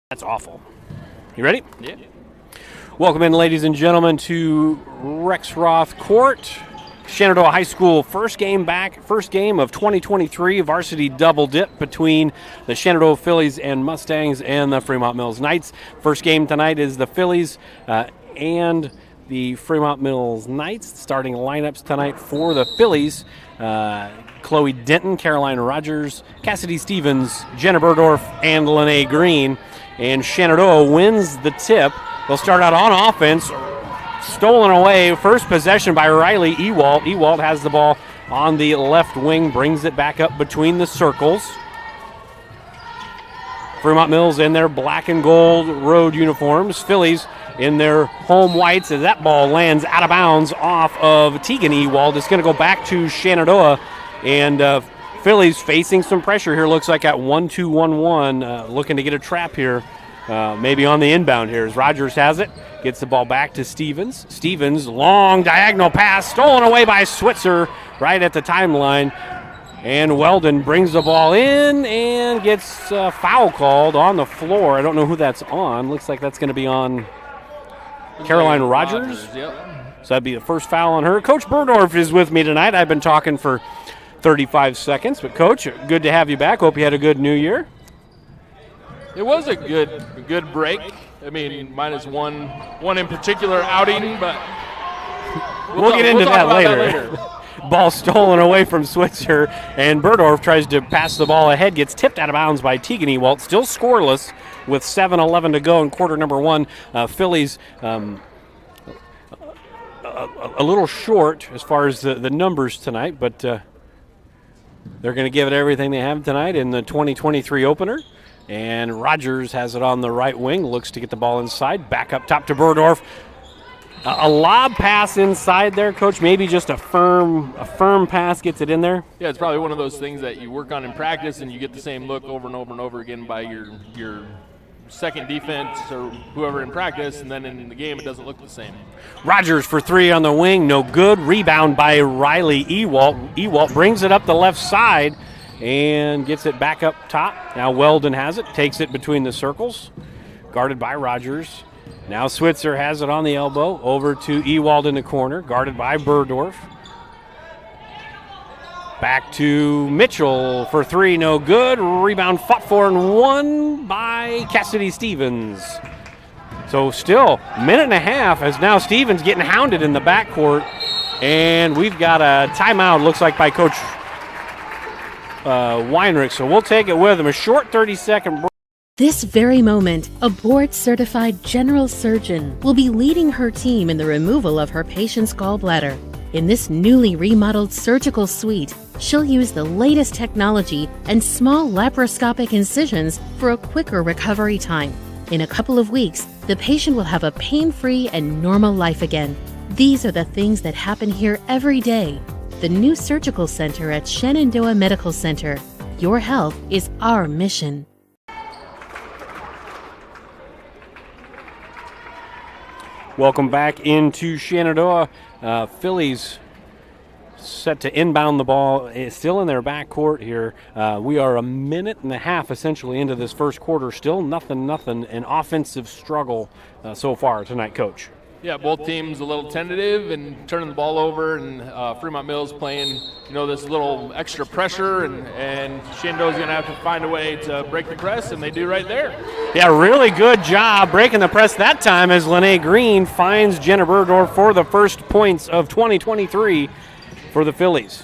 That's awful. You ready? Yeah. Welcome in, ladies and gentlemen, to Rexroth Court. Shenandoah High School first game of 2023, varsity double dip between the Shenandoah Phillies and Mustangs and the Fremont-Mills Knights. First game tonight is the Phillies and the Fremont-Mills Knights. Starting lineups tonight for the Phillies: Chloe Denton, Caroline Rogers, Cassidy Stevens, Jenna Burdorf, and Lene Green. And Shenandoah wins the tip. They'll start out on offense. Stolen away, first possession by Riley Ewalt. Ewalt has the ball on the left wing, brings it back up between the circles. Fremont-Mills in their black and gold road uniforms. Phillies in their home whites, as that ball lands out of bounds off of Tegan Ewalt. It's going to go back to Shenandoah, and Phillies facing some pressure here. Looks like at 1-2-1-1, looking to get a trap here. Maybe on the inbound here as Rogers has it. Gets the ball back to Stevens. Stevens, long diagonal pass, stolen away by Switzer right at the timeline. And Weldon brings the ball in and gets a foul called on the floor. I don't know who that's on. Looks like that's going to be on Caroline Rogers. Yep. So that'd be the first foul on her. Coach Burdorf is with me tonight. I've been talking for 35 seconds. But, Coach, good to have you back. Hope you had a good New Year. It was a good break. I mean, minus one in particular outing, but we'll get into that later. Ball stolen away from Switzer, and Burdorf tries to pass the ball ahead, gets tipped out of bounds by Tegan Ewalt. Still scoreless with 7:11 to go in quarter number one. Phillies a little short as far as the numbers tonight, but they're going to give it everything they have tonight in the 2023 opener. And Rogers has it on the right wing, looks to get the ball inside, back up top to Burdorf. A lob pass inside there, Coach. Maybe just a firm pass gets it in there. Yeah, it's probably one of those things that you work on in practice, and you get the same look over and over and over again by your second defense or whoever in practice, and then in the game it doesn't look the same. Rogers for three on the wing, no good. Rebound by Riley Ewalt. Ewalt brings it up the left side and gets it back up top. Now Weldon has it, takes it between the circles, guarded by Rogers. Now Switzer has it on the elbow, over to Ewald in the corner, guarded by Burdorf. Back to Mitchell for three, no good. Rebound fought for and won by Cassidy Stevens. So still a minute and a half as now Stevens getting hounded in the backcourt. And we've got a timeout, looks like, by Coach Weinrich, so we'll take it with him. A short 30-second break. This very moment, a board-certified general surgeon will be leading her team in the removal of her patient's gallbladder. In this newly remodeled surgical suite, she'll use the latest technology and small laparoscopic incisions for a quicker recovery time. In a couple of weeks, the patient will have a pain-free and normal life again. These are the things that happen here every day. The new surgical center at Shenandoah Medical Center. Your health is our mission. Welcome back into Shenandoah. Phillies set to inbound the ball. It's still in their backcourt here. We are a minute and a half essentially into this first quarter. Still nothing. An offensive struggle so far tonight, Coach. Yeah, both teams a little tentative and turning the ball over, and Fremont-Mills playing, this little extra pressure, and Shenandoah's going to have to find a way to break the press, and they do right there. Yeah, really good job breaking the press that time as Lene Green finds Jenna Burdorf for the first points of 2023 for the Phillies.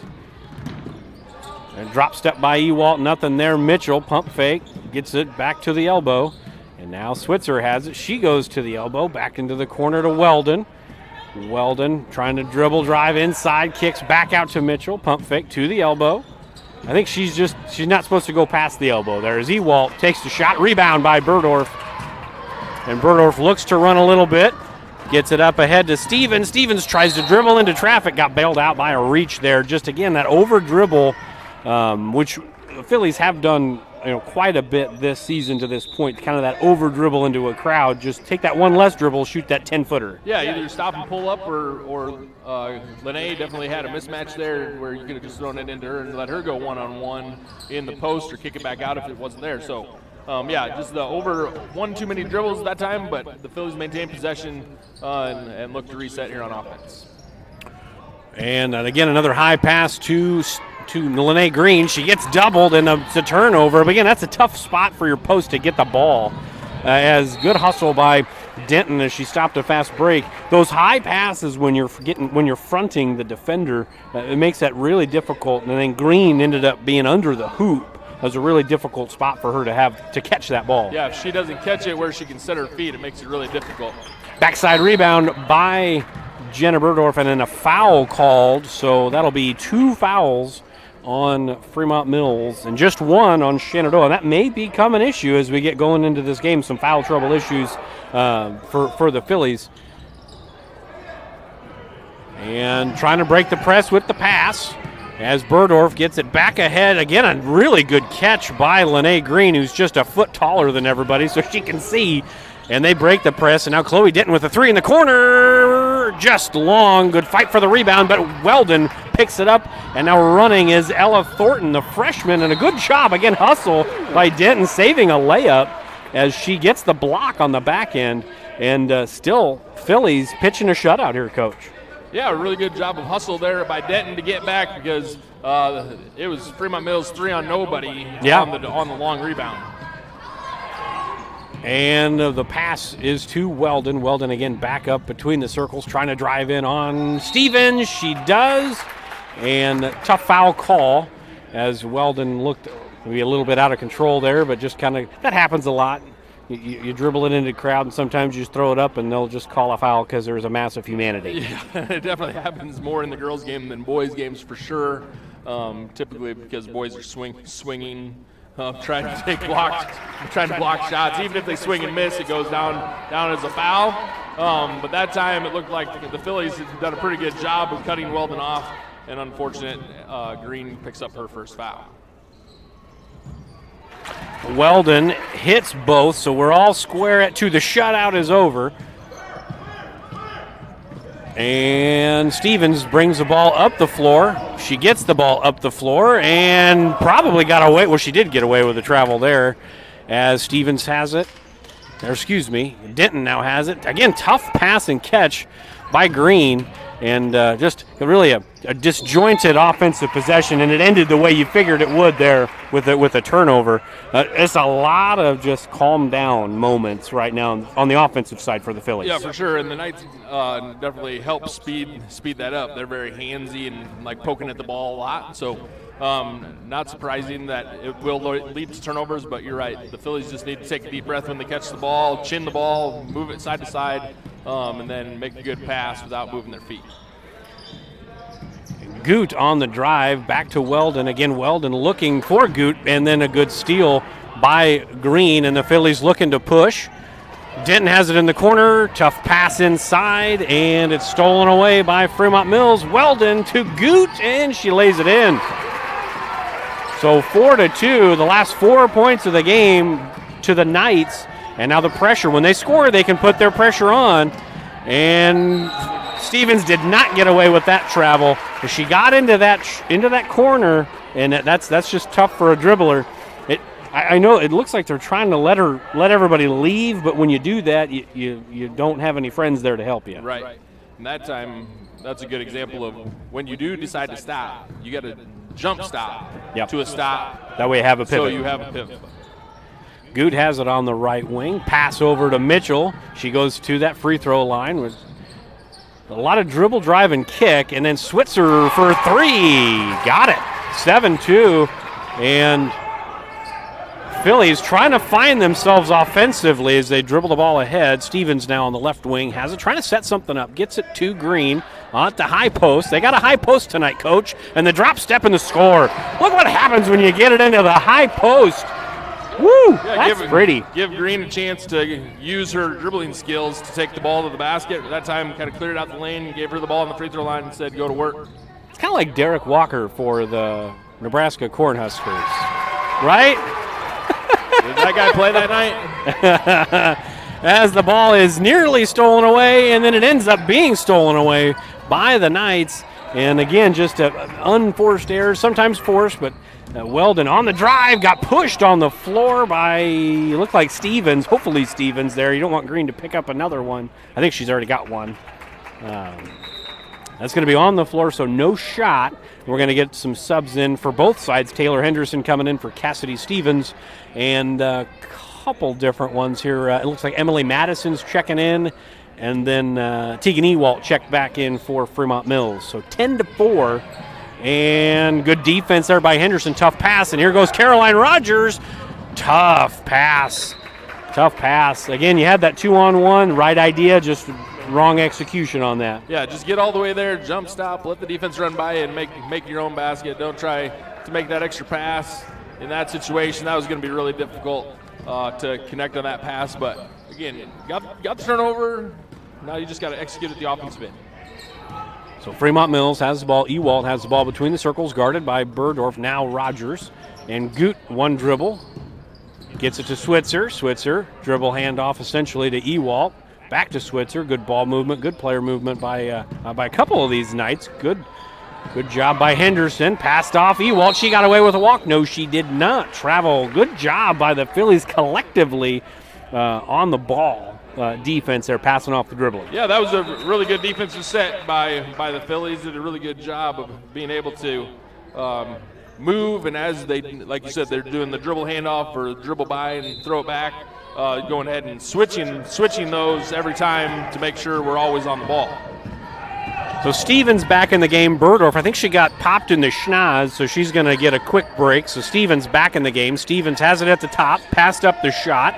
And drop step by Ewalt, nothing there. Mitchell, pump fake, gets it back to the elbow. And now Switzer has it. She goes to the elbow, back into the corner to Weldon. Weldon trying to dribble, drive inside, kicks back out to Mitchell. Pump fake to the elbow. I think she's not supposed to go past the elbow there. As Ewalt takes the shot, rebound by Burdorf. And Burdorf looks to run a little bit. Gets it up ahead to Stevens. Stevens tries to dribble into traffic, got bailed out by a reach there. Just again, that over dribble, which the Phillies have done quite a bit this season to this point, kind of that over dribble into a crowd. Just take that one less dribble, shoot that 10-footer. Yeah, either stop and pull up, or Lene definitely had a mismatch there where you could have just thrown it into her and let her go one-on-one in the post or kick it back out if it wasn't there. So just the over one too many dribbles at that time, but the Phillies maintained possession and looked to reset here on offense. And again, another high pass to Lene Green. She gets doubled, and it's a turnover. But again, that's a tough spot for your post to get the ball. As good hustle by Denton as she stopped a fast break. Those high passes when you're fronting the defender, it makes that really difficult. And then Green ended up being under the hoop. That was a really difficult spot for her to catch that ball. Yeah, if she doesn't catch it where she can set her feet, it makes it really difficult. Backside rebound by Jenna Burdorf, and then a foul called. So that'll be 2 fouls on Fremont-Mills and just 1 on Shenandoah. That may become an issue as we get going into this game, some foul trouble issues for the Phillies. And trying to break the press with the pass as Burdorf gets it back ahead. Again, a really good catch by Lene Green, who's just a foot taller than everybody, so she can see. And they break the press, and now Chloe Denton with a 3 in the corner. Just long. Good fight for the rebound, but Weldon picks it up, and now running is Ella Thornton, the freshman, and a good job. Again, hustle by Denton, saving a layup as she gets the block on the back end. And still, Phillies pitching a shutout here, Coach. Yeah, a really good job of hustle there by Denton to get back because it was Fremont-Mills 3 on nobody on the long rebound. And the pass is to Weldon. Weldon again back up between the circles, trying to drive in on Stevens. She does. And tough foul call as Weldon looked maybe a little bit out of control there, but just kind of, that happens a lot. You dribble it into the crowd, and sometimes you just throw it up, and they'll just call a foul because there's a mass of humanity. Yeah, it definitely happens more in the girls' game than boys' games for sure. Typically because boys are swinging. Trying to block shots. Even if they swing and miss, it goes down as a foul. But that time it looked like the Phillies had done a pretty good job of cutting Weldon off, and unfortunate, Green picks up her first foul. Weldon hits both, so we're all square at 2. The shutout is over. And Stevens brings the ball up the floor. She gets the ball up the floor and probably got away. Well, she did get away with the travel there as Stevens has it. Denton now has it. Again, tough pass and catch by Green. And just really a disjointed offensive possession, and it ended the way you figured it would there with a turnover. It's a lot of just calm down moments right now on the offensive side for the Phillies. Yeah, for sure, and the Knights definitely help speed that up. They're very handsy and like poking at the ball a lot, so not surprising that it will lead to turnovers, but you're right. The Phillies just need to take a deep breath when they catch the ball, chin the ball, move it side to side, and then make a good pass without moving their feet. Goot on the drive, back to Weldon. Again, Weldon looking for Goot, and then a good steal by Green, and the Phillies looking to push. Denton has it in the corner, tough pass inside, and it's stolen away by Fremont-Mills. Weldon to Goot, and she lays it in. So 4-2, the last 4 points of the game to the Knights, and now the pressure. When they score, they can put their pressure on, and Stevens did not get away with that travel. She got into that corner, and that's just tough for a dribbler. I know it looks like they're trying to let everybody leave, but when you do that, you don't have any friends there to help you. Right. And that time, that's a good example of when you do decide to stop, you got to jump stop to a stop. That way you have a pivot. So you have a pivot. Good has it on the right wing. Pass over to Mitchell. She goes to that free throw line with a lot of dribble, drive, and kick, and then Switzer for 3. Got it. 7-2. And Phillies trying to find themselves offensively as they dribble the ball ahead. Stevens now on the left wing has it, trying to set something up. Gets it to Green at the high post. They got a high post tonight, Coach, and the drop step and the score. Look what happens when you get it into the high post. Woo, that's pretty. Give Green a chance to use her dribbling skills to take the ball to the basket. At that time, kind of cleared out the lane, gave her the ball on the free throw line and said, go to work. It's kind of like Derek Walker for the Nebraska Cornhuskers, right? Did that guy play that night? As the ball is nearly stolen away, and then it ends up being stolen away by the Knights. And again, just an unforced error, sometimes forced, but Weldon on the drive, got pushed on the floor by, looked like Stevens, hopefully Stevens there. You don't want Green to pick up another one. I think she's already got one. That's going to be on the floor, so no shot. We're going to get some subs in for both sides. Taylor Henderson coming in for Cassidy Stevens, and a couple different ones here. It looks like Emily Madison's checking in, and then Tegan Ewalt checked back in for Fremont-Mills. So 10-4. And good defense there by Henderson. Tough pass. And here goes Caroline Rogers. Tough pass. Tough pass. Again, you had that 2-on-1. Right idea, just wrong execution on that. Yeah, just get all the way there, jump stop, let the defense run by and make your own basket. Don't try to make that extra pass. In that situation, that was going to be really difficult to connect on that pass. But, again, got the turnover. Now you just got to execute at the offensive end. So Fremont-Mills has the ball. Ewald has the ball between the circles, guarded by Burdorf. Now Rogers. And Goot, one dribble. Gets it to Switzer. Switzer, dribble handoff essentially to Ewald. Back to Switzer. Good ball movement, good player movement by a couple of these nights. Good job by Henderson. Passed off Ewald. She got away with a walk. No, she did not. Travel. Good job by the Phillies collectively on the ball. Defense there, passing off the dribbling. Yeah, that was a really good defensive set by the Phillies. Did a really good job of being able to move, and as they, like you said, they're doing the dribble handoff or dribble by and throw it back, going ahead and switching those every time to make sure we're always on the ball. So Stevens back in the game. Burdorf, I think she got popped in the schnoz, so she's going to get a quick break. So Stevens back in the game. Stevens has it at the top, passed up the shot.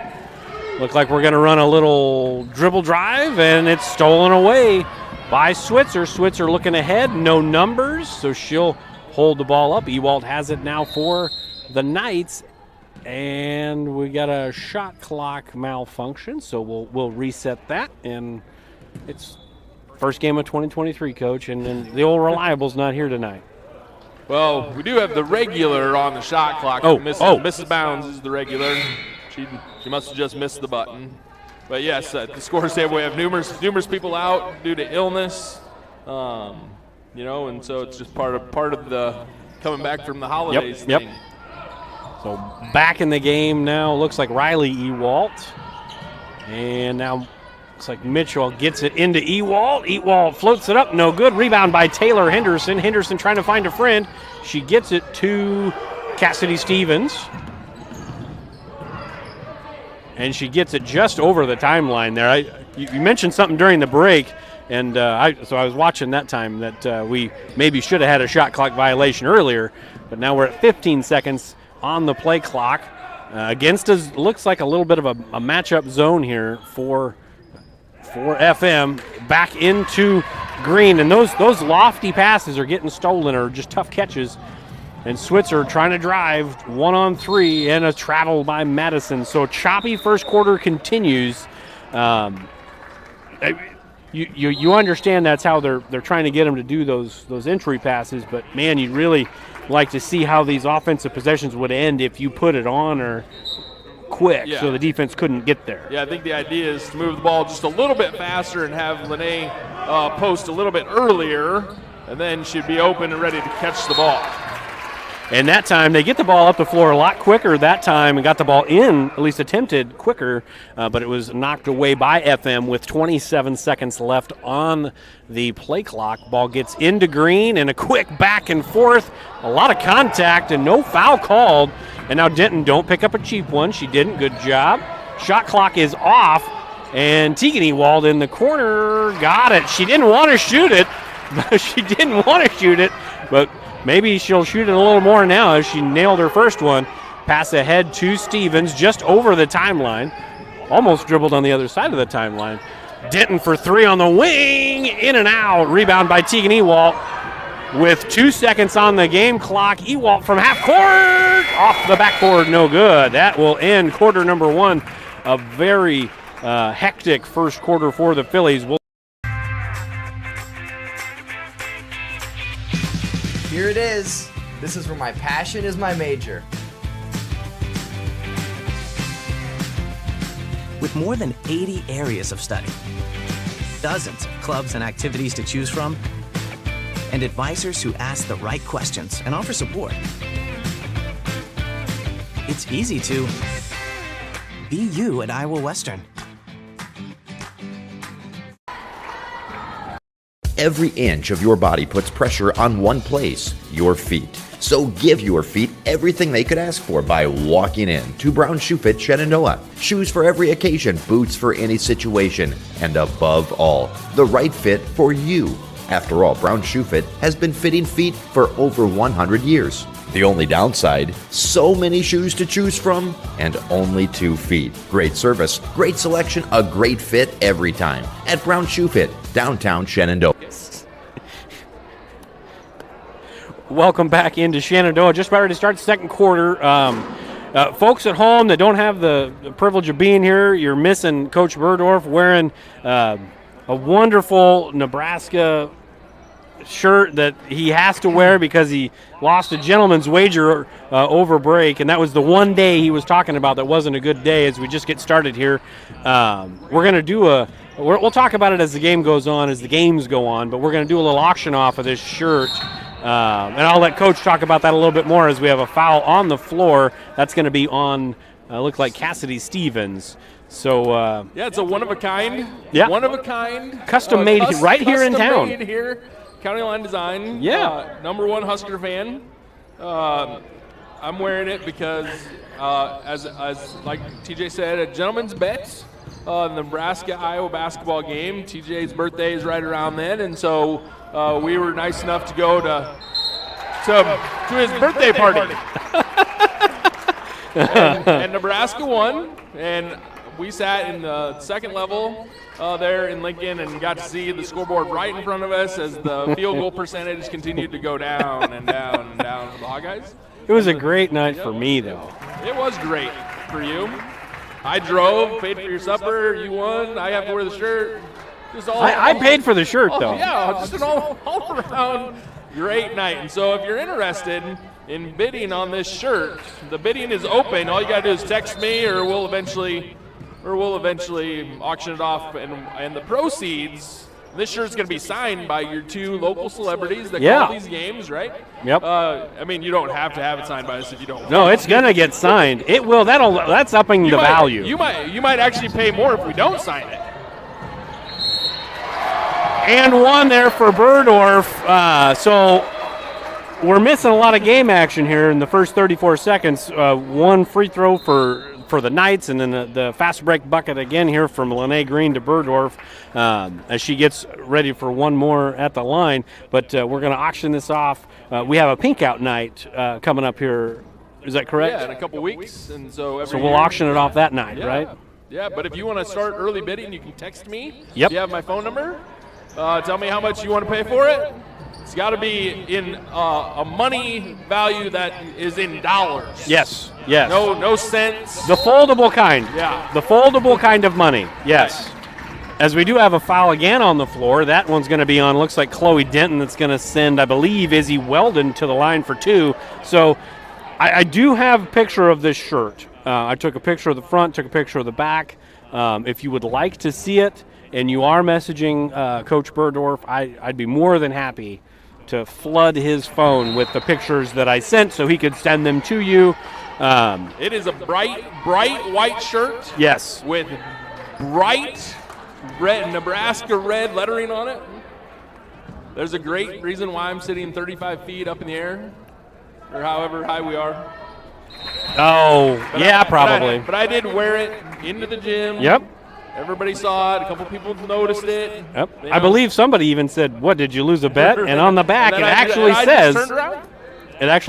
Look like we're going to run a little dribble drive, and it's stolen away by Switzer. Switzer looking ahead, no numbers, so she'll hold the ball up. Ewald has it now for the Knights, and we got a shot clock malfunction, so we'll reset that, and it's first game of 2023, Coach, and the old Reliable's not here tonight. Well, we do have the regular on the shot clock. Mrs. Bounds is the regular. She must have just missed the button. But, yes, the score table, we have numerous people out due to illness, and so it's just part of the coming back from the holidays thing. Yep. So back in the game now, looks like Riley Ewalt. And now looks like Mitchell gets it into Ewalt. Ewalt floats it up, no good. Rebound by Taylor Henderson. Henderson trying to find a friend. She gets it to Cassidy Stevens. And she gets it just over the timeline there. You mentioned something during the break, and so I was watching that time that we maybe should have had a shot clock violation earlier, but now we're at 15 seconds on the play clock. Against us, looks like a little bit of a matchup zone here for FM. Back into Green, and those lofty passes are getting stolen or just tough catches. And Switzer trying to drive 1-on-3 and a travel by Madison. So choppy first quarter continues. You understand that's how they're trying to get them to do those entry passes. But man, you'd really like to see how these offensive possessions would end if you put it on or quick, so the defense couldn't get there. Yeah, I think the idea is to move the ball just a little bit faster and have Lene post a little bit earlier, and then she'd be open and ready to catch the ball. And that time, they get the ball up the floor a lot quicker that time and got the ball in, at least attempted quicker, but it was knocked away by FM with 27 seconds left on the play clock. Ball gets into Green and a quick back and forth, a lot of contact and no foul called. And now Denton don't pick up a cheap one. She didn't. Good job. Shot clock is off, and Tegan Ewald in the corner got it. She didn't want to shoot it. But maybe she'll shoot it a little more now as she nailed her first one. Pass ahead to Stevens, just over the timeline. Almost dribbled on the other side of the timeline. Denton for three on the wing, in and out. Rebound by Tegan Ewalt with 2 seconds on the game clock. Ewalt from half court, off the backboard, no good. That will end quarter number one. A very hectic first quarter for the Phillies. Here it is. This is where my passion is my major. With more than 80 areas of study, dozens of clubs and activities to choose from, and advisors who ask the right questions and offer support, It's easy to be you at Iowa Western. Every inch of your body puts pressure on one place, your feet. So give your feet everything they could ask for by walking in to Brown Shoe Fit Shenandoah. Shoes for every occasion, boots for any situation, and above all, the right fit for you. After all, Brown Shoe Fit has been fitting feet for over 100 years. The only downside, so many shoes to choose from and only 2 feet. Great service, great selection, a great fit every time at Brown Shoe Fit, downtown Shenandoah. Welcome back into Shenandoah. Just about ready to start the second quarter. Folks at home that don't have the privilege of being here, you're missing Coach Burdorf wearing a wonderful Nebraska shirt that he has to wear because he lost a gentleman's wager over break, and that was the one day he was talking about that wasn't a good day. As we just get started here, we're going to do we'll talk about it as the game goes on, as the games go on, but we're going to do a little auction off of this shirt. And I'll let Coach talk about that a little bit more as we have a foul on the floor. That's going to be on, look like Cassidy Stevens. So it's a one-of-a-kind. Yeah. One-of-a-kind. Custom-made right here in town. Custom-made here. County Line Design. Yeah. Number 1 Husker fan. I'm wearing it because, as like TJ said, a gentleman's bet. The Nebraska-Iowa basketball game. TJ's birthday is right around then, and so we were nice enough to go to his birthday party. and Nebraska won, and we sat in the second level there in Lincoln and got to see the scoreboard right in front of us as the field goal percentage continued to go down and down and down for the Hawkeyes. It was a great night for me, though. It was great for you. I drove, paid for your supper, you won, I have to wear the shirt. I paid for the shirt, though. Yeah, just an all-around great night. And so if you're interested in bidding on this shirt, the bidding is open. All you got to do is text me, or we'll eventually auction it off. And the proceeds, this shirt's going to be signed by your 2 local celebrities that call these games, right? Yep. You don't have to have it signed by us if you don't. No, it's going to get signed. It will. That's upping the value. You might actually pay more if we don't sign it. And one there for Burdorf. So we're missing a lot of game action here in the first 34 seconds. One free throw for the Knights, and then the fast break bucket again here from Lene Green to Burdorf as she gets ready for one more at the line. But we're going to auction this off. We have a pink out night coming up here. Is that correct? Yeah, in a couple weeks. And so we'll auction it off that night, right? Yeah, but if you want to start early bidding, you can text me. Yep. You have my phone number. Tell me how much you want to pay for it. It's got to be in a money value that is in dollars. Yes. No cents. The foldable kind. Yeah. The foldable kind of money. Yes. Right. As we do have a foul again on the floor, that one's going to be on, looks like Chloe Denton. That's going to send, I believe, Izzy Weldon to the line for 2. So I do have a picture of this shirt. I took a picture of the front, took a picture of the back. If you would like to see it, and you are messaging Coach Burdorf, I'd be more than happy to flood his phone with the pictures that I sent so he could send them to you. It is a bright white shirt. Yes. With bright red, Nebraska red lettering on it. There's a great reason why I'm sitting 35 feet up in the air, or however high we are. Oh, probably. But I did wear it into the gym. Yep. Everybody saw it. A couple people noticed it. Yep. I believe somebody even said, "What, did you lose a bet?" And on the back, it actually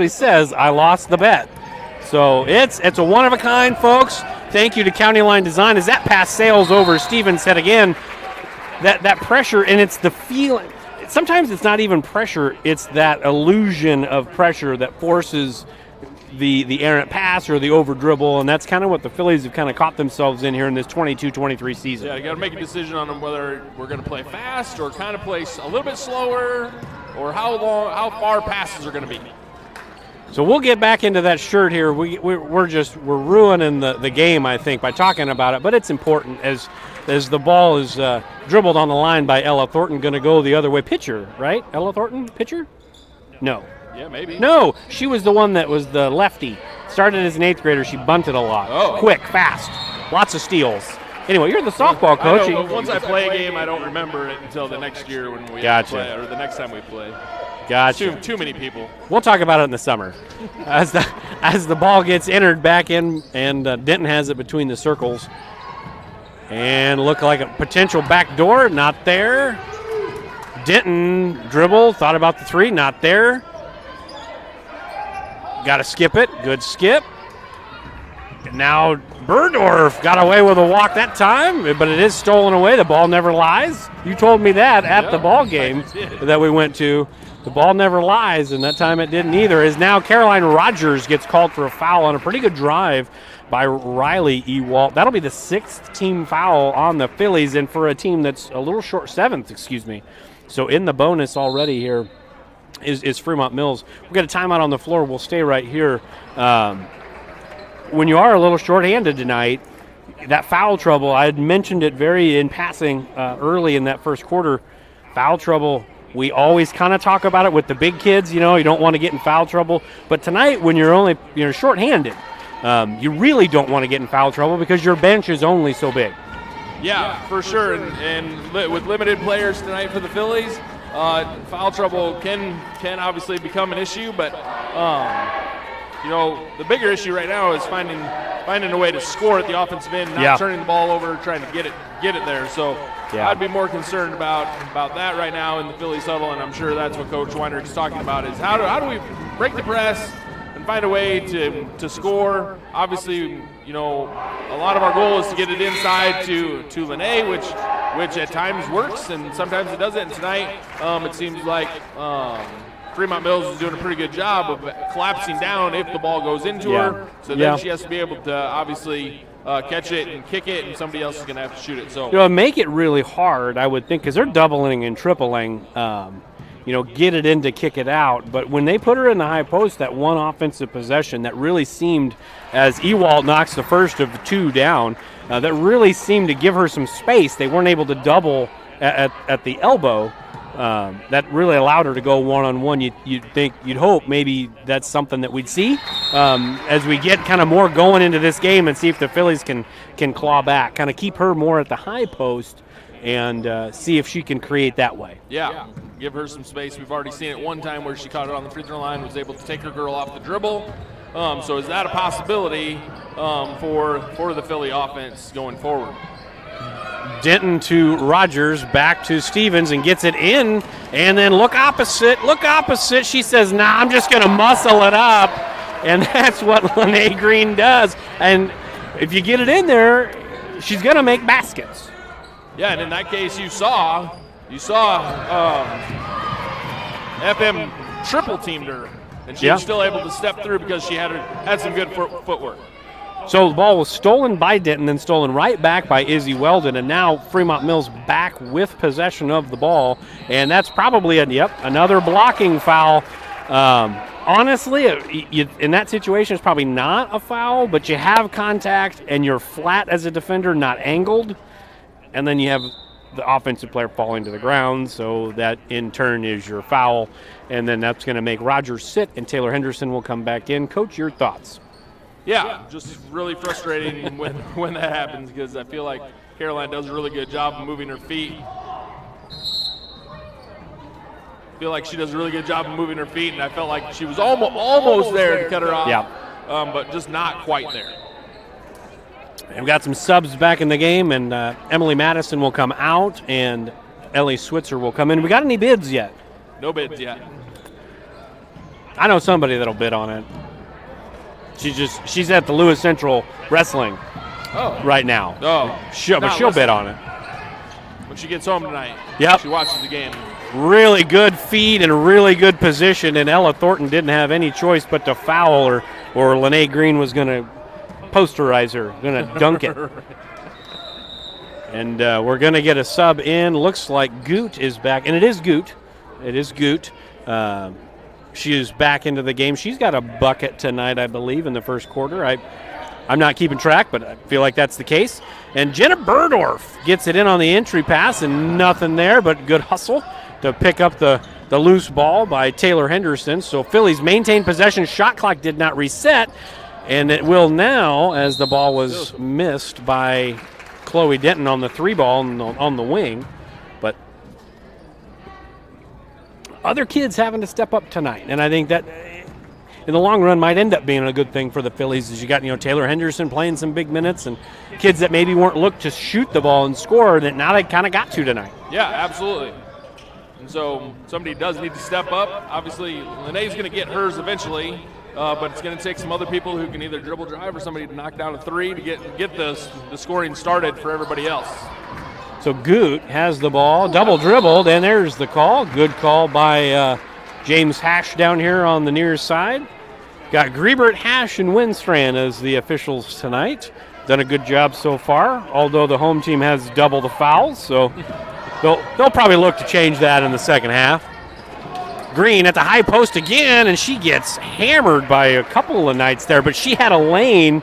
says, "I lost the bet." So it's a one of a kind, folks. Thank you to County Line Design. As that pass sails over Stevens' head again, that pressure, and it's the feeling. Sometimes it's not even pressure; it's that illusion of pressure that forces the errant pass or the over dribble, and that's kind of what the Phillies have kind of caught themselves in here in this 22-23 season. Yeah, you got to make a decision on whether we're going to play fast or kind of play a little bit slower, or how far passes are going to be. So we'll get back into that shirt here. We're ruining the game, I think, by talking about it, but it's important as the ball is dribbled on the line by Ella Thornton, going to go the other way. Pitcher, right? Ella Thornton, pitcher? No. Yeah, maybe. No, she was the one that was the lefty. Started as an 8th grader. She bunted a lot. Oh. Quick, fast, lots of steals. Anyway, you're the softball coach. I know, but once I play a game, I don't remember it until the next year when we play, or the next time we play. Gotcha. Too many people. We'll talk about it in the summer. As the ball gets entered back in, and Denton has it between the circles. And look like a potential back door, not there. Denton dribble, thought about the 3, not there. Got to skip it, good skip. And now Burdorf got away with a walk that time, but it is stolen away. The ball never lies. You told me that at the ball game that we went to. The ball never lies, and that time it didn't either. As now Caroline Rogers gets called for a foul on a pretty good drive by Riley Ewalt. That'll be the 6th team foul on the Phillies, and for a team that's a little short, 7th, excuse me. So in the bonus already here is Fremont-Mills. We've got a timeout on the floor. We'll stay right here. When you are a little shorthanded tonight, that foul trouble, I had mentioned it very in passing early in that first quarter. Foul trouble, we always kind of talk about it with the big kids. You don't want to get in foul trouble. But tonight, when you're shorthanded, you really don't want to get in foul trouble because your bench is only so big. Yeah, for sure. And with limited players tonight for the Phillies, foul trouble can obviously become an issue. But the bigger issue right now is finding a way to score at the offensive end, not turning the ball over, trying to get it there. So I'd be more concerned about that right now in the Phillies huddle, and I'm sure that's what Coach Weinrich's talking about is how do we break the press and find a way to score. Obviously, a lot of our goal is to get it inside to Lene, which at times works and sometimes it doesn't. And tonight, it seems like Fremont-Mills is doing a pretty good job of collapsing down if the ball goes into her. So then she has to be able to obviously catch it and kick it, and somebody else is going to have to shoot it. So make it really hard, I would think, because they're doubling and tripling. Get it in to kick it out. But when they put her in the high post, that one offensive possession that really seemed, as Ewalt knocks the first of the 2 down, that really seemed to give her some space. They weren't able to double at the elbow. That really allowed her to go one-on-one. You'd hope maybe that's something that we'd see as we get kind of more going into this game and see if the Phillies can claw back, kind of keep her more at the high post and see if she can create that way. Yeah, give her some space. We've already seen it one time where she caught it on the free throw line, was able to take her girl off the dribble. So is that a possibility for the Philly offense going forward? Denton to Rogers, back to Stevens, and gets it in, and then look opposite. She says, nah, I'm just going to muscle it up, and that's what Lene Green does. And if you get it in there, she's going to make baskets. Yeah, and in that case, you saw FM triple teamed her, and she was still able to step through because she had some good footwork. So the ball was stolen by Denton, then stolen right back by Izzy Weldon, and now Fremont-Mills back with possession of the ball, and that's probably another blocking foul. Honestly, in that situation, it's probably not a foul, but you have contact, and you're flat as a defender, not angled, and then you have the offensive player falling to the ground, so that in turn is your foul, and then that's going to make Rogers sit, and Taylor Henderson will come back in. Coach, your thoughts? Yeah, just really frustrating when that happens because I feel like Caroline does a really good job of moving her feet. And I felt like she was almost there to cut her off, but just not quite there. And we've got some subs back in the game, and Emily Madison will come out, and Ellie Switzer will come in. We got any bids yet? No bids yet. I know somebody that'll bid on it. She's at the Lewis Central Wrestling right now. Oh. She'll bid on it. When she gets home tonight, she watches the game. Really good feed and really good position, and Ella Thornton didn't have any choice but to foul or Lene Green was going to posterize her, going to dunk it. And we're going to get a sub in. Looks like Goot is back, and it is Goot. She is back into the game. She's got a bucket tonight, I believe, in the first quarter. I'm not keeping track, but I feel like that's the case. And Jenna Burdorf gets it in on the entry pass, and nothing there but good hustle to pick up the loose ball by Taylor Henderson. So Phillies maintain possession. Shot clock did not reset. And it will now, as the ball was missed by Chloe Denton on the 3 ball on the wing. But other kids having to step up tonight. And I think that in the long run might end up being a good thing for the Phillies, as you got, Taylor Henderson playing some big minutes and kids that maybe weren't looked to shoot the ball and score that now they kind of got to tonight. Yeah, absolutely. And so somebody does need to step up. Obviously, Lene's going to get hers eventually, but it's going to take some other people who can either dribble drive or somebody to knock down a 3 to get the scoring started for everybody else. So Goot has the ball, double dribbled, and there's the call. Good call by James Hash down here on the near side. Got Griebert, Hash, and Winstrand as the officials tonight. Done a good job so far, although the home team has double the fouls, so they'll probably look to change that in the second half. Green at the high post again, and she gets hammered by a couple of Knights there, but she had a lane.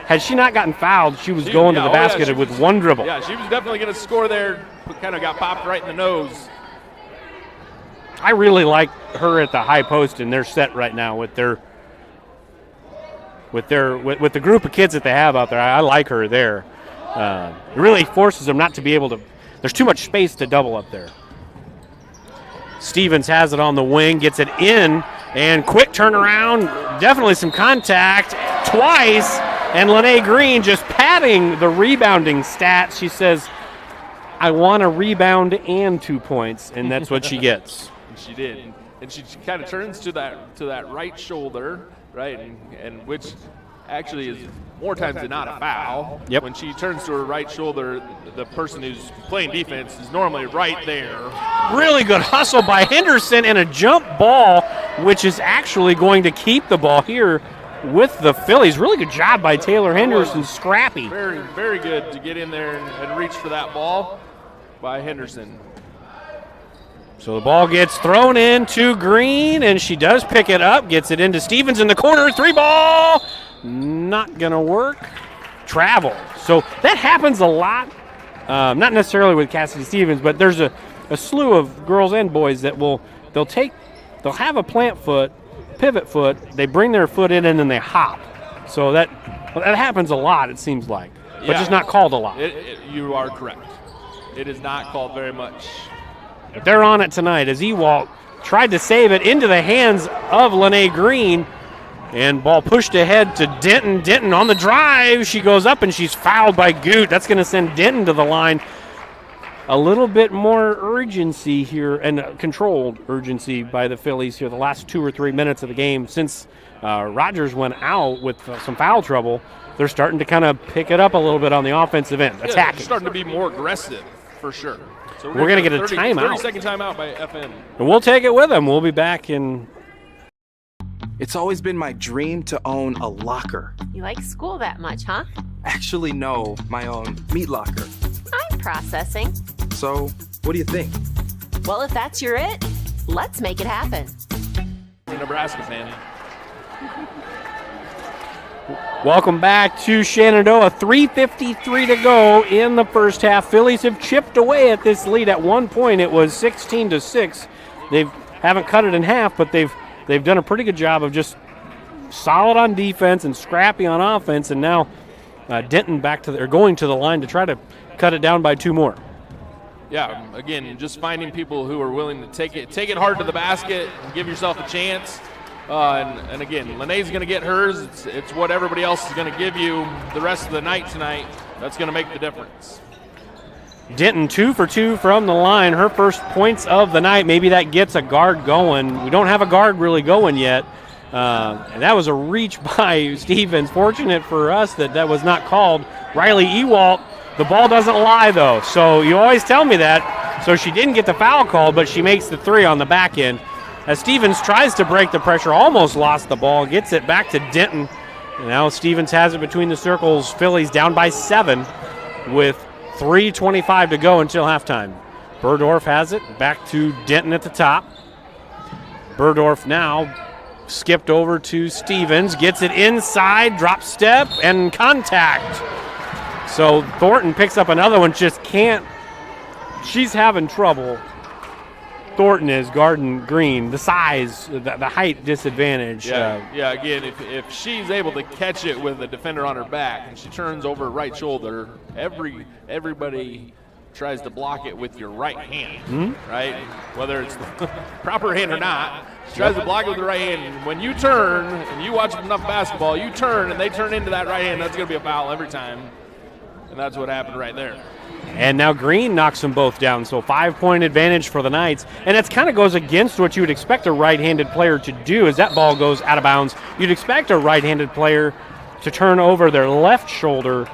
Had she not gotten fouled, she was going to the basket with one dribble. Yeah, she was definitely going to score there, but kind of got popped right in the nose. I really like her at the high post, and they're set right now with the group of kids that they have out there. I like her there. It really forces them not to be able to. There's too much space to double up there. Stevens has it on the wing, gets it in, and quick turnaround. Definitely some contact twice, and Lene Green just padding the rebounding stats. She says, I want a rebound and 2 points, and that's what she gets. She did, and she kind of turns to that right shoulder, right, and which actually is more times than not a foul. Yep. When she turns to her right shoulder, the person who's playing defense is normally right there. Really good hustle by Henderson and a jump ball, which is actually going to keep the ball here with the Phillies. Really good job by Taylor Henderson, scrappy. Very, very good to get in there and reach for that ball by Henderson. So the ball gets thrown in to Green, and she does pick it up, gets it into Stevens in the corner, 3 ball, not going to work. Travel. So that happens a lot, not necessarily with Cassidy Stevens, but there's a slew of girls and boys that they'll have a plant foot, pivot foot, they bring their foot in, and then they hop. So that happens a lot, it seems like, but just not called a lot. You are correct. It is not called very much. But they're on it tonight as Ewalt tried to save it into the hands of Lene Green, and ball pushed ahead to Denton. Denton on the drive. She goes up and she's fouled by Goot. That's going to send Denton to the line. A little bit more urgency here, and controlled urgency by the Phillies here the last 2 or 3 minutes of the game. Since Rogers went out with some foul trouble, they're starting to kind of pick it up a little bit on the offensive end, attacking. They're starting to be more aggressive, for sure. So we're going to get a timeout. 30-second timeout by FM. And we'll take it with them. We'll be back in. It's always been my dream to own a locker. You like school that much, huh? Actually, no, my own meat locker. I'm processing. So, what do you think? Well, if that's your it, let's make it happen. A Nebraska fan. Welcome back to Shenandoah. 3:53 to go in the first half. Phillies have chipped away at this lead. At one point, it was 16-6. They haven't cut it in half, but they've done a pretty good job of just solid on defense and scrappy on offense. And now Denton going to the line to try to cut it down by 2 more. Yeah, again, just finding people who are willing to take it hard to the basket and give yourself a chance. And again, Lene's going to get hers. It's what everybody else is going to give you the rest of the night tonight. That's going to make the difference. Denton 2 for 2 from the line. Her first points of the night. Maybe that gets a guard going. We don't have a guard really going yet. And that was a reach by Stevens. Fortunate for us that was not called. Riley Ewalt, the ball doesn't lie, though. So you always tell me that. So she didn't get the foul call, but she makes the 3 on the back end. As Stevens tries to break the pressure, almost lost the ball, gets it back to Denton. And now Stevens has it between the circles. Phillies down by 7 with 3:25 to go until halftime. Burdorf has it, back to Denton at the top. Burdorf now skipped over to Stevens, gets it inside, drop step, and contact. So Thornton picks up another one, just can't. She's having trouble Thornton is guarding Green. The size, the height disadvantage. Yeah. Again, if she's able to catch it with a defender on her back and she turns over her right shoulder, everybody tries to block it with your right hand, right? Whether it's the proper hand or not, she tries to block it with the right hand. And when you turn, and you watch enough basketball, you turn and they turn into that right hand, that's going to be a foul every time. And that's what happened right there. And now Green knocks them both down, so 5-point advantage for the Knights. And it kind of goes against what you would expect a right-handed player to do as that ball goes out of bounds. You'd expect a right-handed player to turn over their left shoulder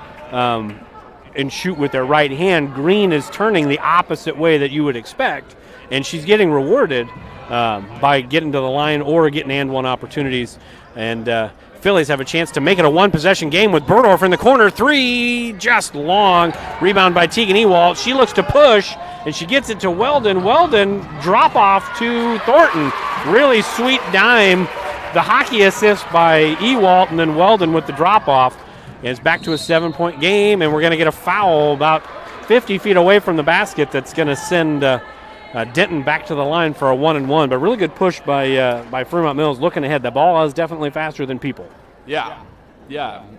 and shoot with their right hand. Green is turning the opposite way that you would expect, and she's getting rewarded by getting to the line or getting and-one opportunities. And Phillies have a chance to make it a one-possession game with Burdorf in the corner. 3, just long. Rebound by Tegan Ewalt. She looks to push, and she gets it to Weldon. Weldon drop off to Thornton. Really sweet dime. The hockey assist by Ewalt, and then Weldon with the drop-off. And it's back to a 7-point game, and we're going to get a foul about 50 feet away from the basket that's going to send Denton back to the line for a 1-and-1. But really good push by Fremont-Mills looking ahead. The ball is definitely faster than people. Yeah.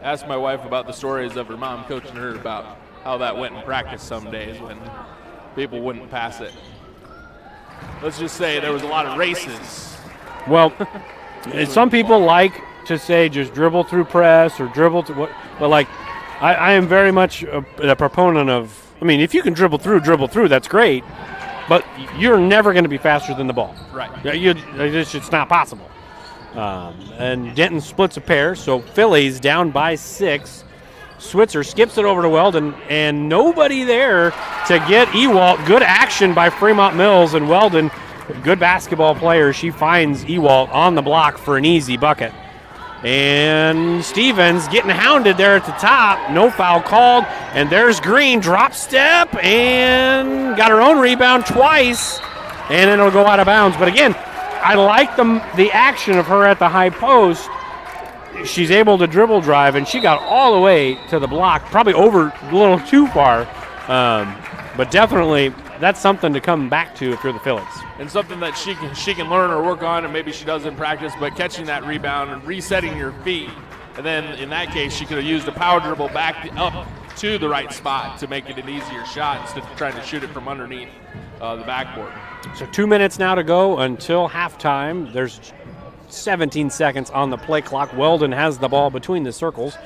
Ask my wife about the stories of her mom coaching her about how that went in practice some days when people wouldn't pass it. Let's just say there was a lot of races. Well, some people like to say just dribble through press or dribble to what, but like I am very much a proponent of, I mean, if you can dribble through, that's great, but you're never going to be faster than the ball. Right. It's not possible. And Denton splits a pair, so Phillies down by 6. Switzer skips it over to Weldon, and nobody there to get Ewalt. Good action by Fremont-Mills, and Weldon, good basketball player. She finds Ewalt on the block for an easy bucket. And Stevens getting hounded there at the top. No foul called. And there's Green, drop step, and got her own rebound twice. And then it'll go out of bounds. But again, I like the action of her at the high post. She's able to dribble drive, and she got all the way to the block, probably over a little too far. But definitely that's something to come back to if you're the Phillies. And something that she can learn or work on, and maybe she does in practice, but catching that rebound and resetting your feet. And then in that case, she could have used a power dribble back up to the right spot to make it an easier shot instead of trying to shoot it from underneath the backboard. So 2 minutes now to go until halftime. There's 17 seconds on the play clock. Weldon has the ball between the circles.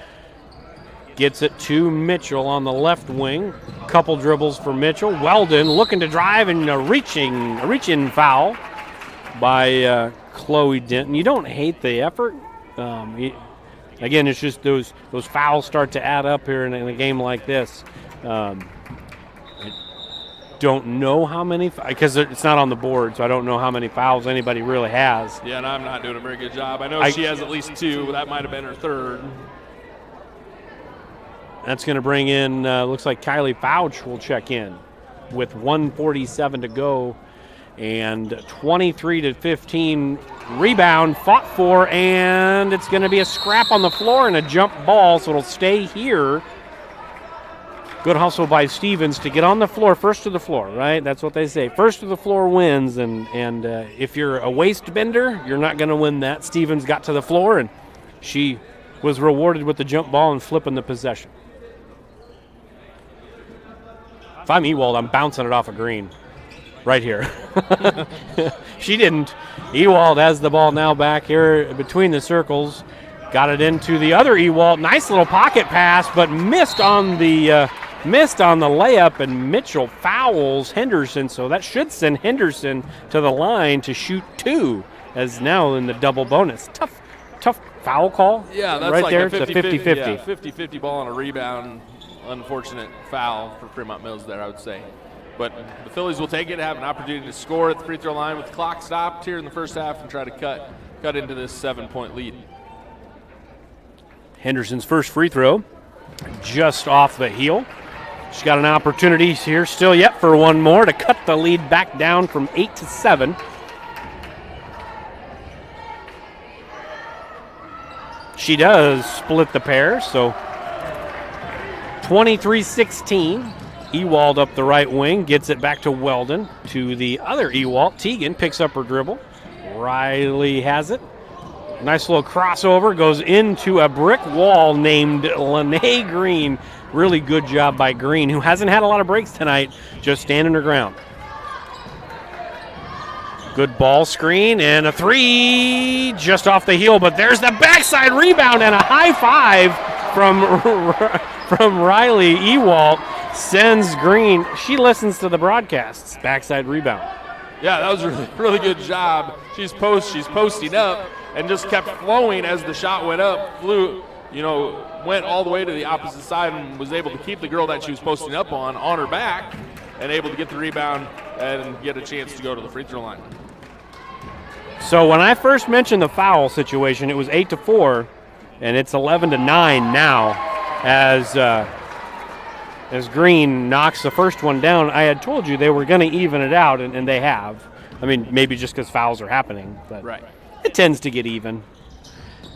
Gets it to Mitchell on the left wing. Couple dribbles for Mitchell. Weldon looking to drive, and a reach-in foul by Chloe Denton. You don't hate the effort. Again, it's just those fouls start to add up here in a game like this. I don't know how many, because it's not on the board, so I don't know how many fouls anybody really has. Yeah, and I'm not doing a very good job. I know she has at least 2, but that might have been her 3rd. That's going to bring in, looks like Kylie Fouch will check in with 1:47 to go. And 23-15 rebound fought for, and it's going to be a scrap on the floor and a jump ball, so it'll stay here. Good hustle by Stevens to get on the floor, first to the floor, right? That's what they say. First to the floor wins, and if you're a waist bender, you're not going to win that. Stevens got to the floor, and she was rewarded with the jump ball and flipping the possession. If I'm Ewald, I'm bouncing it off of Green. Right here. She didn't. Ewald has the ball now back here between the circles. Got it into the other Ewald. Nice little pocket pass, but missed on the layup, and Mitchell fouls Henderson, so that should send Henderson to the line to shoot 2, as now in the double bonus. Tough foul call. Yeah, that's right like there. a 50-50. It's a 50-50. Yeah, 50-50 ball on a rebound. Unfortunate foul for Fremont-Mills there, I would say. But the Phillies will take it, have an opportunity to score at the free throw line with the clock stopped here in the first half and try to cut into this 7-point lead. Henderson's first free throw just off the heel. She's got an opportunity here still yet for one more to cut the lead back down from 8 to 7. She does split the pair, so 23-16. Ewald up the right wing, gets it back to Weldon, to the other Ewald. Tegan picks up her dribble. Riley has it. Nice little crossover, goes into a brick wall named Lene Green. Really good job by Green, who hasn't had a lot of breaks tonight, just standing her ground. Good ball screen and a three just off the heel, but there's the backside rebound and a high five from Riley Ewald. Sends Green. She listens to the broadcasts. Backside rebound. Yeah, that was a really good job. She's posting up and just kept flowing as the shot went up. Went all the way to the opposite side and was able to keep the girl that she was posting up on her back and able to get the rebound and get a chance to go to the free throw line. So when I first mentioned the foul situation, it was 8-4, and it's 11-9 now as Green knocks the first one down. I had told you they were going to even it out, and they have. I mean, maybe just because fouls are happening, but right. It tends to get even.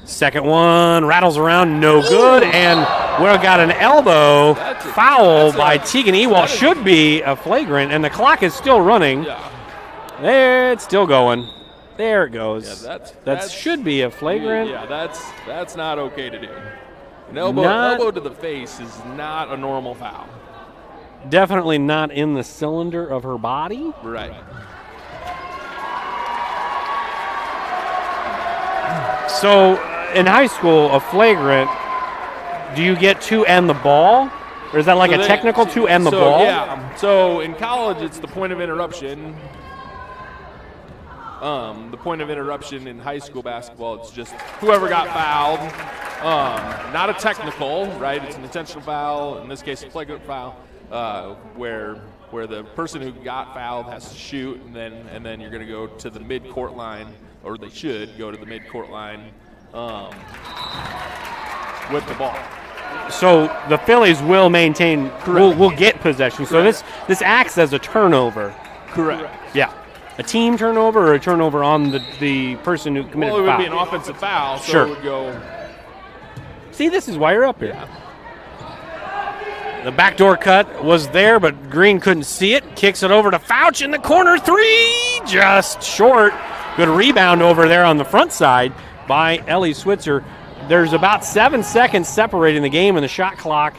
Second one rattles around, no good, and we got an elbow foul by Tegan Ewald. Should be a flagrant, and the clock is still running. Yeah. There, it's still going. There it goes. Yeah, that should be a flagrant. Yeah, that's not okay to do. An elbow to the face is not a normal foul. Definitely not in the cylinder of her body. Right. So in high school, a flagrant, do you get to end the ball? Or is that like a technical to end the ball? Yeah. So in college, it's the point of interruption. The point of interruption in high school basketball, it's just whoever got fouled. Not a technical, right? It's an intentional foul. In this case, a flagrant foul, where the person who got fouled has to shoot, and then you're going to go to the mid-court line, or they should go to the mid-court line with the ball. So the Phillies will maintain, will get possession. Correct. So this acts as a turnover. Correct. Yeah. A team turnover or a turnover on the person who committed the foul? Well, it would be an offensive foul, so sure. It would go. See, this is why you're up here. Yeah. The backdoor cut was there, but Green couldn't see it. Kicks it over to Fouch in the corner. Three, just short. Good rebound over there on the front side by Ellie Switzer. There's about 7 seconds separating the game and the shot clock.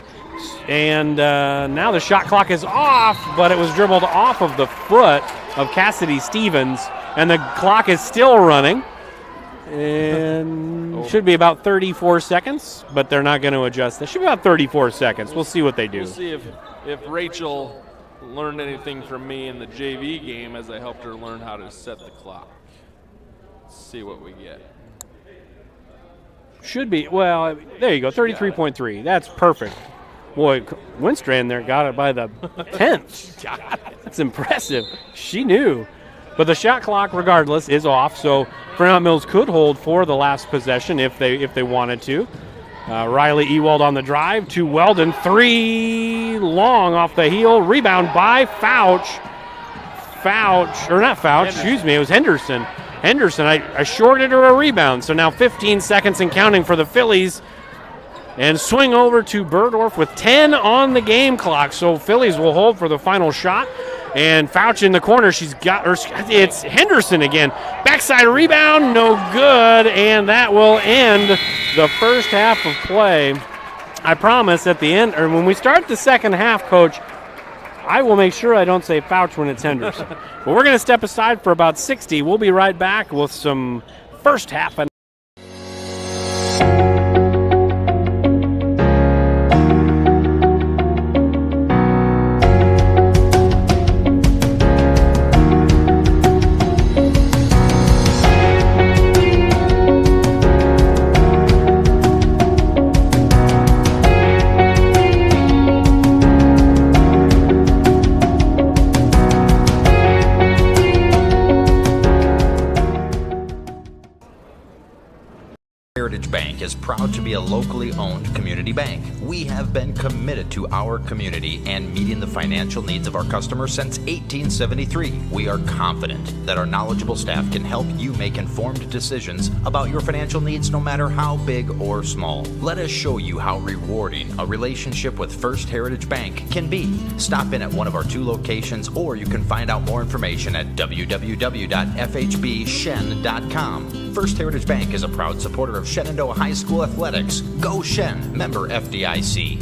And now the shot clock is off, but it was dribbled off of the foot of Cassidy Stevens, and the clock is still running. And should be about 34 seconds, but they're not going to adjust. It should be about 34 seconds. We'll see what they do. We'll see if Rachel learned anything from me in the JV game as I helped her learn how to set the clock. Let's see what we get. Should be, well, there you go, 33.3. That's perfect. Boy, Winstrand there got it by the 10th. That's impressive. She knew. But the shot clock, regardless, is off, so Fremont-Mills could hold for the last possession if they wanted to. Riley Ewald on the drive to Weldon. Three long off the heel. Rebound by Fouch. It was Henderson. I shorted her a rebound, so now 15 seconds and counting for the Phillies. And swing over to Burdorf with 10 on the game clock. So Phillies will hold for the final shot. And Fouch in the corner. It's Henderson again. Backside rebound, no good. And that will end the first half of play. I promise at the end, or when we start the second half, Coach, I will make sure I don't say Fouch when it's Henderson. But we're going to step aside for about 60. We'll be right back with some first half. is proud to be a locally owned community bank. We have been committed to our community and meeting the financial needs of our customers since 1873. We are confident that our knowledgeable staff can help you make informed decisions about your financial needs no matter how big or small. Let us show you how rewarding a relationship with First Heritage Bank can be. Stop in at one of our 2 locations, or you can find out more information at www.fhbshen.com. First Heritage Bank is a proud supporter of Shenandoah High School athletics. Go Shen, member FDIC.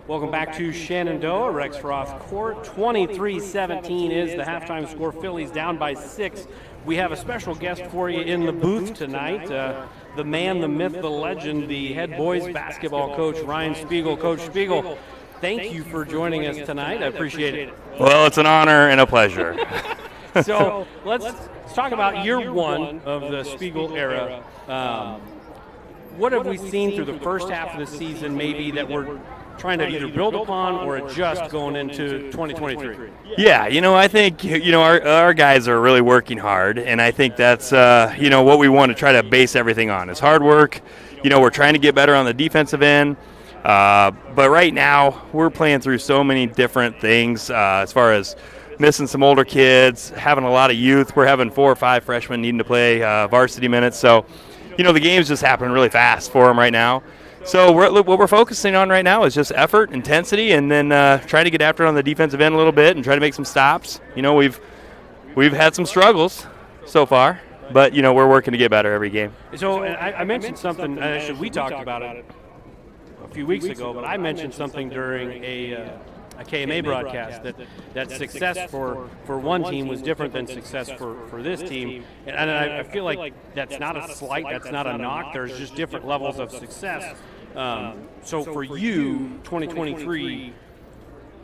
Welcome back to Shenandoah, Rex Roth Court. 23-17 is the halftime score. Phillies down by 6. We have a special guest for you in the booth tonight. The man, the myth, the legend, the head boys basketball coach, Ryan Spiegel. Coach Spiegel, thank you for joining us tonight. I appreciate it. Well, it's an honor and a pleasure. So let's talk about year 1 of the Spiegel era. What have we seen through the first half of the season maybe that we're trying to either build upon or adjust going into 2023? Yeah, I think, our guys are really working hard, and I think that's, what we want to try to base everything on is hard work. We're trying to get better on the defensive end, but right now we're playing through so many different things as far as missing some older kids, having a lot of youth. We're having 4 or 5 freshmen needing to play varsity minutes, so, the game's just happening really fast for them right now. So what we're focusing on right now is just effort, intensity, and then trying to get after it on the defensive end a little bit and try to make some stops. We've had some struggles so far, but we're working to get better every game. So I mentioned something. Actually, we talked about it a few weeks ago, but I mentioned something during a KMA broadcast that success for one team was different than success for this team, and I feel like that's not a slight, that's not a knock. There's just different levels of success. So for you, 2023,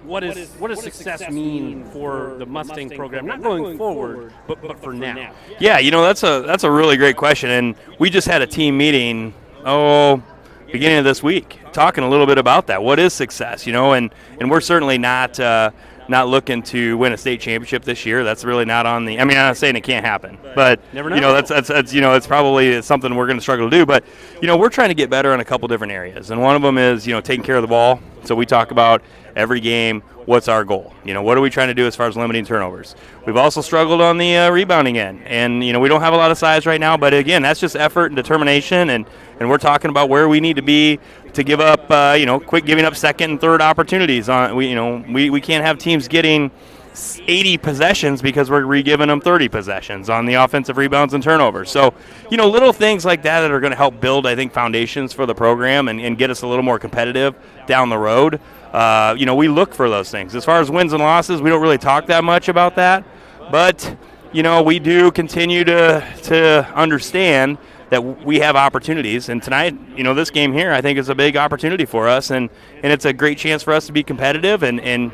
what does success mean for the Mustang program? Not going forward, but for now. Yeah, that's a really great question, and we just had a team meeting. Beginning of this week, talking a little bit about that. What is success? And we're certainly not looking to win a state championship this year. That's really not on the. I'm not saying it can't happen, but never know. That's it's probably something we're going to struggle to do. But we're trying to get better in a couple different areas, and one of them is taking care of the ball. So we talk about every game. What's our goal? What are we trying to do as far as limiting turnovers? We've also struggled on the rebounding end, and we don't have a lot of size right now. But again, that's just effort and determination, and we're talking about where we need to be to give up, quit giving up second and third opportunities. We can't have teams getting 80 possessions because we're re-giving them 30 possessions on the offensive rebounds and turnovers. So, little things like that are going to help build, I think, foundations for the program and get us a little more competitive down the road. We look for those things. As far as wins and losses, we don't really talk that much about that. But, we do continue to understand that we have opportunities. And tonight, this game here, I think is a big opportunity for us. And it's a great chance for us to be competitive and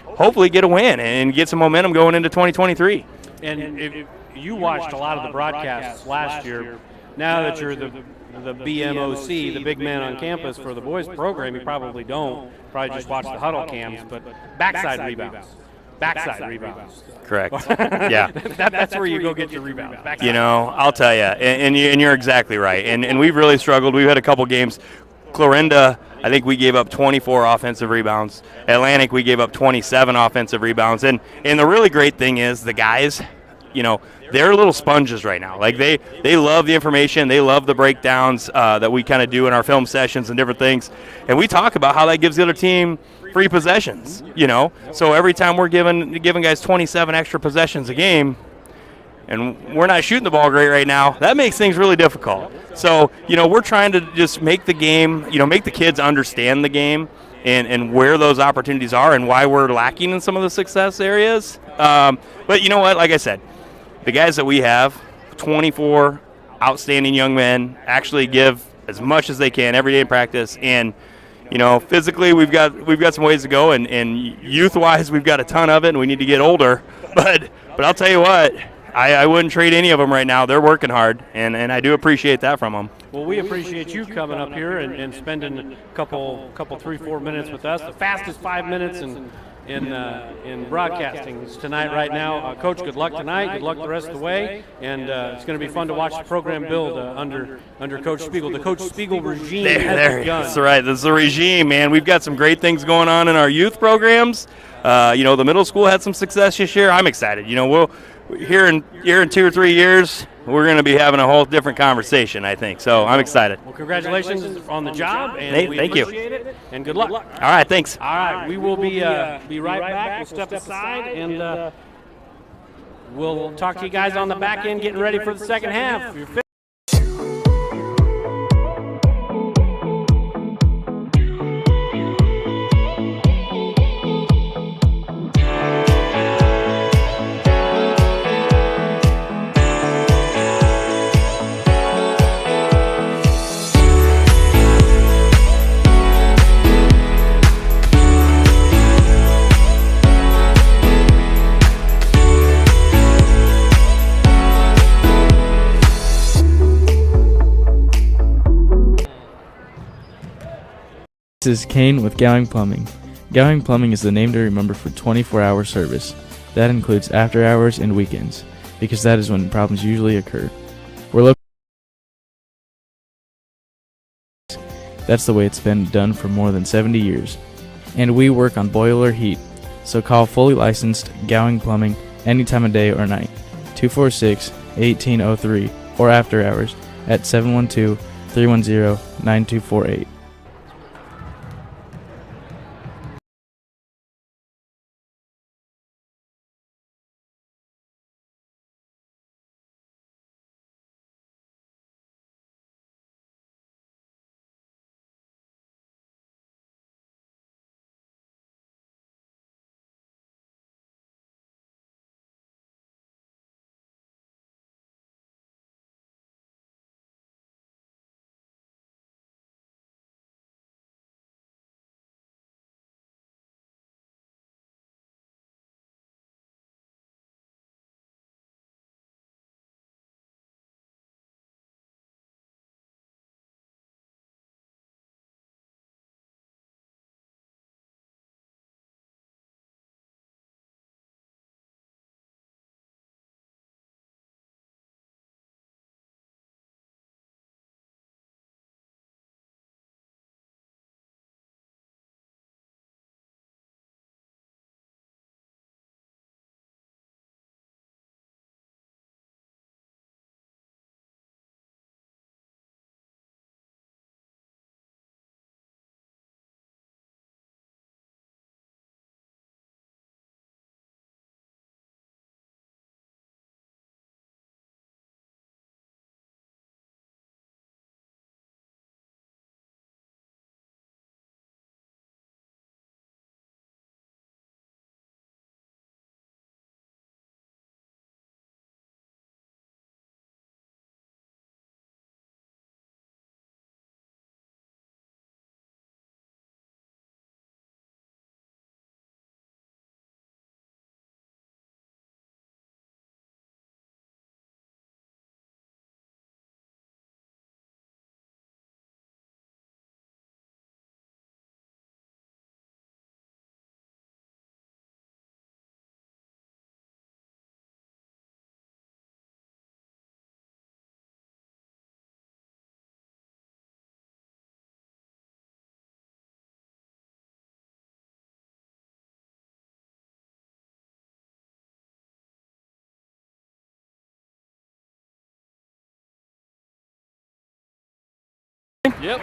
hopefully get a win and get some momentum going into 2023. And if you watched a lot of the broadcasts last year, now that you're the BMOC, the big man on campus for the boys program, you probably don't. Probably just watch the huddle cams, but backside rebounds. Correct. Yeah. That's where you go get your rebounds. Backside. I'll tell you, and you're exactly right. And we've really struggled. We've had a couple games. Clarinda, I think we gave up 24 offensive rebounds. Atlantic, we gave up 27 offensive rebounds. And the really great thing is the guys, they're little sponges right now. Like they love the information. They love the breakdowns that we kind of do in our film sessions and different things. And we talk about how that gives the other team free possessions, So every time we're giving guys 27 extra possessions a game, and we're not shooting the ball great right now, that makes things really difficult. So, we're trying to just make the game, make the kids understand the game and where those opportunities are and why we're lacking in some of the success areas. But you know what? Like I said, the guys that we have, 24 outstanding young men, actually give as much as they can every day in practice. And, physically we've got some ways to go, and youth-wise we've got a ton of it, and we need to get older. But I'll tell you what, I wouldn't trade any of them right now. They're working hard, and I do appreciate that from them. Well, we appreciate you coming up here and spending a couple 3-4 minutes with us. The fastest 5 minutes in in broadcasting tonight right now. Coach, good luck tonight. Good luck the rest of the way. And it's going to be fun to watch the program build under Coach Spiegel. The Coach Spiegel regime has begun. That's right. This is the regime, man. We've got some great things going on in our youth programs. The middle school had some success this year. I'm excited. We'll here in 2 or 3 years, we're going to be having a whole different conversation, I think. So I'm excited. Well, congratulations on the job, and we appreciate it. And good luck. All right, thanks. All right, we will be right back. We'll step aside, and we'll talk to you guys on the back end, getting ready for the second half. This is Kane with Gowing Plumbing. Gowing Plumbing is the name to remember for 24-hour service. That includes after hours and weekends, because that is when problems usually occur. We're located. That's the way it's been done for more than 70 years. And we work on boiler heat, so call fully licensed Gowing Plumbing any time of day or night. 246-1803 or after hours at 712-310-9248. Yep.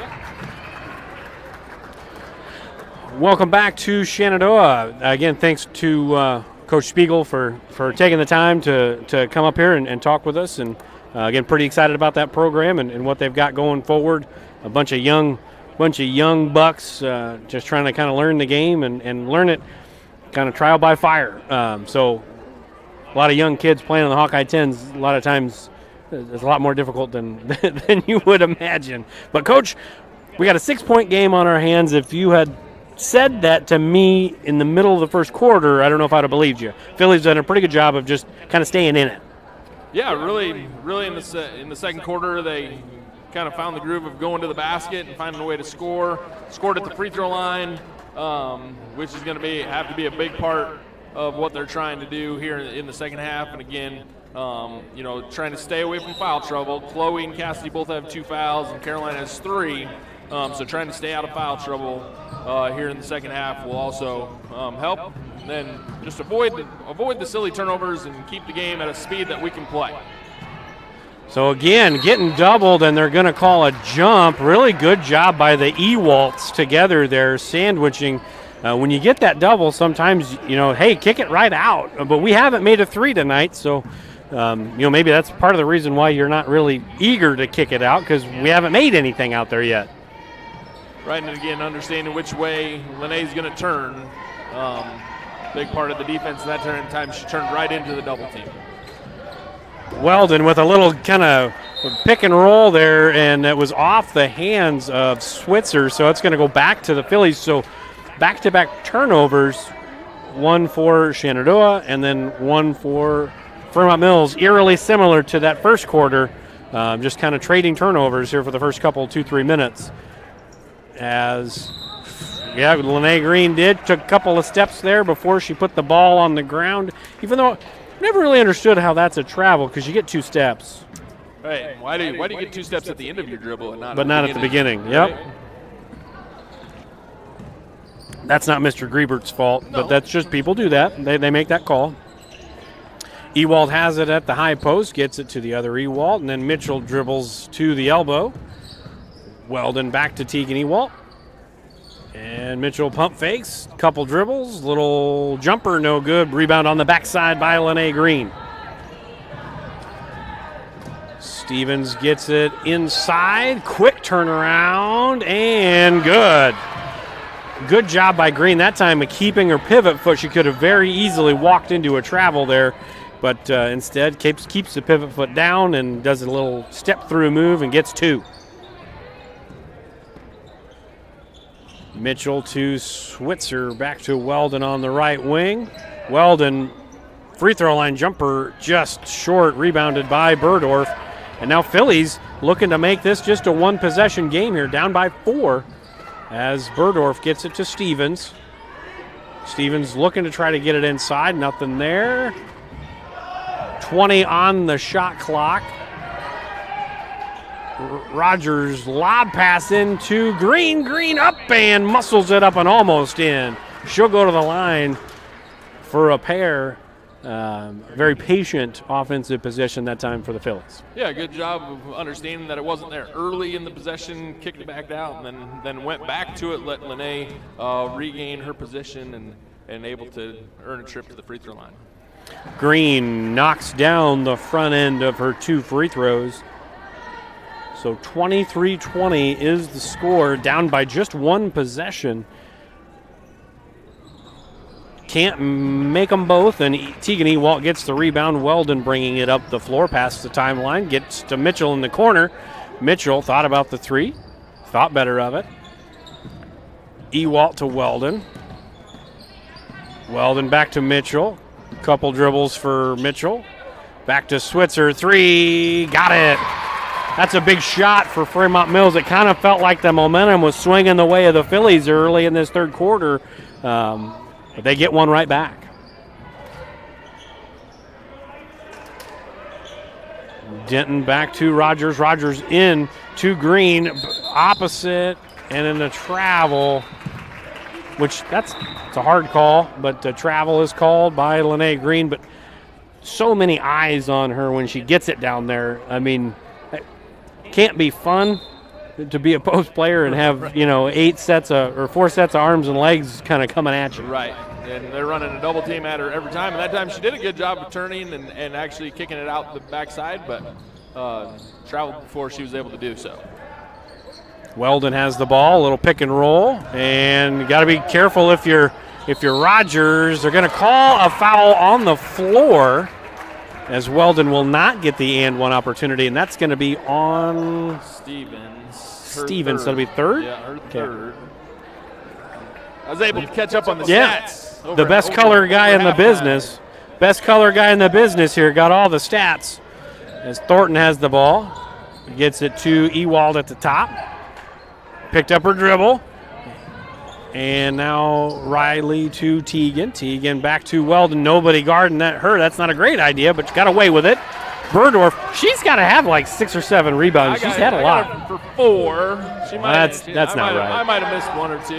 Welcome back to Shenandoah. Again, thanks to Coach Spiegel for taking the time to come up here and talk with us. And again, pretty excited about that program and what they've got going forward. A bunch of young bucks just trying to kind of learn the game and learn it kind of trial by fire. So a lot of young kids playing on the Hawkeye 10s, a lot of times it's a lot more difficult than you would imagine. But, Coach, we got a 6-point game on our hands. If you had said that to me in the middle of the first quarter, I don't know if I'd have believed you. Philly's done a pretty good job of just kind of staying in it. Yeah, really in the second quarter, they kind of found the groove of going to the basket and finding a way to score. Scored at the free throw line. which is going to have to be a big part of what they're trying to do here in the second half. And again, trying to stay away from foul trouble. Chloe and Cassidy both have 2 fouls, and Caroline has 3. So trying to stay out of foul trouble here in the second half will also help. And then just avoid the silly turnovers and keep the game at a speed that we can play. So again, getting doubled, and they're going to call a jump. Really good job by the Ewalts together there, sandwiching. When you get that double, sometimes, hey, kick it right out. But we haven't made a 3 tonight, so, maybe that's part of the reason why you're not really eager to kick it out, because we haven't made anything out there yet. Right, and again, understanding which way Lene's going to turn. Big part of the defense that time, she turned right into the double team. Weldon with a little kind of pick and roll there, and it was off the hands of Switzer, so it's going to go back to the Phillies. So back-to-back turnovers, 1 for Shenandoah and then 1 for Fremont-Mills, eerily similar to that first quarter, just kind of trading turnovers here for the first couple, 2-3 minutes. Lene Green took a couple of steps there before she put the ball on the ground, even though never really understood how that's a travel, because you get 2 steps. Right. Why do you get 2 steps at the end of your dribble and not at the beginning? Yep. Right? That's not Mr. Griebert's fault, but that's just people do that. They make that call. Ewald has it at the high post, gets it to the other Ewald, and then Mitchell dribbles to the elbow. Weldon back to Tegan Ewald. And Mitchell pump fakes, couple dribbles, little jumper, no good. Rebound on the backside by Lene Green. Stevens gets it inside, quick turnaround, and good. Good job by Green that time of keeping her pivot foot. She could have very easily walked into a travel there, but instead keeps the pivot foot down and does a little step-through move and gets 2. Mitchell to Switzer, back to Weldon on the right wing. Weldon, free throw line jumper just short, rebounded by Burdorf. And now Phillies looking to make this just a 1-possession game here, down by 4, as Burdorf gets it to Stevens. Stevens looking to try to get it inside, nothing there. 20 on the shot clock. Rogers lob pass into Green. Green up and muscles it up and almost in. She'll go to the line for a pair. Very patient offensive possession that time for the Phillies. Yeah, good job of understanding that it wasn't there early in the possession, kicked it back out, and then went back to it, let Lene regain her position and able to earn a trip to the free throw line. Green knocks down the front end of her 2 free throws. So 23-20 is the score, down by just 1 possession. Can't make them both, and Tegan Ewalt gets the rebound. Weldon bringing it up the floor past the timeline, gets to Mitchell in the corner. Mitchell thought about the 3, thought better of it. Ewalt to Weldon. Weldon back to Mitchell. Couple dribbles for Mitchell. Back to Switzer, 3, got it. That's a big shot for Fremont-Mills. It kind of felt like the momentum was swinging the way of the Phillies early in this third quarter. But they get one right back. Denton back to Rogers. Rogers in to Green. Opposite and in the travel, which it's a hard call, but the travel is called by Lene Green. But so many eyes on her when she gets it down there. I mean, it can't be fun to be a post player and have, 4 sets of arms and legs kind of coming at you. Right. And they're running a double team at her every time. And that time she did a good job of turning and actually kicking it out the backside, but traveled before she was able to do so. Weldon has the ball, a little pick and roll, and you got to be careful if you're Rogers. They're going to call a foul on the floor, as Weldon will not get the and one opportunity, and that's going to be on Stevens. That'll be third? Yeah, her third. I was able to catch up on the stats. Stats. The best color guy in the business. Best color guy in the business here. Got all the stats. As Thornton has the ball. Gets it to Ewald at the top. Picked up her dribble. And now Riley to Teagan. Teagan back to Weldon. Nobody guarding her. That's not a great idea, but she got away with it. Burdorf, she's got to have like 6 or 7 rebounds. She's had a lot. For 4. That's not right. I might have missed 1 or 2.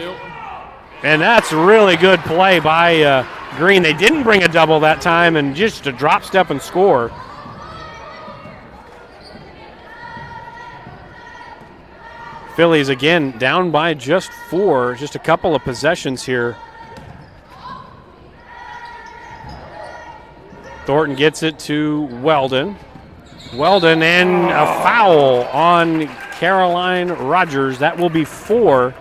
And that's really good play by Green. They didn't bring a double that time, and just a drop step and score. Phillies again down by just 4, just a couple of possessions here. Thornton gets it to Weldon. Weldon and a foul on Caroline Rogers. That will be 4.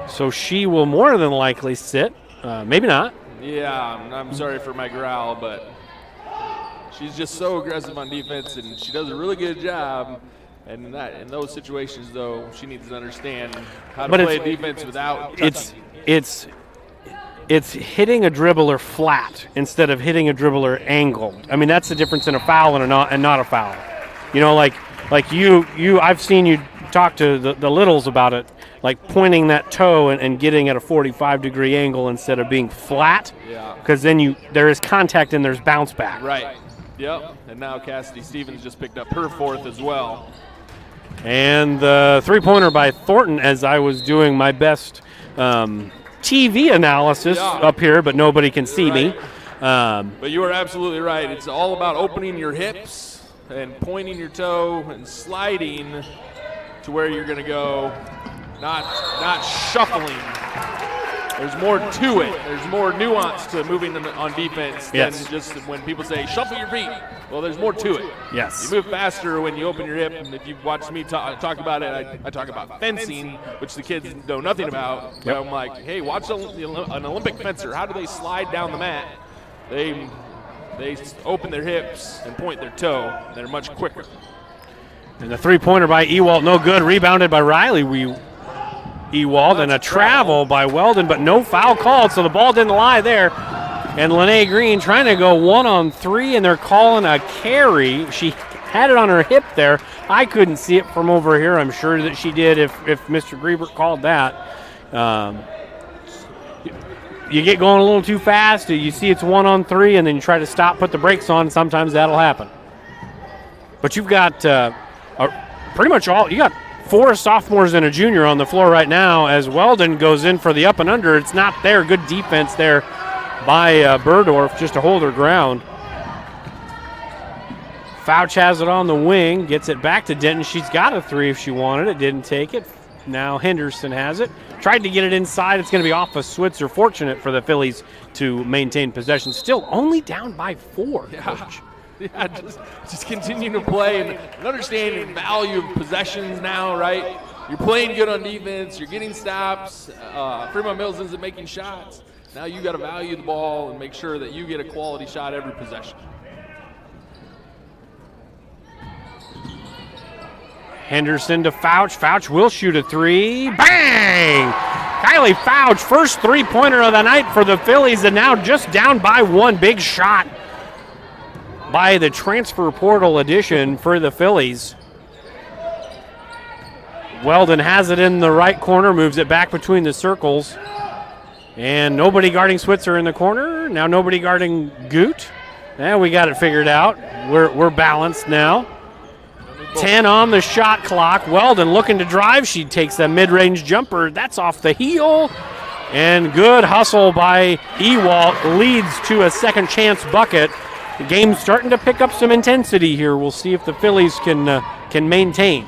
So she will more than likely sit. Maybe not. Yeah, I'm sorry for my growl, but she's just so aggressive on defense, and she does a really good job. And in those situations, though, she needs to understand how to play defense without touching. It's hitting a dribbler flat instead of hitting a dribbler angled. I mean, that's the difference in a foul and not a foul. You know, like you I've seen you talk to the littles about it, like pointing that toe and getting at a 45-degree angle instead of being flat. Yeah. Because then there is contact and there's bounce back. Right. Yep. And now Cassidy Stevens just picked up her 4th as well. And the three-pointer by Thornton, as I was doing my best TV analysis up here, but nobody can see me. But you are absolutely right. It's all about opening your hips and pointing your toe and sliding to where you're going to go, not shuffling. There's more to it. There's more nuance to moving on defense than just when people say, shuffle your feet. Well, there's more to it. Yes. You move faster when you open your hip, and if you've watched me talk about it, I talk about fencing, which the kids know nothing about. Yep. But I'm like, hey, watch an Olympic fencer. How do they slide down the mat? They open their hips and point their toe. They're much quicker. And the three-pointer by Ewald, no good. Rebounded by Riley. Ewald, and a travel by Weldon, but no foul called, so the ball didn't lie there. And Lene Green trying to go 1-on-3, and they're calling a carry. She had it on her hip there. I couldn't see it from over here. I'm sure that she did if Mr. Griebert called that. You get going a little too fast, you see it's 1-on-3, and then you try to stop, put the brakes on, sometimes that'll happen. But you've got pretty much you got 4 sophomores and a junior on the floor right now as Weldon goes in for the up and under. It's not there. Good defense there by Burdorf just to hold her ground. Fouch has it on the wing, gets it back to Denton. She's got a 3 if she wanted it, didn't take it. Now Henderson has it. Tried to get it inside. It's going to be off of Switzer. Fortunate for the Phillies to maintain possession. Still only down by 4. Coach. Yeah, just continue to play and understand the value of possessions now, right? You're playing good on defense. You're getting stops. Fremont-Mills isn't making shots. Now you got to value the ball and make sure that you get a quality shot every possession. Henderson to Fouch. Fouch will shoot a 3. Bang! Kylie Fouch, first three-pointer of the night for the Phillies, and now just down by 1. Big shot by the transfer portal addition for the Phillies. Weldon has it in the right corner, moves it back between the circles. And nobody guarding Switzer in the corner. Now nobody guarding Goot. And we got it figured out. We're balanced now. 10 on the shot clock. Weldon looking to drive. She takes a mid-range jumper. That's off the heel. And good hustle by Ewald leads to a second chance bucket. The game's starting to pick up some intensity here. We'll see if the Phillies can maintain.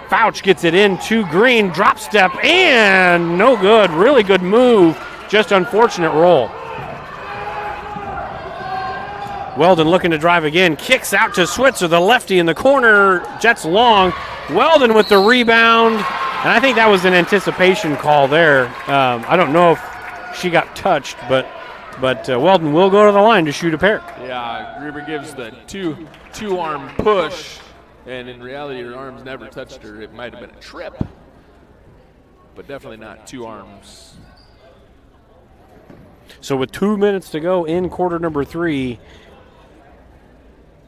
Fouch gets it in to Green. Drop step and no good. Really good move. Just unfortunate roll. Weldon looking to drive again. Kicks out to Switzer, the lefty in the corner. Jets long. Weldon with the rebound. And I think that was an anticipation call there. I don't know if she got touched, but Weldon will go to the line to shoot a pair. Yeah, Gruber gives the two-arm push, and in reality her arms never touched her. It might have been a trip, but definitely not 2 arms. So with 2 minutes to go in quarter number 3,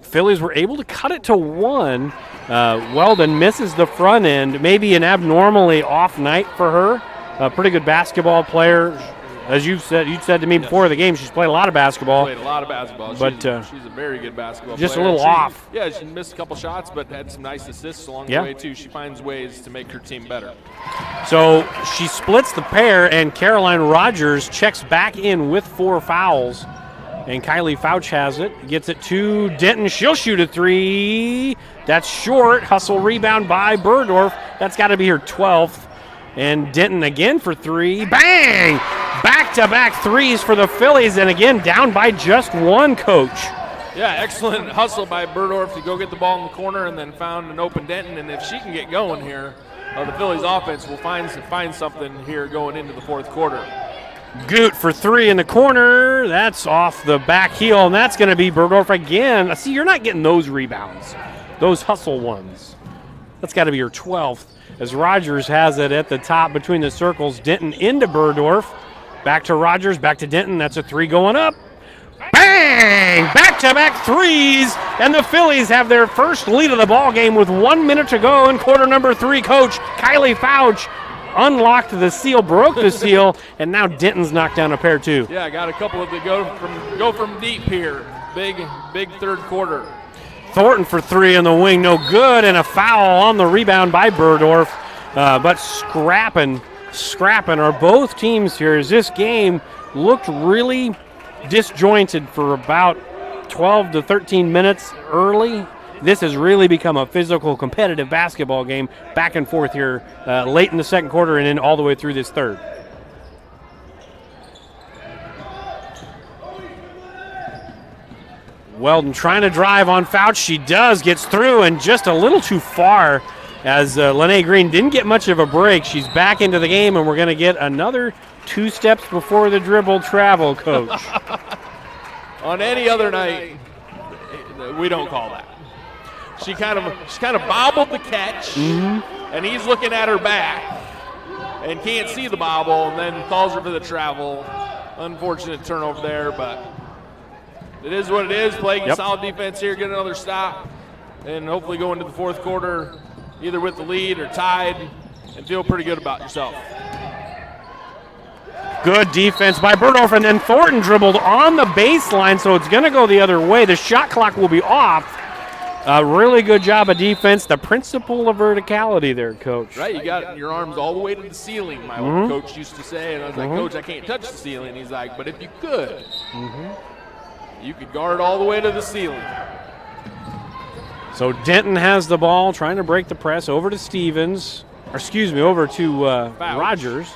Phillies were able to cut it to 1. Weldon misses the front end. Maybe an abnormally off night for her. a pretty good basketball player. As you said to me before the game, she's played a lot of basketball. Played a lot of basketball. But she's a very good basketball just player. a little off. Yeah, she missed a couple shots, but had some nice assists along the way, too. She finds ways to make her team better. So she splits the pair, and Caroline Rogers checks back in with 4 fouls. And Kylie Fouch has it, gets it to Denton. She'll shoot a 3. That's short. Hustle rebound by Burdorf. That's got to be her 12th. And Denton again for 3. Bang! Back-to-back threes for the Phillies, and again down by just 1, Coach. Yeah, excellent hustle by Burdorf to go get the ball in the corner and then found an open Denton. And if she can get going here, the Phillies offense will find something here going into the fourth quarter. Goot for 3 in the corner. That's off the back heel, and that's going to be Burdorf again. See, you're not getting those rebounds, those hustle ones. That's got to be your 12th. As Rogers has it at the top between the circles. Denton into Burdorf. Back to Rogers, back to Denton. That's a 3 going up. Bang! Back-to-back threes, and the Phillies have their first lead of the ball game with 1 minute to go in quarter number 3. Coach Kylie Fouch unlocked the seal, broke the seal, and now Denton's knocked down a pair too. Yeah, got a couple of the go from deep here. Big third quarter. Thornton for 3 in the wing, no good, and a foul on the rebound by Burdorf. But scrapping are both teams here as this game looked really disjointed for about 12 to 13 minutes early. This has really become a physical, competitive basketball game, back and forth here late in the second quarter and then all the way through this third. Weldon trying to drive on Fouch. She does, gets through, and just a little too far as Lene Green didn't get much of a break. She's back into the game, and we're going to get another 2 steps before the dribble travel, Coach. On any other night, we don't call that. She kind of bobbled the catch, and he's looking at her back and can't see the bobble, and then calls her for the travel. Unfortunate turnover there, but it is what it is. Playing solid defense here, get another stop, and hopefully go into the fourth quarter either with the lead or tied and feel pretty good about yourself. Good defense by Burdorf, and then Thornton dribbled on the baseline, so it's going to go the other way. The shot clock will be off. A really good job of defense. The principle of verticality there, Coach. Right, you got your arms all the way to the ceiling, my old coach used to say. And I was like, Coach, I can't touch the ceiling. He's like, but if you could, you could guard all the way to the ceiling. So Denton has the ball, trying to break the press over to Stevens. Or excuse me, over to Rogers.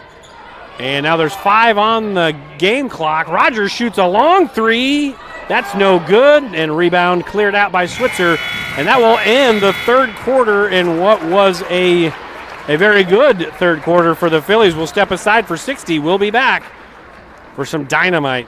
And now there's 5 on the game clock. Rogers shoots a long 3. That's no good, and rebound cleared out by Switzer, and that will end the third quarter in what was a very good third quarter for the Phillies. We'll step aside for 60. We'll be back for some dynamite.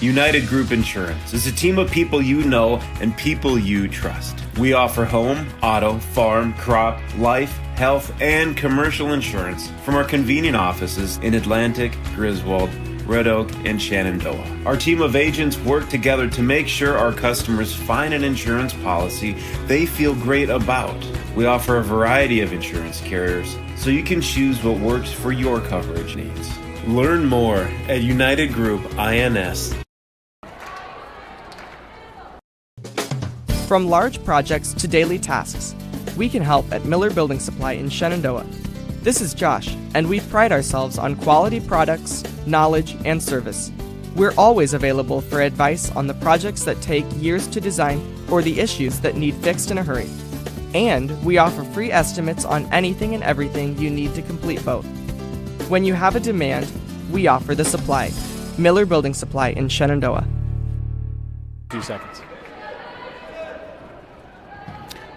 United Group Insurance is a team of people you know and people you trust. We offer home, auto, farm, crop, life, health, and commercial insurance from our convenient offices in Atlantic, Griswold, Red Oak, and Shenandoah. Our team of agents work together to make sure our customers find an insurance policy they feel great about. We offer a variety of insurance carriers, so you can choose what works for your coverage needs. Learn more at United Group INS. From large projects to daily tasks, we can help at Miller Building Supply in Shenandoah. This is Josh, and we pride ourselves on quality products, knowledge, and service. We're always available for advice on the projects that take years to design or the issues that need fixed in a hurry. And we offer free estimates on anything and everything you need to complete both. When you have a demand, we offer the supply. Miller Building Supply in Shenandoah. 2 seconds.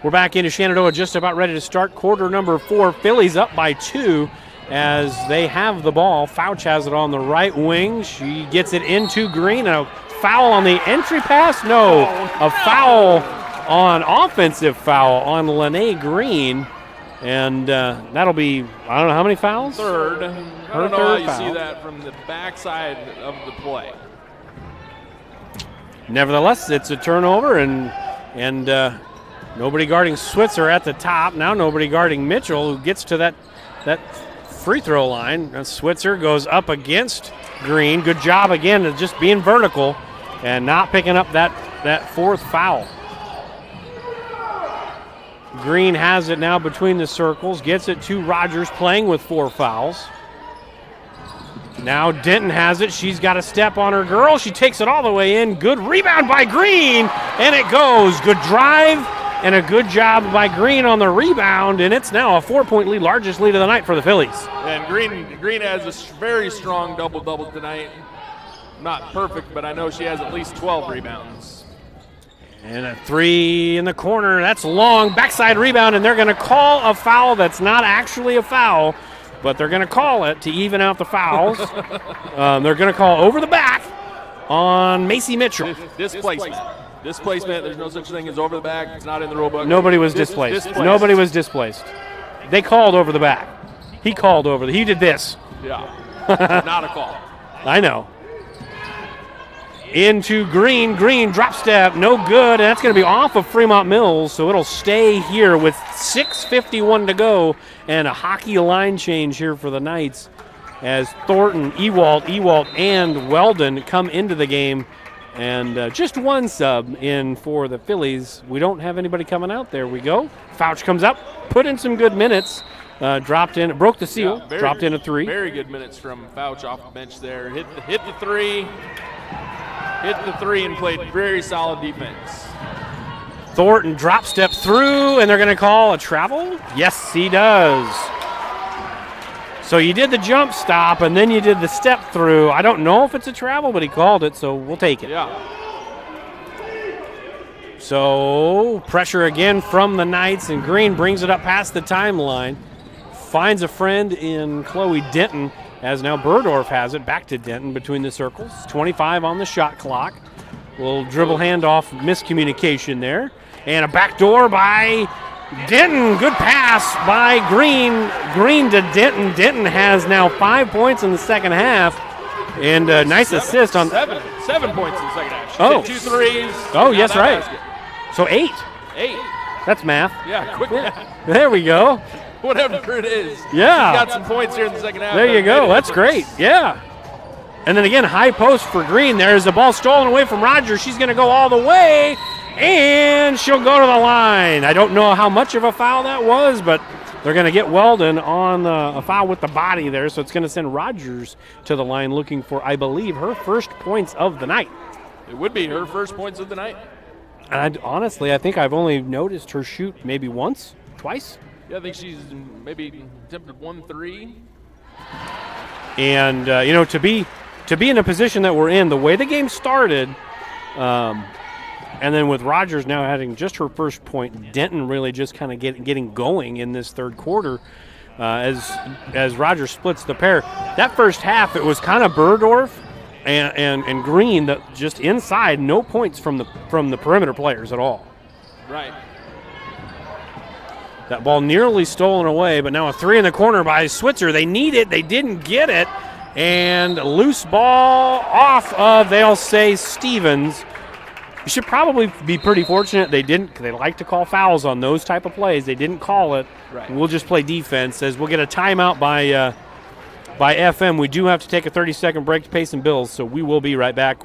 We're back into Shenandoah, just about ready to start quarter number 4. Phillies up by 2 as they have the ball. Fouch has it on the right wing. She gets it into Green. A foul on the entry pass? No. A foul on offensive foul on Lene Green. And that'll be, I don't know how many fouls? Third. I don't know how you see that from the backside of the play. Nevertheless, it's a turnover, and nobody guarding Switzer at the top. Now nobody guarding Mitchell, who gets to that free throw line. Switzer goes up against Green. Good job again of just being vertical and not picking up that fourth foul. Green has it now between the circles, gets it to Rogers, playing with 4 fouls. Now Denton has it. She's got a step on her girl. She takes it all the way in. Good rebound by Green, and it goes. Good drive and a good job by Green on the rebound, and it's now a 4-point lead, largest lead of the night for the Phillies. And Green has a very strong double-double tonight. Not perfect, but I know she has at least 12 rebounds. And a 3 in the corner. That's long. Backside rebound, and they're going to call a foul that's not actually a foul, but they're going to call it to even out the fouls. They're going to call over the back on Macy Mitchell. Displacement. Displacement. There's no such thing as over the back. It's not in the rule book. Nobody was displaced. Nobody was displaced. They called over the back. He called over. He did this. Yeah. Not a call. I know. Into Green. Green drop step, no good, and that's going to be off of Fremont-Mills, so it'll stay here with 6:51 to go and a hockey line change here for the Knights as Thornton, Ewald, and Weldon come into the game, and just one sub in for the Phillies. We don't have anybody coming out. There we go. Fouch comes up, put in some good minutes, dropped in, broke the seal, dropped in a 3. Very good minutes from Fouch off the bench there. Hit the 3. Hit the 3 and played very solid defense. Thornton drop step through, and they're going to call a travel? Yes, he does. So you did the jump stop, and then you did the step through. I don't know if it's a travel, but he called it, so we'll take it. Yeah. So pressure again from the Knights, and Green brings it up past the timeline. Finds a friend in Chloe Denton, as now Burdorf has it back to Denton between the circles. 25 on the shot clock. Little dribble handoff, miscommunication there. And a backdoor by Denton. Good pass by Green. Green to Denton. Denton has now 5 points in the second half. And a nice assist on 7 points in the second half. She hit 2 threes. Oh, yes, right. Basket. So 8. 8. That's math. Yeah, quick math. There we go. Whatever it is. Yeah. He's got some points here in the second half. There you go. That's great. Yeah. And then again, high post for Green. There's the ball stolen away from Rogers. She's going to go all the way, and she'll go to the line. I don't know how much of a foul that was, but they're going to get Weldon on a foul with the body there, so it's going to send Rogers to the line looking for, I believe, her first points of the night. It would be her first points of the night. And honestly, I think I've only noticed her shoot maybe once, twice. Yeah, I think she's maybe attempted 1 3. And to be in a position that we're in, the way the game started, and then with Rogers now having just her first point, Denton really just kind of getting going in this third quarter, as Rogers splits the pair. That first half, it was kind of Burdorf and Green that just inside, no points from the perimeter players at all. Right. That ball nearly stolen away, but now a 3 in the corner by Switzer. They need it. They didn't get it. And loose ball off of, they'll say, Stevens. You should probably be pretty fortunate they didn't. They like to call fouls on those type of plays. They didn't call it. Right. We'll just play defense as we'll get a timeout by FM. We do have to take a 30-second break to pay some bills, so we will be right back.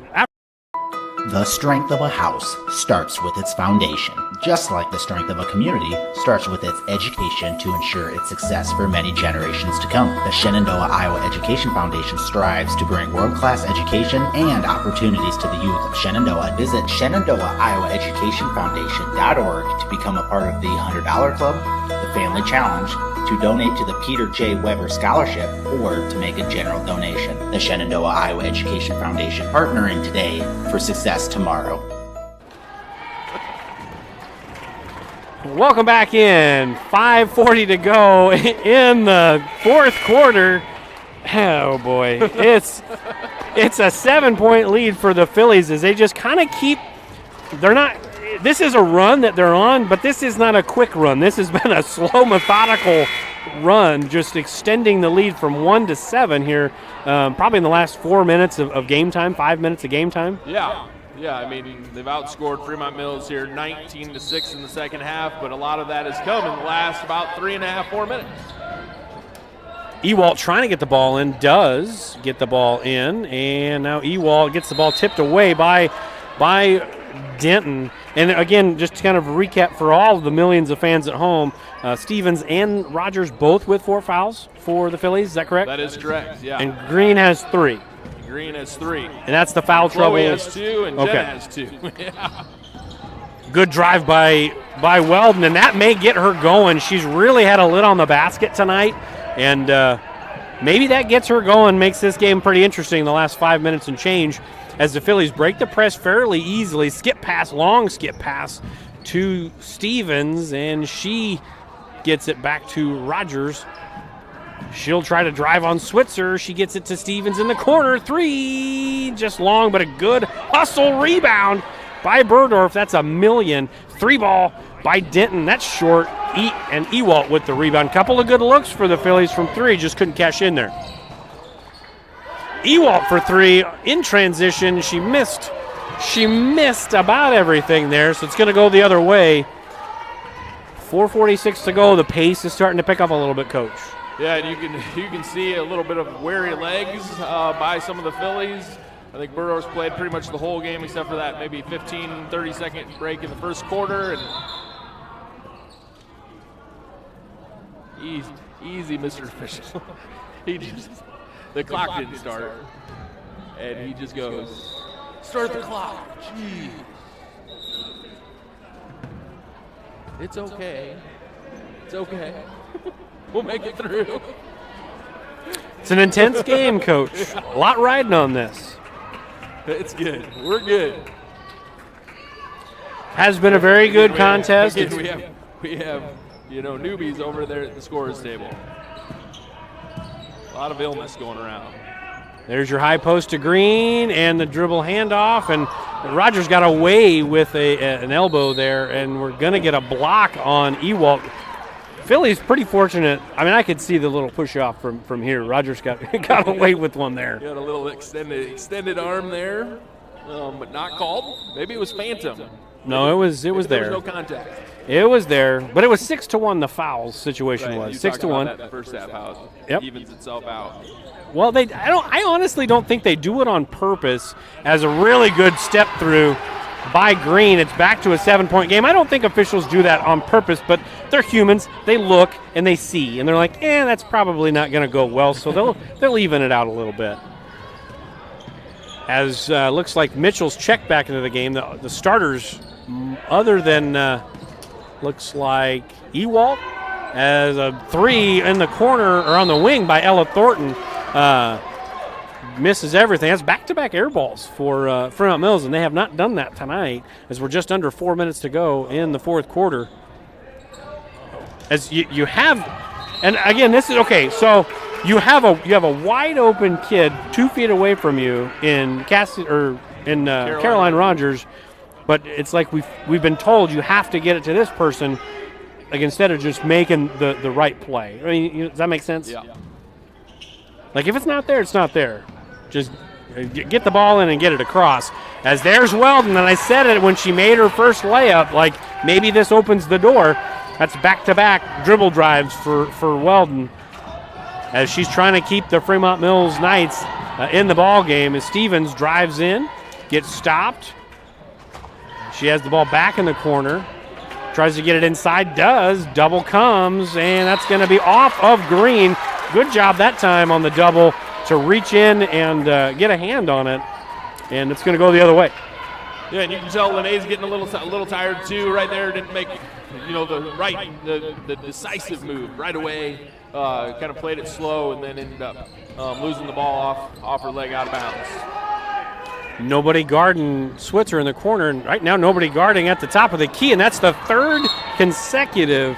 The strength of a house starts with its foundation, just like the strength of a community starts with its education to ensure its success for many generations to come. The Shenandoah, Iowa Education Foundation strives to bring world-class education and opportunities to the youth of Shenandoah. Visit ShenandoahIowaEducationFoundation.org to become a part of the $100 Club, the Family Challenge, to donate to the Peter J. Weber Scholarship, or to make a general donation. The Shenandoah, Iowa Education Foundation, partnering today for success tomorrow. Welcome back in. 5:40 to go in the fourth quarter. Oh, boy. It's a 7-point lead for the Phillies as they just kind of keep – they're not – this is a run that they're on, but this is not a quick run. This has been a slow, methodical run, just extending the lead from 1 to 7 here, probably in the last 4 minutes of game time, 5 minutes of game time. Yeah. Yeah, I mean, they've outscored Fremont-Mills here 19-6 in the second half, but a lot of that has come in the last about 3.5, 4 minutes. Ewalt trying to get the ball in, does get the ball in, and now Ewalt gets the ball tipped away by Denton. And again, just to kind of recap for all of the millions of fans at home, Stevens and Rogers both with 4 fouls for the Phillies. Is that correct? That is correct, yeah. And Green has 3. Green has 3. And that's the foul trouble. Chloe has 2, and Jenna has 2. Yeah. Good drive by Weldon, and that may get her going. She's really had a lid on the basket tonight, and maybe that gets her going, makes this game pretty interesting the last 5 minutes and change as the Phillies break the press fairly easily. Long skip pass to Stevens, and she gets it back to Rogers. She'll try to drive on Switzer. She gets it to Stevens in the corner. 3, just long, but a good hustle rebound by Burdorf. That's a million. 3 ball by Denton. That's short. And Ewalt with the rebound. Couple of good looks for the Phillies from 3. Just couldn't cash in there. Ewalt for 3 in transition. She missed about everything there, so it's going to go the other way. 4:46 to go. The pace is starting to pick up a little bit, Coach. Yeah, and you can see a little bit of weary legs by some of the Phillies. I think Burroughs played pretty much the whole game except for that maybe 15, 30-second break in the first quarter. And easy, Mr. Official. The clock didn't start, and he just goes, "Start the clock." Jeez. It's okay. It's okay. We'll make it through. It's an intense game, Coach. A lot riding on this. It's good. We're good. Has been a very good contest. We have newbies over there at the scorer's table. A lot of illness going around. There's your high post to Green and the dribble handoff, and Rogers got away with an elbow there, and we're going to get a block on Ewalt. Philly's pretty fortunate. I mean, I could see the little push off from here. Rogers got away with one there. He had a little extended arm there, but not called. Maybe it was phantom. No, it was there. There was no contact. It was there, but it was 6-1. The foul situation Right, was you 6-1. About that first half how it Yep. evens itself out. Well, I honestly don't think they do it on purpose. As a really good step through by Green, it's back to a 7-point game. I don't think officials do that on purpose, but they're humans. They look and they see, and they're like, that's probably not going to go well. So they'll even it out a little bit. As looks like Mitchell's checked back into the game. The starters, other than looks like Ewalt, as a 3 in the corner or on the wing by Ella Thornton. Misses everything. That's back-to-back air balls for Fremont-Mills, and they have not done that tonight as we're just under 4 minutes to go in the fourth quarter. As you have, and again, this is okay. So you have a wide-open kid 2 feet away from you in Caroline Rogers, but it's like we've been told you have to get it to this person, like instead of just making the right play. I mean, does that make sense? Yeah. Like, if it's not there, it's not there. Just get the ball in and get it across. As there's Weldon, and I said it when she made her first layup, like, maybe this opens the door. That's back-to-back dribble drives for Weldon as she's trying to keep the Fremont-Mills Knights in the ball game. As Stevens drives in, gets stopped. She has the ball back in the corner. Tries to get it inside, does. Double comes, and that's going to be off of Green. Good job that time on the double to reach in and get a hand on it, and it's going to go the other way. Yeah, and you can tell Lene's getting a little tired too. Right there, didn't make the decisive move right away. Kind of played it slow and then ended up losing the ball off her leg out of bounds. Nobody guarding Switzer in the corner, and right now nobody guarding at the top of the key, and that's the 3rd consecutive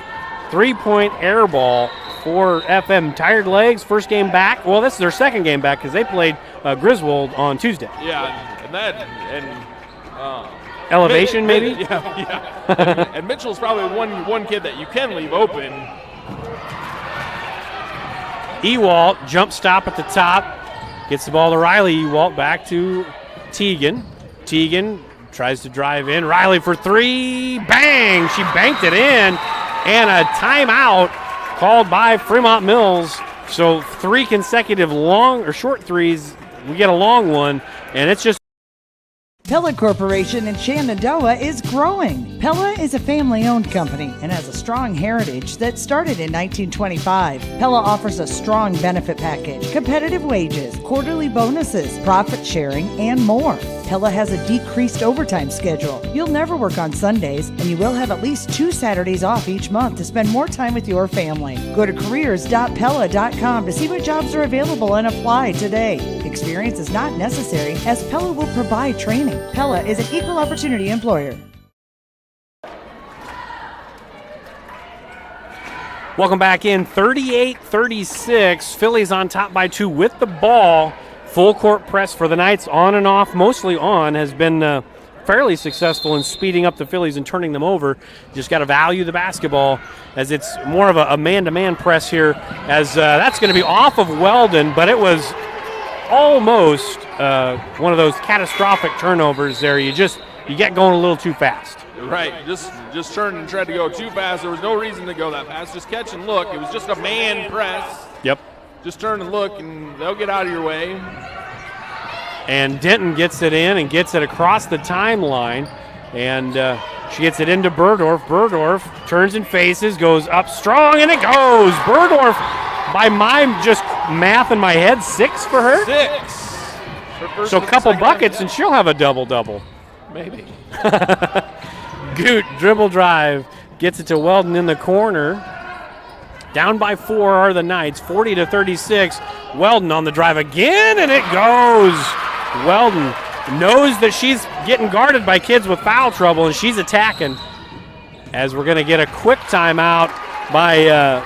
3-point air ball for FM. Tired legs, first game back. Well, this is their 2nd game back because they played Griswold on Tuesday. Yeah, and elevation maybe? Yeah. And Mitchell's probably one kid that you can leave open. Ewalt, jump stop at the top. Gets the ball to Riley. Ewalt back to Teagan. Teagan tries to drive in. Riley for 3. Bang! She banked it in. And a timeout called by Fremont-Mills So 3 consecutive long or short threes. We get a long one, and it's just. Pella Corporation in Shenandoah is growing. Pella is a family-owned company and has a strong heritage that started in 1925. Pella offers a strong benefit package, competitive wages, quarterly bonuses, profit sharing, and more. Pella has a decreased overtime schedule. You'll never work on Sundays, and you will have at least 2 Saturdays off each month to spend more time with your family. Go to careers.pella.com to see what jobs are available and apply today. Experience is not necessary, as Pella will provide training. Pella is an equal opportunity employer. Welcome back in. 38-36. Phillies on top by 2 with the ball. Full court press for the Knights, on and off, mostly on, has been fairly successful in speeding up the Phillies and turning them over. Just got to value the basketball, as it's more of a man-to-man press here, as that's going to be off of Weldon, but it was almost one of those catastrophic turnovers there. You get going a little too fast. Right, just turned and tried to go too fast. There was no reason to go that fast. Just catch and look. It was just a man press. Yep. Just turn and look, and they'll get out of your way. And Denton gets it in and gets it across the timeline. And she gets it into Burdorf. Burdorf turns and faces, goes up strong, and it goes. Burdorf, by my just math in my head, 6 for her. 6. So a couple buckets, and she'll have a double-double. Maybe. Goot, dribble drive, gets it to Weldon in the corner. Down by 4 are the Knights, 40-36. Weldon on the drive again, and it goes. Weldon knows that she's getting guarded by kids with foul trouble, and she's attacking. As we're going to get a quick timeout by,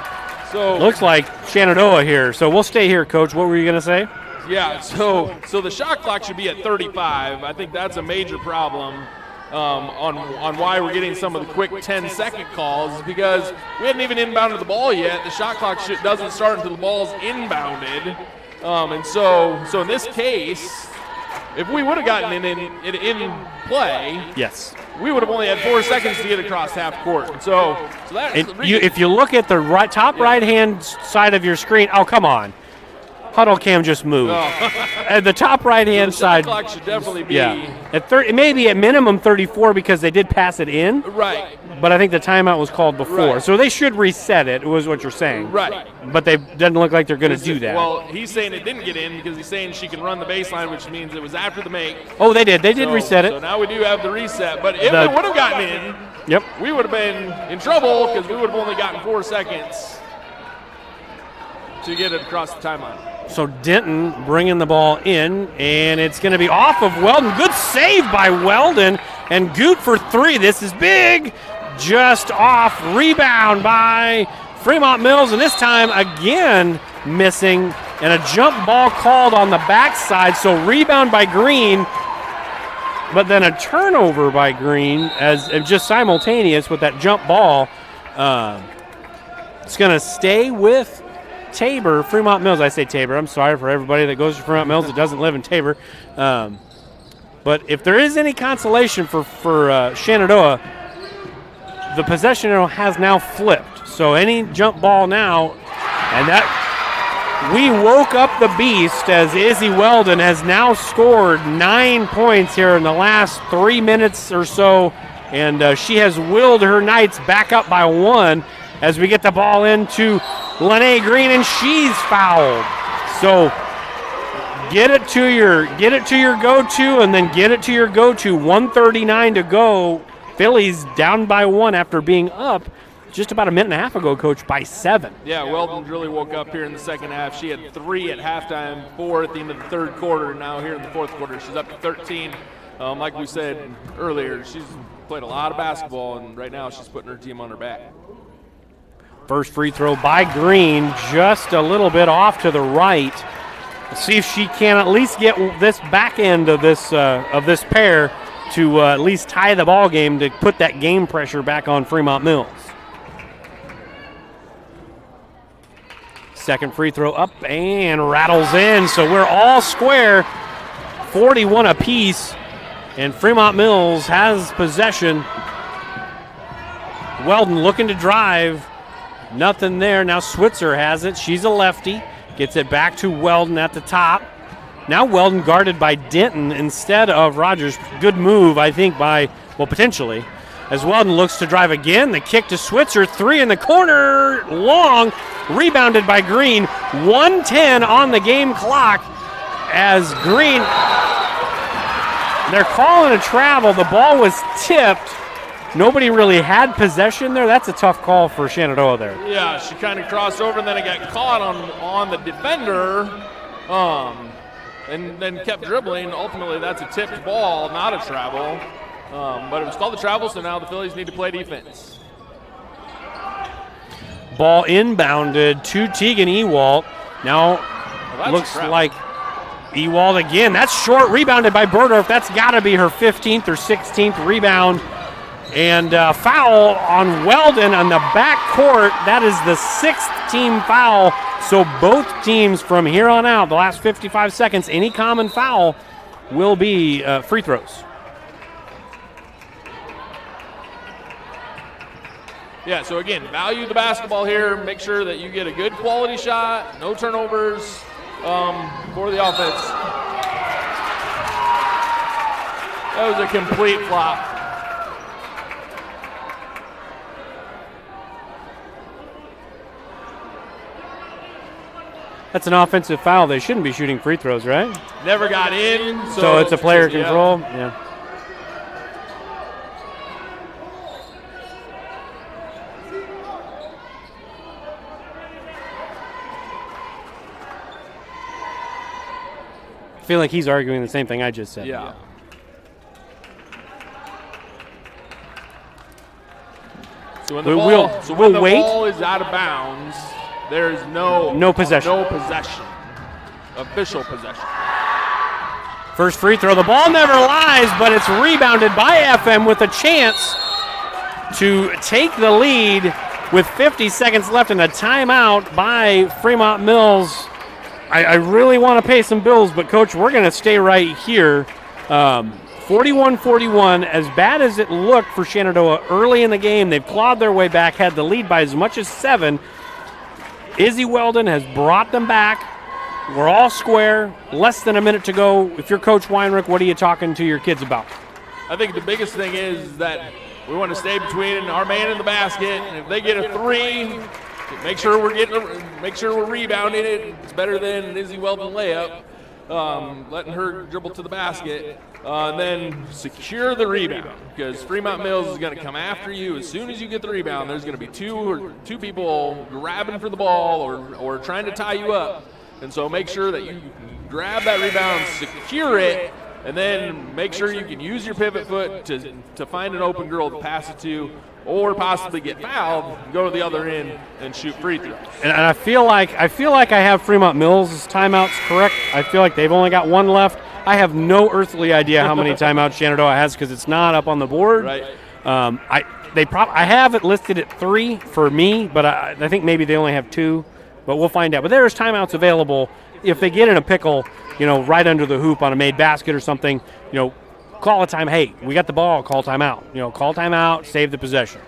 looks like Shenandoah here. So we'll stay here, Coach. What were you going to say? Yeah, so the shot clock should be at 35. I think that's a major problem. On why we're getting some of the quick 10-second calls, because we hadn't even inbounded the ball yet. The shot clock doesn't start until the ball's inbounded, and so in this case, if we would have gotten it in play, yes, we would have only had 4 seconds to get across half court. And so that's if you look at the right-hand side of your screen, oh come on. Huddle cam just moved. At the top right-hand side. The clock should definitely be. Yeah. Maybe at minimum 34 because they did pass it in. Right. But I think the timeout was called before. Right. So they should reset it, was what you're saying. Right. But they doesn't look like they're going to do that. Well, he's saying it didn't get in because he's saying she can run the baseline, which means it was after the make. Oh, they did. They did reset it. So now we do have the reset. But if it would have gotten in, yep, we would have been in trouble because we would have only gotten 4 seconds to get it across the timeline. So Denton bringing the ball in, and it's going to be off of Weldon. Good save by Weldon, and Goot for 3. This is big. Just off. Rebound by Fremont-Mills, and this time again missing, and a jump ball called on the backside. So rebound by Green, but then a turnover by Green as just simultaneous with that jump ball. It's going to stay with Tabor, Fremont-Mills. I say Tabor. I'm sorry for everybody that goes to Fremont-Mills that doesn't live in Tabor. But if there is any consolation for Shenandoah, the possession arrow has now flipped. So any jump ball now, and that we woke up the beast as Izzy Weldon has now scored 9 points here in the last 3 minutes or so, and she has willed her Knights back up by 1 as we get the ball into Lene Green, and she's fouled. So get it to your go-to, and then get it to your go-to. 1:39 to go. Phillies down by 1 after being up just about a minute and a half ago, Coach, by 7. Yeah, Weldon really woke up here in the second half. She had 3 at halftime, 4 at the end of the third quarter. Now here in the fourth quarter, she's up to 13. Like we said earlier, she's played a lot of basketball, and right now she's putting her team on her back. First free throw by Green, just a little bit off to the right. Let's see if she can at least get this back end of this pair to at least tie the ball game to put that game pressure back on Fremont-Mills. Second free throw up and rattles in, so we're all square, 41 apiece, and Fremont-Mills has possession. Weldon looking to drive. Nothing there. Now Switzer has it. She's a lefty. Gets it back to Weldon at the top. Now Weldon guarded by Denton instead of Rogers. Good move, I think, potentially. As Weldon looks to drive again. The kick to Switzer. 3 in the corner. Long. Rebounded by Green. 1:10 on the game clock as Green. They're calling a travel. The ball was tipped. Nobody really had possession there. That's a tough call for Shenandoah there. Yeah, she kind of crossed over, and then it got caught on the defender, and then kept dribbling. Ultimately, that's a tipped ball, not a travel. But it was called a travel, so now the Phillies need to play defense. Ball inbounded to Tegan Ewald. Now looks like Ewald again. That's short, rebounded by Burdorf. That's got to be her 15th or 16th rebound. And foul on Weldon on the back court. That is the 6th team foul. So both teams from here on out, the last 55 seconds, any common foul will be free throws. Yeah, so again, value the basketball here. Make sure that you get a good quality shot, no turnovers for the offense. That was a complete flop. That's an offensive foul. They shouldn't be shooting free throws, right? Never got in. So it's a player control? Yeah. I feel like he's arguing the same thing I just said. Yeah. So when the ball is out of bounds, there is no possession. No possession. Official possession. First free throw. The ball never lies, but it's rebounded by FM with a chance to take the lead with 50 seconds left and a timeout by Fremont-Mills. I really want to pay some bills, but, Coach, we're going to stay right here. 41-41, as bad as it looked for Shenandoah early in the game, they've clawed their way back, had the lead by as much as 7. Izzy Weldon has brought them back. We're all square. Less than a minute to go. If you're Coach Weinrich, what are you talking to your kids about? I think the biggest thing is that we want to stay between our man and the basket. And if they get a 3, make sure we're rebounding it. It's better than an Izzy Weldon layup. Letting her dribble to the basket. And then secure the rebound, because Fremont-Mills is going to come after you as soon as you get the rebound. There's going to be two people grabbing for the ball or trying to tie you up. And so make sure that you grab that rebound, secure it, and then make sure you can use your pivot foot to find an open girl to pass it to, or possibly get fouled, go to the other end, and shoot free throws. And I feel like I have Fremont-Mills' timeouts correct. I feel like they've only got 1 left. I have no earthly idea how many timeouts Shenandoah has because it's not up on the board. Right. I have it listed at 3 for me, but I think maybe they only have 2. But we'll find out. But there's timeouts available if they get in a pickle, right under the hoop on a made basket or something. Call a time. Hey, we got the ball. Call timeout. Call timeout. Save the possession.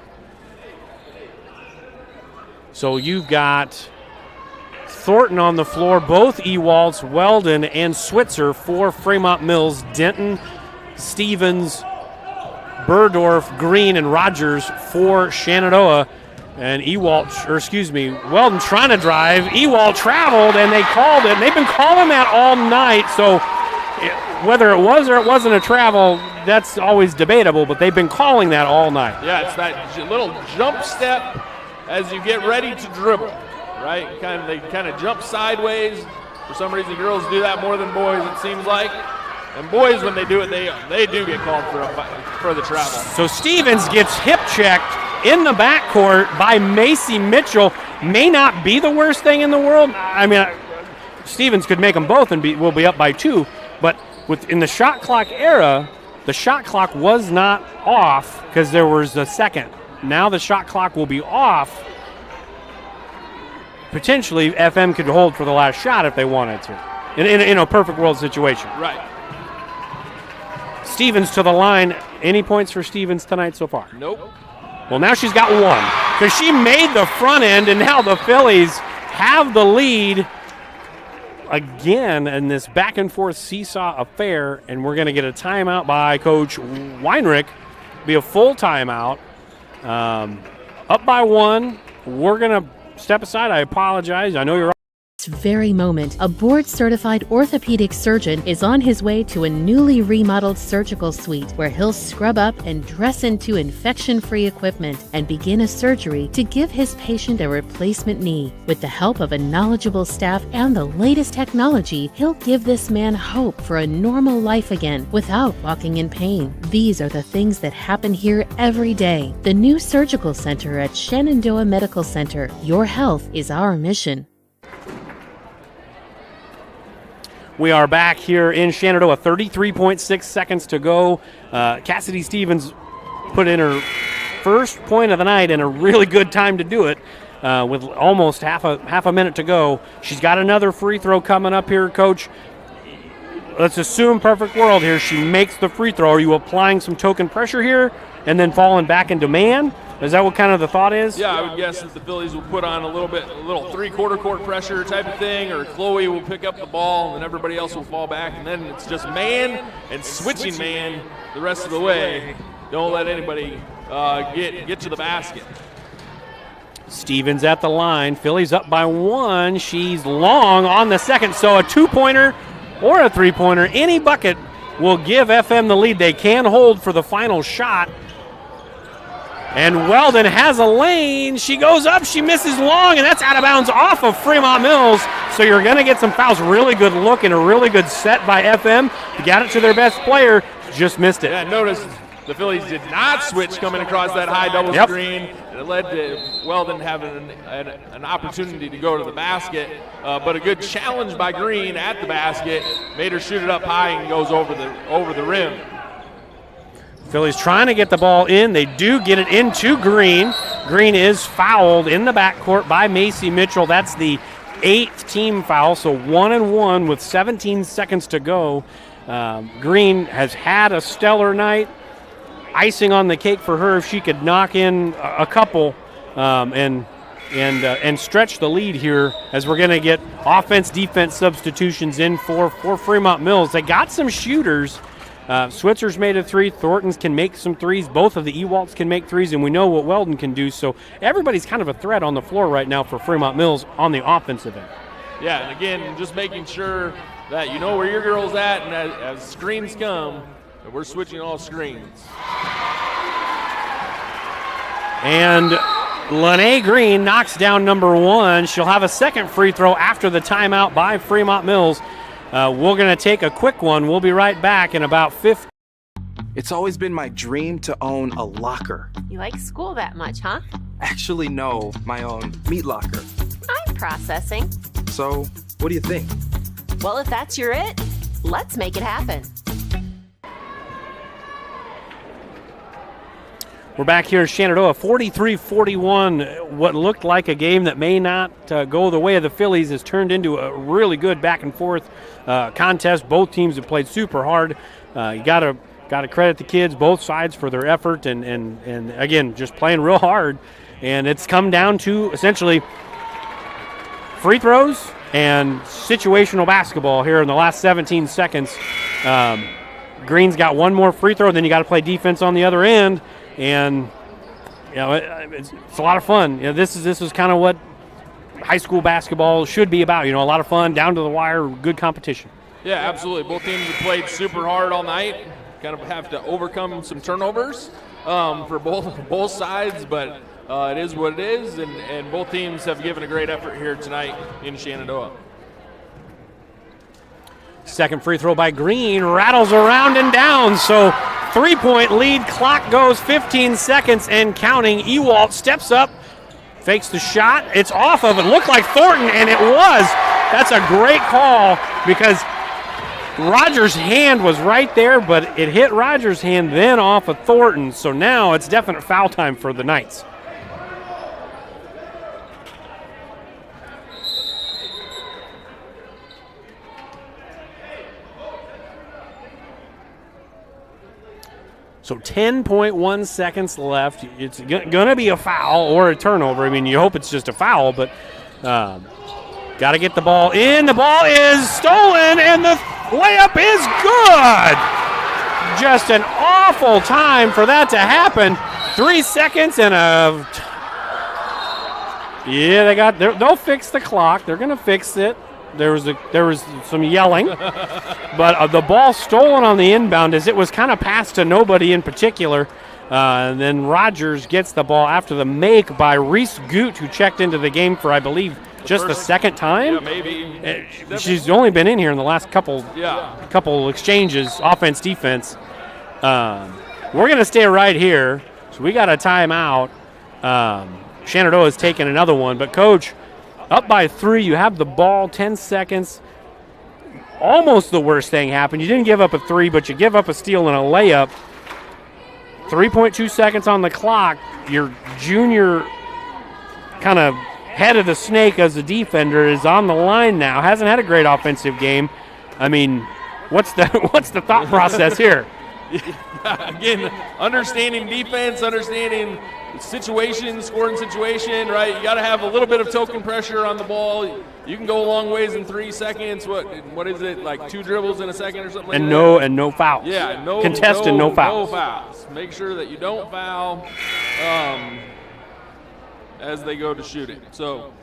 So you've got Thornton on the floor, both Ewalds, Weldon, and Switzer for Fremont-Mills. Denton, Stevens, Burdorf, Green, and Rogers for Shenandoah. And Weldon trying to drive. Ewald traveled, and they called it. And they've been calling that all night. So whether it was or it wasn't a travel, that's always debatable. But they've been calling that all night. Yeah, it's that little jump step as you get ready to dribble. Right, they kind of jump sideways. For some reason, girls do that more than boys, it seems like. And boys, when they do it, they do get called for the travel. So Stevens gets hip checked in the backcourt by Macy Mitchell. May not be the worst thing in the world. I mean, Stevens could make them both and we'll be up by 2. But in the shot clock era, the shot clock was not off because there was a second. Now the shot clock will be off. Potentially, FM could hold for the last shot if they wanted to, in a perfect world situation. Right. Stevens to the line. Any points for Stevens tonight so far? Nope. Well, now she's got 1. because she made the front end, and now the Phillies have the lead again in this back and forth seesaw affair, and we're going to get a timeout by Coach Weinrich. Be a full timeout. Up by 1. We're going to step aside. I apologize. I know you're This very moment, a board-certified orthopedic surgeon is on his way to a newly remodeled surgical suite where he'll scrub up and dress into infection-free equipment and begin a surgery to give his patient a replacement knee. With the help of a knowledgeable staff and the latest technology, he'll give this man hope for a normal life again without walking in pain. These are the things that happen here every day. The new surgical center at Shenandoah Medical Center. Your health is our mission. We are back here in Shenandoah, 33.6 seconds to go. Cassidy Stevens put in her first point of the night and a really good time to do it with almost half a minute to go. She's got another free throw coming up here, Coach. Let's assume perfect world here. She makes the free throw. Are you applying some token pressure here and then falling back into man? Is that what kind of the thought is? Yeah, I would guess that the Phillies will put on a little three-quarter court pressure type of thing, or Chloe will pick up the ball and then everybody else will fall back, and then it's just man and switching man the rest of the way. Don't let anybody get to the basket. Stevens at the line. Phillies up by 1. She's long on the second, so a 2-pointer or a 3-pointer, any bucket will give FM the lead. They can hold for the final shot. And Weldon has a lane. She goes up. She misses long, and that's out of bounds off of Fremont-Mills. So you're going to get some fouls. Really good look and a really good set by FM. They got it to their best player. Just missed it. Yeah, notice the Phillies did not switch coming across that high double screen. It led to Weldon having an opportunity to go to the basket. But a good challenge by Green at the basket. Made her shoot it up high and goes over the rim. Phillies trying to get the ball in. They do get it into Green. Green is fouled in the backcourt by Macy Mitchell. That's the 8th team foul, so 1-1 with 17 seconds to go. Green has had a stellar night. Icing on the cake for her if she could knock in a couple and stretch the lead here as we're going to get offense-defense substitutions in for Fremont-Mills. They got some shooters. Switzer's made a 3. Thornton's can make some 3s. Both of the Ewalts can make 3s, and we know what Weldon can do. So everybody's kind of a threat on the floor right now for Fremont-Mills on the offensive end. Yeah, and again, just making sure that you know where your girl's at, and as screens come, we're switching all screens. And Lene Green knocks down number 1. She'll have a second free throw after the timeout by Fremont-Mills. We're going to take a quick one. We'll be right back in about 15. It's always been my dream to own a locker. You like school that much, huh? Actually, no, my own meat locker. I'm processing. So, what do you think? Well, if that's your it, let's make it happen. We're back here at Shenandoah, 43-41. What looked like a game that may not go the way of the Phillies has turned into a really good back-and-forth contest. Both teams have played super hard. You got to credit the kids, both sides, for their effort and again, just playing real hard. And it's come down to essentially free throws and situational basketball here in the last 17 seconds. Green's got one more free throw, then you got to play defense on the other end. And you know, it's a lot of fun. You know, this is kind of what high school basketball should be about. You know, a lot of fun, down to the wire, good competition. Yeah, absolutely. Both teams have played super hard all night. Kind of have to overcome some turnovers for both sides, but it is what it is, and both teams have given a great effort here tonight in Shenandoah. Second free throw by Green, rattles around and down, so 3-point lead, clock goes 15 seconds and counting. Ewalt steps up, fakes the shot, it's off of it, looked like Thornton, and it was. That's a great call because Rogers' hand was right there, but it hit Rogers' hand then off of Thornton, so now it's definite foul time for the Knights. So 10.1 seconds left. It's going to be a foul or a turnover. I mean, you hope it's just a foul, but got to get the ball in. The ball is stolen, and the layup is good. Just an awful time for that to happen. 3 seconds and they'll fix the clock. They're going to fix it. There was some yelling, but the ball stolen on the inbound as it was kind of passed to nobody in particular. And then Rogers gets the ball after the make by Reese Goot, who checked into the game for, I believe, just the second time. Yeah, maybe. She's only been in here in the last couple exchanges, offense, defense. We're going to stay right here. So we got a timeout. Shenandoah has taken another one, but Coach, up by 3, you have the ball, 10 seconds. Almost the worst thing happened. You didn't give up a 3, but you give up a steal and a layup. 3.2 seconds on the clock. Your junior kind of head of the snake as a defender is on the line now. Hasn't had a great offensive game. I mean, what's the thought process here? Again, understanding defense, understanding situation, scoring situation, right? You got to have a little bit of token pressure on the ball. You can go a long ways in 3 seconds. What is it, like 2 dribbles in a second or something like that? And no fouls. Yeah, no fouls. No fouls. Make sure that you don't foul as they go to shoot it. So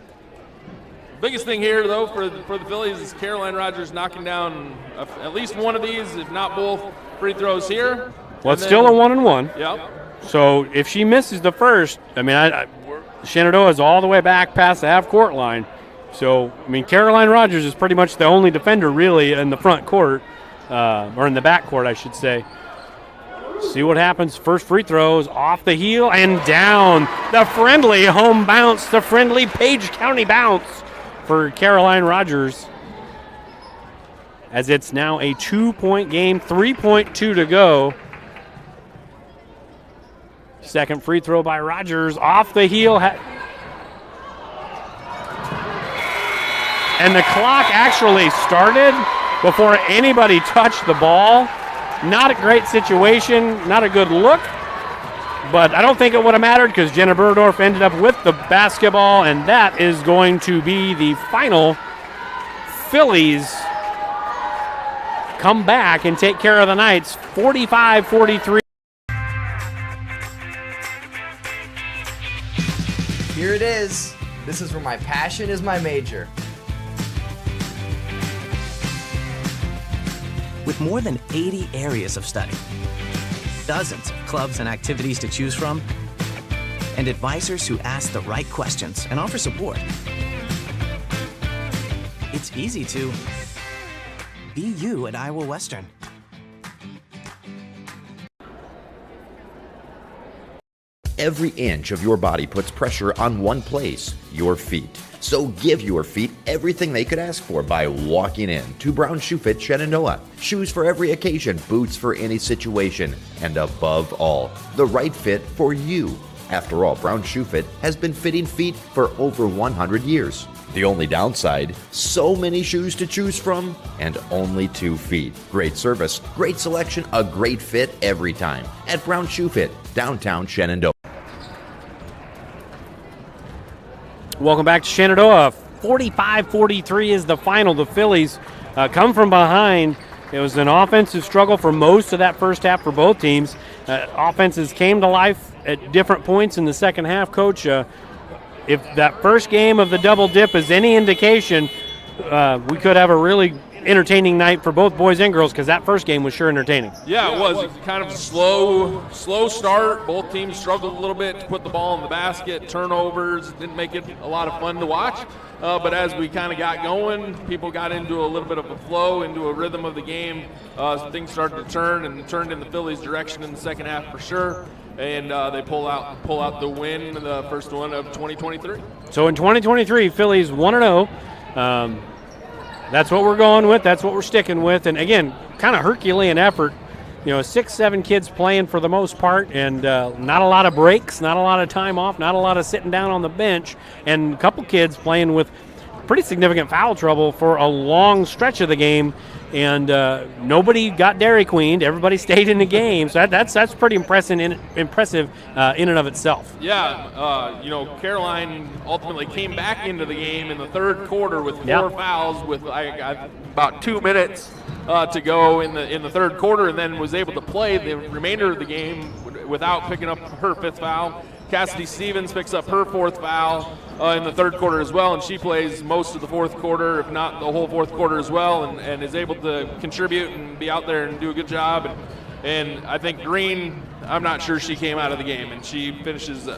biggest thing here, though, for the Phillies is Caroline Rogers knocking down at least one of these, if not both, free throws here. Well, it's still a 1-and-1. Yep. So if she misses the first, I mean, Shenandoah is all the way back past the half-court line. So, I mean, Caroline Rogers is pretty much the only defender really in the front court, or in the back court, I should say. See what happens. First free throw is off the heel and down. The friendly home bounce, the friendly Page County bounce for Caroline Rogers, as it's now a 2-point game, 3.2 to go. Second free throw by Rogers, off the heel. And the clock actually started before anybody touched the ball. Not a great situation, not a good look, but I don't think it would have mattered because Jenna Burdorf ended up with the basketball, and that is going to be the final. Phillies come back and take care of the Knights, 45-43. Here it is. This is where my passion is my major. With more than 80 areas of study, dozens of clubs and activities to choose from, and advisors who ask the right questions and offer support, it's easy to be you at Iowa Western. Every inch of your body puts pressure on one place, your feet. So give your feet everything they could ask for by walking in to Brown Shoe Fit Shenandoah. Shoes for every occasion, boots for any situation, and above all, the right fit for you. After all, Brown Shoe Fit has been fitting feet for over 100 years. The only downside, so many shoes to choose from and only 2 feet. Great service, great selection, a great fit every time at Brown Shoe Fit, downtown Shenandoah. Welcome back to Shenandoah. 45-43 is the final. The Phillies come from behind. It was an offensive struggle for most of that first half for both teams. Offenses came to life at different points in the second half. Coach, if that first game of the double dip is any indication, we could have a really entertaining night for both boys and girls, because that first game was sure entertaining. Yeah, it was. Kind of a slow start. Both teams struggled a little bit to put the ball in the basket. Turnovers didn't make it a lot of fun to watch. But as we kind of got going, people got into a little bit of a flow, into a rhythm of the game. Things started to turn, and turned in the Phillies' direction in the second half for sure. And they pull out the win, the first one of 2023. So in 2023, Phillies 1-0. That's what we're going with. That's what we're sticking with. And again, kind of Herculean effort. 6-7 kids playing for the most part, and not a lot of breaks, not a lot of time off, not a lot of sitting down on the bench, and a couple kids playing with pretty significant foul trouble for a long stretch of the game, and nobody got Dairy Queened. Everybody stayed in the game, so that's pretty impressive in and of itself. Yeah, Caroline ultimately came back into the game in the third quarter with 4 fouls with about 2 minutes to go in the third quarter, and then was able to play the remainder of the game without picking up her 5th foul. Cassidy Stevens picks up her 4th foul in the third quarter as well, and she plays most of the fourth quarter, if not the whole fourth quarter as well, and is able to contribute and be out there and do a good job. And I think Green, I'm not sure she came out of the game, and she finishes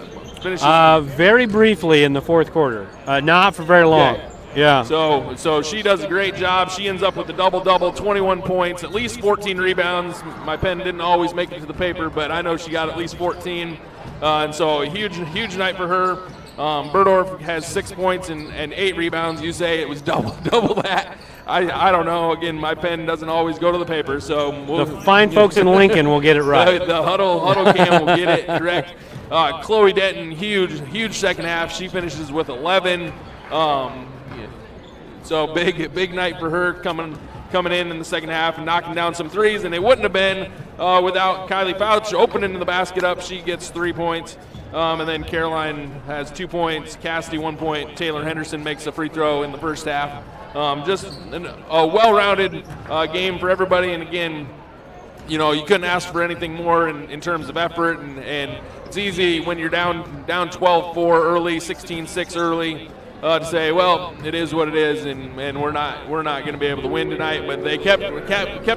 very briefly in the fourth quarter, not for very long. Okay. Yeah. So she does a great job. She ends up with a double-double, 21 points, at least 14 rebounds. My pen didn't always make it to the paper, but I know she got at least 14. And so a huge night for her. Berdorf has 6 points and 8 rebounds. You say it was double that. I don't know. Again, my pen doesn't always go to the paper. So the fine folks in Lincoln will get it right. The huddle cam will get it correct. Chloe Denton, huge second half. She finishes with 11. So big night for her coming in the second half and knocking down some threes, and they wouldn't have been without Kylie Fouch opening the basket up. She gets 3 points, and then Caroline has 2 points, Cassidy 1 point, Taylor Henderson makes a free throw in the first half. Just a well-rounded game for everybody, and again, you couldn't ask for anything more in terms of effort, and it's easy when you're down 12-4 early, 16-6 early. To say, well, it is what it is, and we're not going to be able to win tonight. But they kept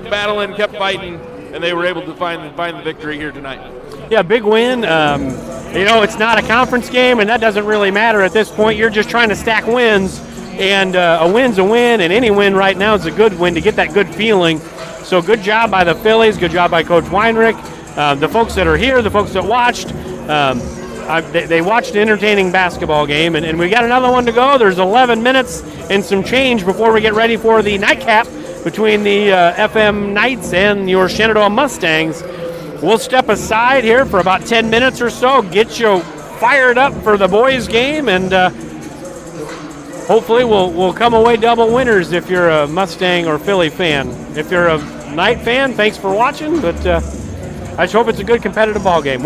battling, kept fighting, and they were able to find the victory here tonight. Yeah, big win. It's not a conference game, and that doesn't really matter at this point. You're just trying to stack wins, and a win's a win, and any win right now is a good win to get that good feeling. So good job by the Phillies, good job by Coach Weinrich, the folks that are here, the folks that watched. They watched an entertaining basketball game, and we got another one to go. There's 11 minutes and some change before we get ready for the nightcap between the FM Knights and your Shenandoah Mustangs. We'll step aside here for about 10 minutes or so, get you fired up for the boys' game, and hopefully we'll come away double winners if you're a Mustang or Philly fan. If you're a Knight fan, thanks for watching, but I just hope it's a good competitive ball game.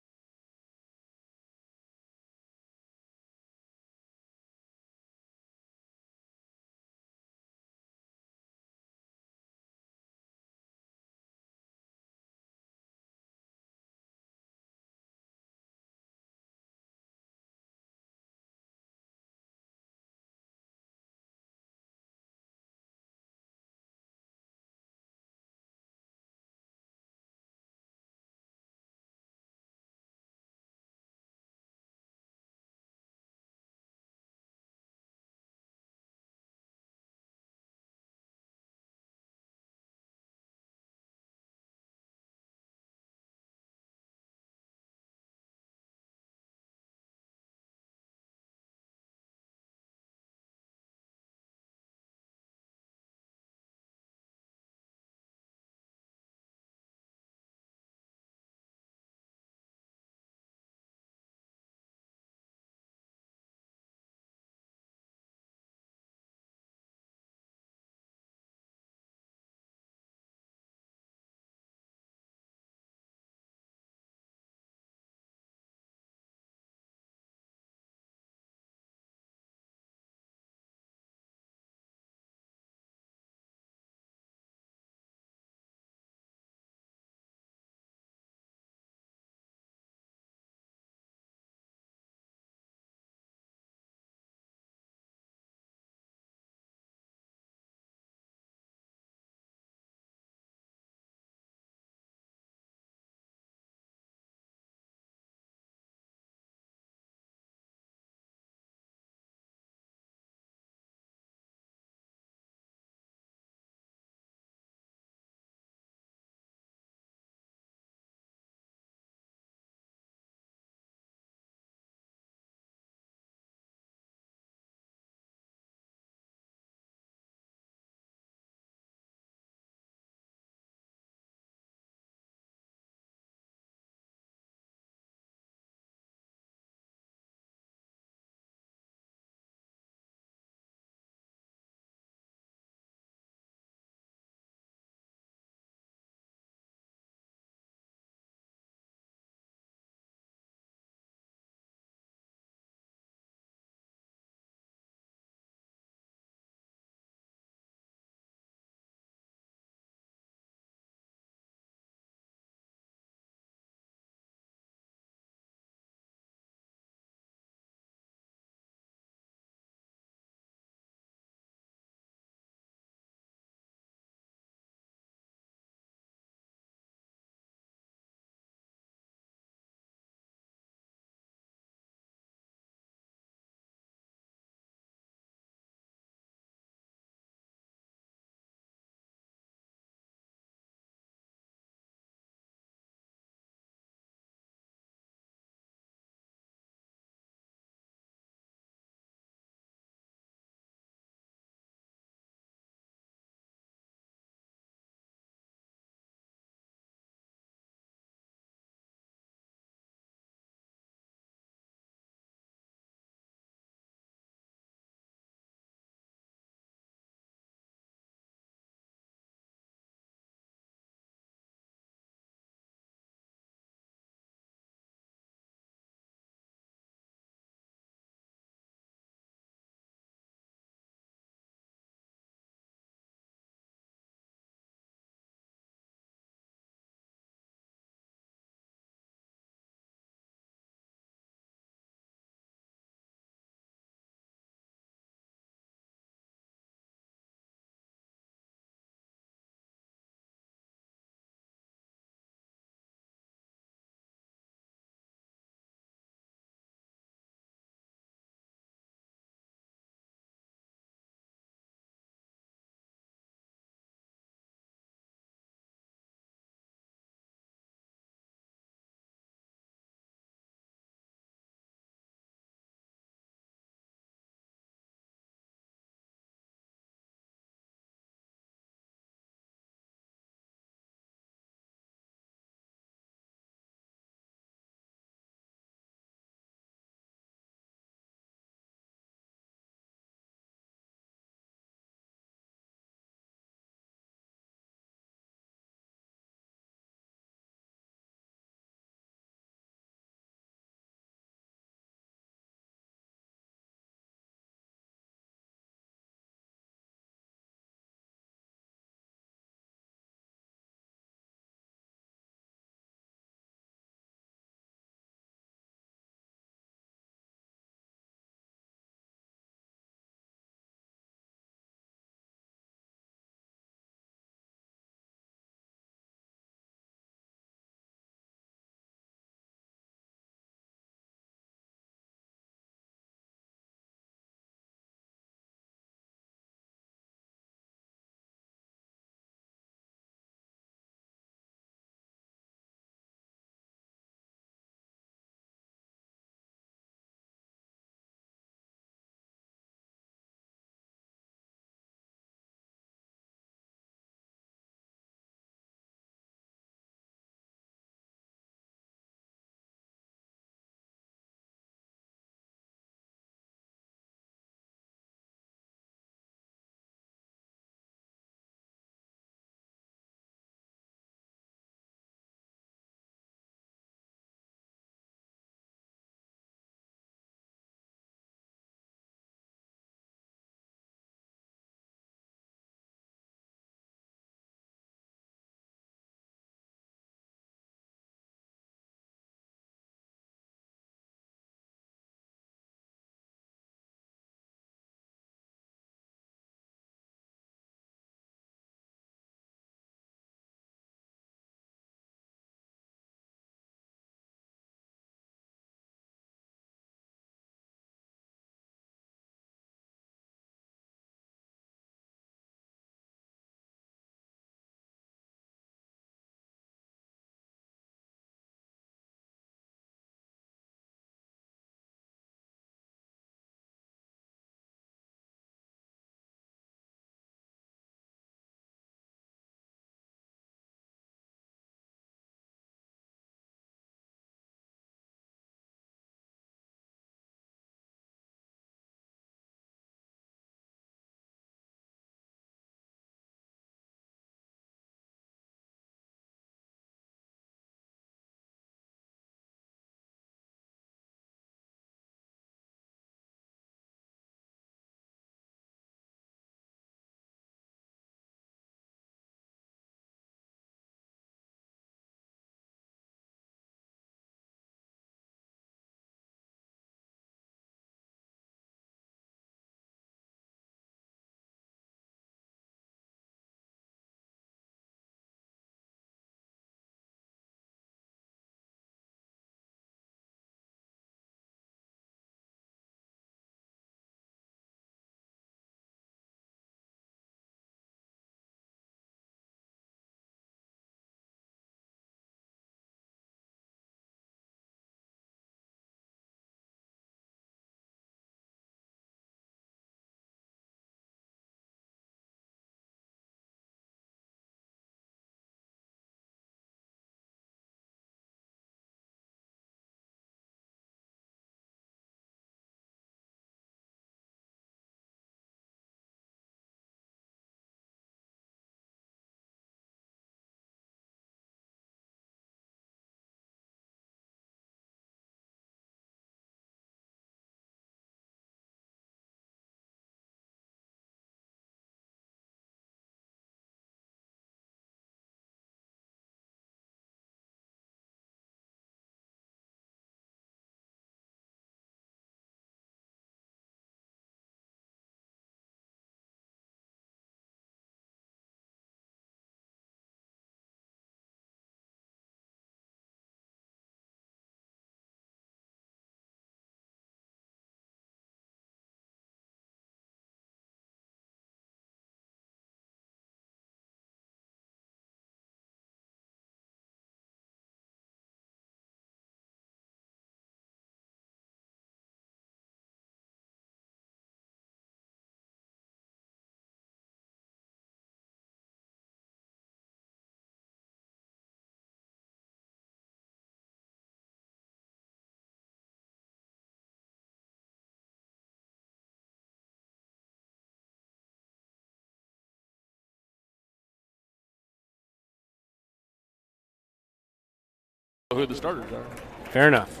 who the starters are. Fair enough.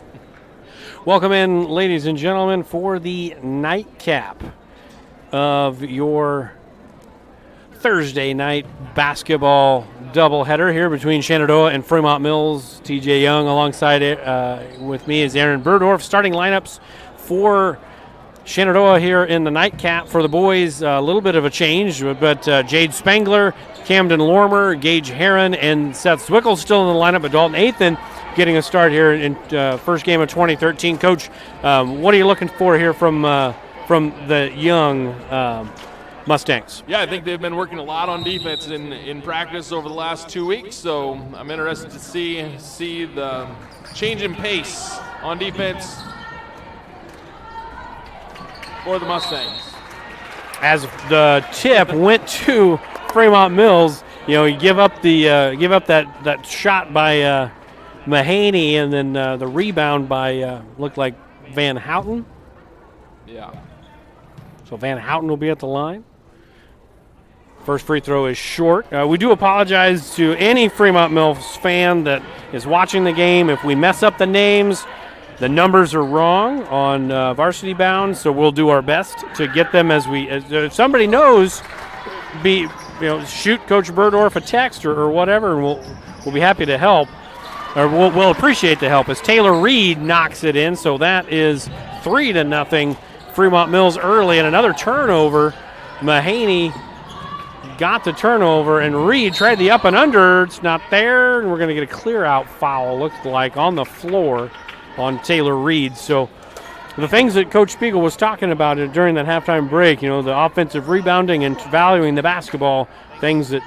Welcome in, ladies and gentlemen, for the nightcap of your Thursday night basketball doubleheader here between Shenandoah and Fremont-Mills. TJ Young alongside it with me is Aaron Burdorf. Starting lineups for Shenandoah here in the nightcap for the boys. A little bit of a change, but Jade Spangler, Camden Lormer, Gage Heron, and Seth Zwickel still in the lineup, but Dalton Athan getting a start here in first game of 2013. Coach, what are you looking for here from the young Mustangs? Yeah, I think they've been working a lot on defense in practice over the last 2 weeks, so I'm interested to see the change in pace on defense for the Mustangs. As the tip went to Fremont-Mills, you give up that shot by Mahaney, and then the rebound by looked like Van Houten. Yeah. So Van Houten will be at the line. First free throw is short. We do apologize to any Fremont-Mills fan that is watching the game. If we mess up the names, the numbers are wrong on Varsity Bound, so we'll do our best to get them if somebody knows, shoot Coach Burdorf a text or whatever, and we'll be happy to help. Or we'll appreciate the help as Taylor Reed knocks it in. So that is 3-0 Fremont-Mills early, and another turnover. Mahaney got the turnover, and Reed tried the up and under. It's not there, and we're going to get a clear-out foul, looks like, on the floor on Taylor Reed. So the things that Coach Spiegel was talking about during that halftime break, the offensive rebounding and valuing the basketball, things that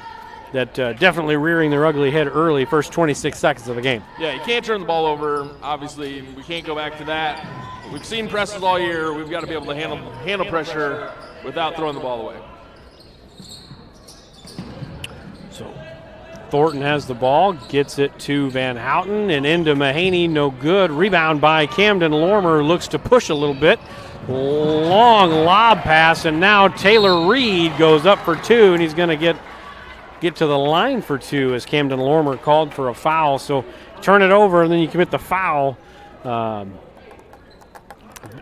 definitely rearing their ugly head early, first 26 seconds of the game. Yeah, you can't turn the ball over. Obviously, we can't go back to that. We've seen presses all year. We've got to be able to handle pressure without throwing the ball away. So Thornton has the ball, gets it to Van Houten, and into Mahaney, no good. Rebound by Camden Lormer, looks to push a little bit. Long lob pass, and now Taylor Reed goes up for two, and he's going to get to the line for two as Camden Lormer called for a foul. So turn it over, and then you commit the foul. They're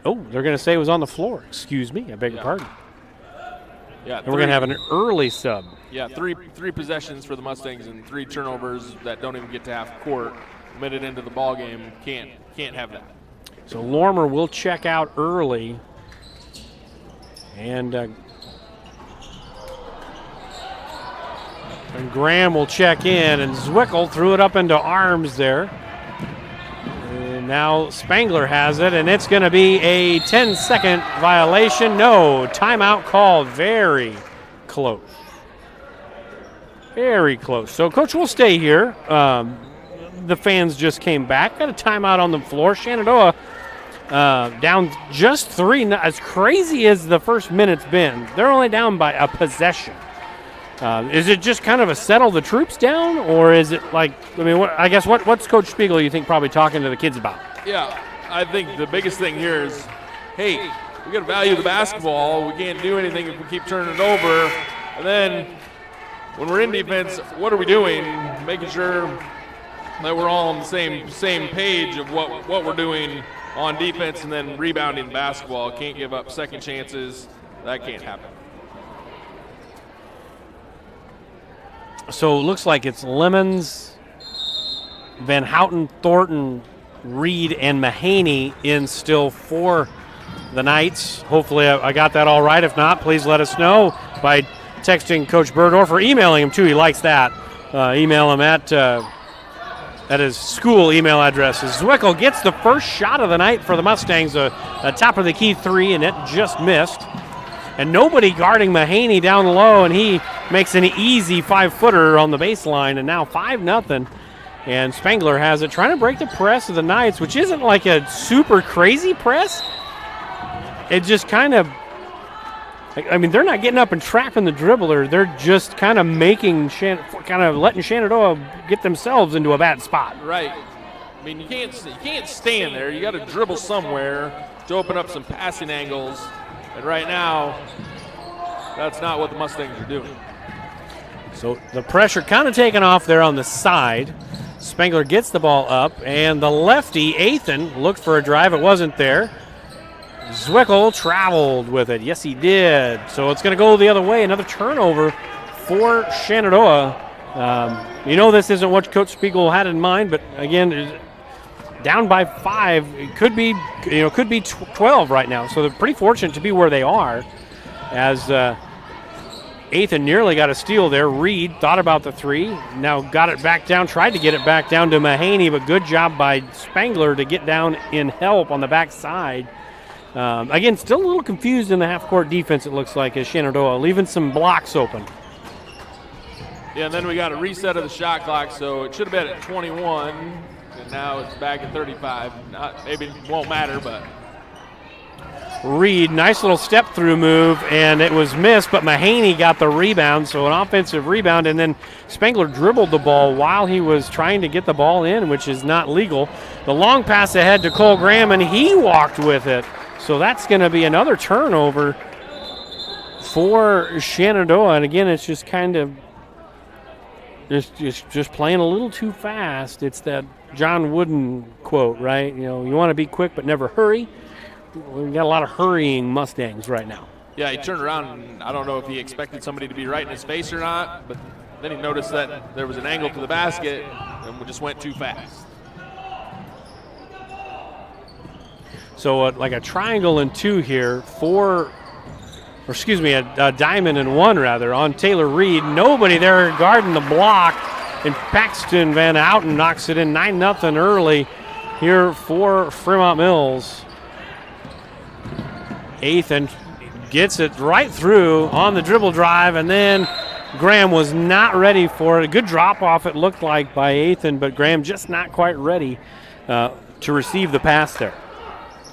going to say it was on the floor. Excuse me. I beg your pardon. Yeah, and we're going to have an early sub. Yeah, three possessions for the Mustangs and 3 turnovers that don't even get to half court. A minute into the ball game, can't have that. So Lormer will check out early, and Graham will check in, and Zwickel threw it up into arms there. And now Spangler has it, and it's going to be a 10-second violation. No, timeout called. Very close. Very close. So, Coach, will stay here. The fans just came back. Got a timeout on the floor. Shenandoah down just 3. As crazy as the first minute's been, they're only down by a possession. Is it just kind of a settle the troops down, or is it what's Coach Spiegel, you think, probably talking to the kids about? Yeah, I think the biggest thing here is, hey, we got to value the basketball. We can't do anything if we keep turning it over. And then when we're in defense, what are we doing? Making sure that we're all on the same page of what we're doing on defense, and then rebounding basketball. Can't give up second chances. That can't happen. So it looks like it's Lemons, Van Houten, Thornton, Reed, and Mahaney in still for the Knights. Hopefully I got that all right. If not, please let us know by texting Coach Burdorf or emailing him too. He likes that. Email him at his school email address. Zwickel gets the first shot of the night for the Mustangs, a top of the key 3, and it just missed. And nobody guarding Mahaney down low, and he makes an easy 5-footer on the baseline, and now 5-0. And Spangler has it, trying to break the press of the Knights, which isn't like a super crazy press. It just kind of, they're not getting up and trapping the dribbler. They're just kind of letting Shenandoah get themselves into a bad spot. Right. You can't stand there. You got to dribble somewhere to open up some passing angles. And right now, that's not what the Mustangs are doing. So the pressure kind of taken off there on the side. Spengler gets the ball up, and the lefty, Athan, looked for a drive. It wasn't there. Zwickel traveled with it. Yes, he did. So it's going to go the other way. Another turnover for Shenandoah. This isn't what Coach Spiegel had in mind, but again, down by 5. It could be 12 right now. So they're pretty fortunate to be where they are, as Athan nearly got a steal there. Reed thought about the 3, now got it back down, tried to get it back down to Mahaney, but good job by Spengler to get down in help on the backside. Again, still a little confused in the half-court defense, it looks like, as Shenandoah, leaving some blocks open. Yeah, and then we got a reset of the shot clock, so it should have been at 21, and now it's back at 35. Maybe it won't matter, but. Reed, nice little step-through move, and it was missed, but Mahaney got the rebound, so an offensive rebound, and then Spengler dribbled the ball while he was trying to get the ball in, which is not legal. The long pass ahead to Cole Graham, and he walked with it. So that's going to be another turnover for Shenandoah, and again, it's just kind of just playing a little too fast. It's that John Wooden quote, right? You want to be quick but never hurry. We've got a lot of hurrying Mustangs right now. Yeah, he turned around, and I don't know if he expected somebody to be right in his face or not, but then he noticed that there was an angle to the basket, and we just went too fast. So like a triangle and 2 here, a diamond and 1 rather, on Taylor Reed. Nobody there guarding the block, and Paxton Van Houten knocks it in 9-0 early here for Fremont-Mills. Athan gets it right through on the dribble drive, and then Graham was not ready for it. A good drop-off, it looked like, by Athan, but Graham just not quite ready to receive the pass there.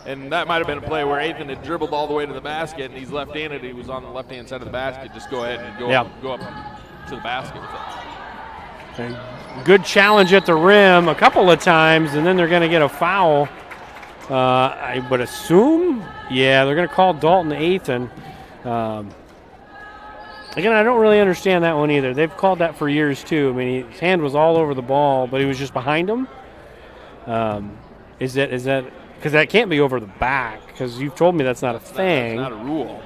And that might have been a play where Athan had dribbled all the way to the basket, and he's left-handed. He was on the left-hand side of the basket. Just go ahead and go up to the basket with it. A good challenge at the rim a couple of times, and then they're going to get a foul. I would assume, they're going to call Dalton Athan. Again, I don't really understand that one either. They've called that for years too. I mean, his hand was all over the ball, but he was just behind him. Is that? Because that can't be over the back, because you've told me that's not a thing. That's not a rule.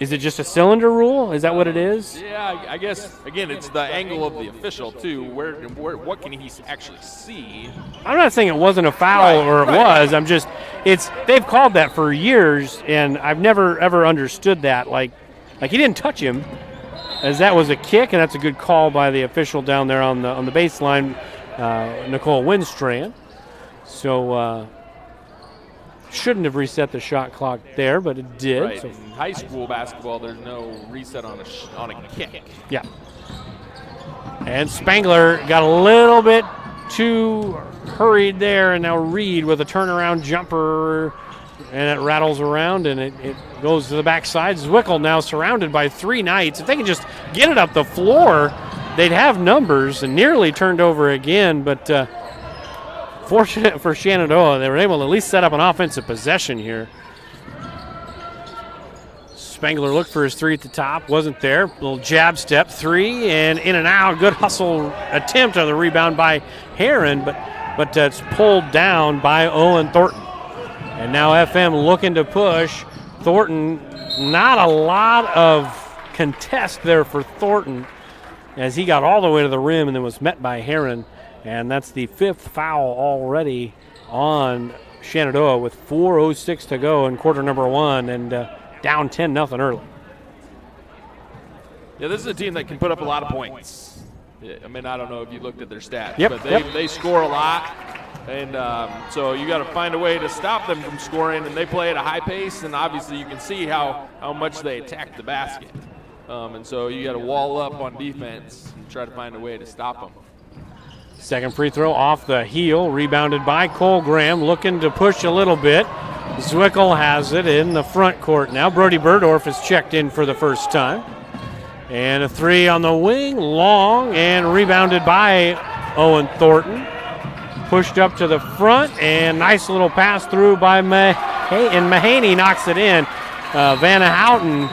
Is it just a cylinder rule? Is that what it is? Yeah, I guess, again, it's the angle of the official, too. What can he actually see? I'm not saying it wasn't a foul or it was. I'm just, they've called that for years, and I've never, ever understood that. Like he didn't touch him, as that was a kick, and that's a good call by the official down there on the baseline, Nicole Winstrand. So, shouldn't have reset the shot clock there, but it did. Right. So. In high school basketball, there's no reset on a kick. Yeah. And Spengler got a little bit too hurried there, and now Reed with a turnaround jumper, and it rattles around, and it goes to the backside. Zwickel now surrounded by 3 Knights. If they can just get it up the floor, they'd have numbers, and nearly turned over again, but fortunate for Shenandoah, they were able to at least set up an offensive possession here. Spengler looked for his 3 at the top, wasn't there. Little jab step 3, and in and out. Good hustle attempt on the rebound by Heron, but it's pulled down by Owen Thornton. And now FM looking to push. Thornton, not a lot of contest there for Thornton, as he got all the way to the rim and then was met by Heron. And that's the 5th foul already on Shenandoah with 4:06 to go in quarter number 1, and down 10-0 early. Yeah, this is a team that can put up a lot of points. I mean, I don't know if you looked at their stats, yep, but they score a lot. And so you got to find a way to stop them from scoring, and they play at a high pace, and obviously you can see how much they attack the basket. And so you got to wall up on defense and try to find a way to stop them. Second free throw off the heel, rebounded by Cole Graham, looking to push a little bit. Zwickel has it in the front court now. Brody Burdorf has checked in for the first time. And a 3 on the wing, long, and rebounded by Owen Thornton. Pushed up to the front, and nice little pass through by Mahaney knocks it in. Van Houten,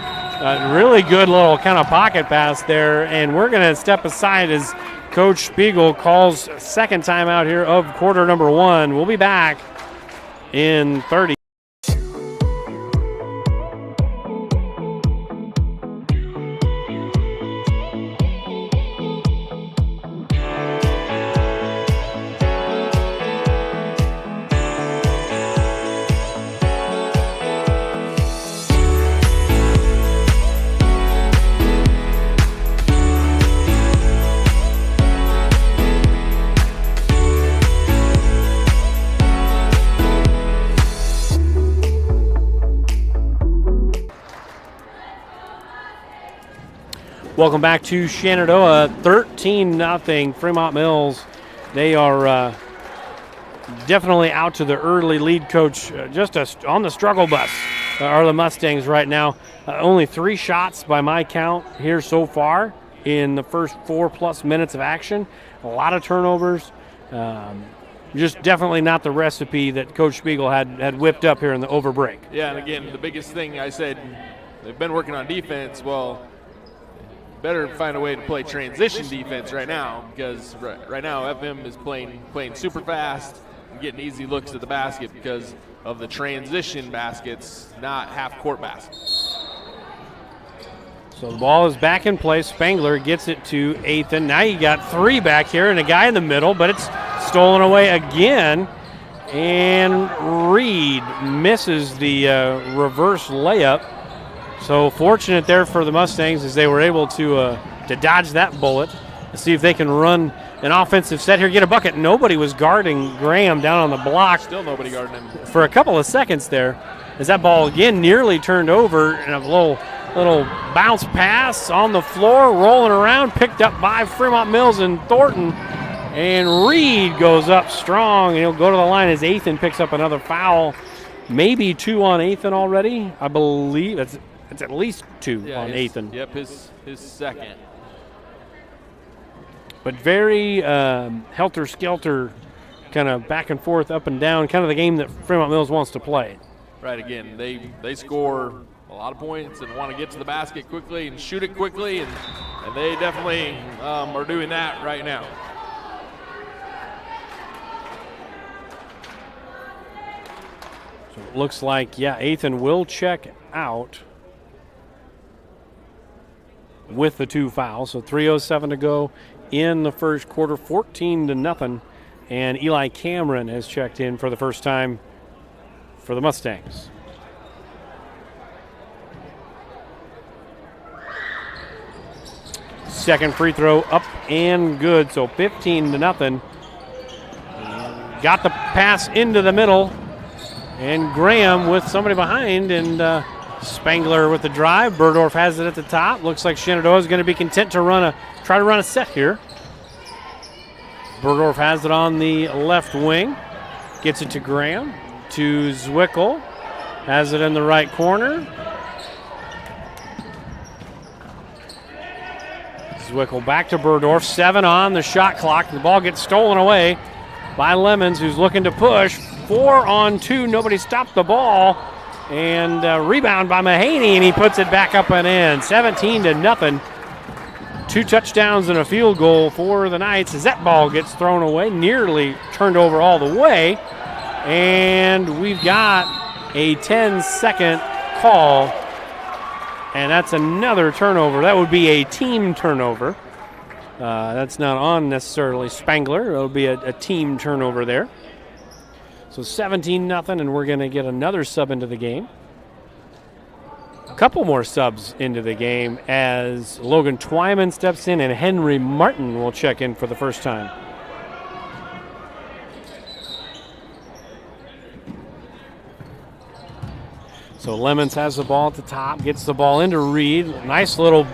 really good little kind of pocket pass there, and we're going to step aside as Coach Spiegel calls second timeout here of quarter number 1. We'll be back in 30. Welcome back to Shenandoah, 13-0 Fremont-Mills. They are definitely out to the early lead, Coach. On the struggle bus are the Mustangs right now. Only 3 shots by my count here so far in the first 4+ minutes of action. A lot of turnovers. Just definitely not the recipe that Coach Spiegel had whipped up here in the overbreak. Yeah, and again, the biggest thing I said, they've been working on defense. Well, better find a way to play transition defense right now, because right now FM is playing super fast and getting easy looks at the basket because of the transition baskets, not half-court baskets. So the ball is back in play. Spangler gets it to Athan. Now you got 3 back here and a guy in the middle, but it's stolen away again. And Reed misses the reverse layup. So fortunate there for the Mustangs as they were able to dodge that bullet. Let's see if they can run an offensive set here, get a bucket. Nobody was guarding Graham down on the block. Still nobody guarding him. For a couple of seconds there as that ball again nearly turned over and a little bounce pass on the floor, rolling around, picked up by Fremont-Mills and Thornton. And Reed goes up strong. He'll go to the line as Athan picks up another foul. Maybe 2 on Athan already. I believe it's at least 2 on Athan. Yep, his second. But very helter-skelter, kind of back and forth, up and down, kind of the game that Fremont-Mills wants to play. Right, again, they score a lot of points and want to get to the basket quickly and shoot it quickly, and they definitely are doing that right now. So it looks like, Athan will check out with the 2 fouls. So 3:07 to go in the first quarter, 14-0. And Eli Cameron has checked in for the first time for the Mustangs. Second free throw up and good. So 15-0. Got the pass into the middle. And Graham with somebody behind, and Spangler with the drive. Burdorf has it at the top. Looks like Shenandoah is going to be content to try to run a set here. Burdorf has it on the left wing. Gets it to Graham. To Zwickel. Has it in the right corner. Zwickel back to Burdorf. 7 on the shot clock. The ball gets stolen away by Lemons, who's looking to push. 4 on 2. Nobody stopped the ball. And rebound by Mahaney, and he puts it back up and in. 17-0. 2 touchdowns and a field goal for the Knights as that ball gets thrown away, nearly turned over all the way. And we've got a 10-second call, and that's another turnover. That would be a team turnover. That's not on necessarily Spangler. It'll be a team turnover there. So 17-0, and we're going to get another sub into the game. A couple more subs into the game as Logan Twyman steps in and Henry Martin will check in for the first time. So Lemons has the ball at the top, gets the ball into Reed. Nice little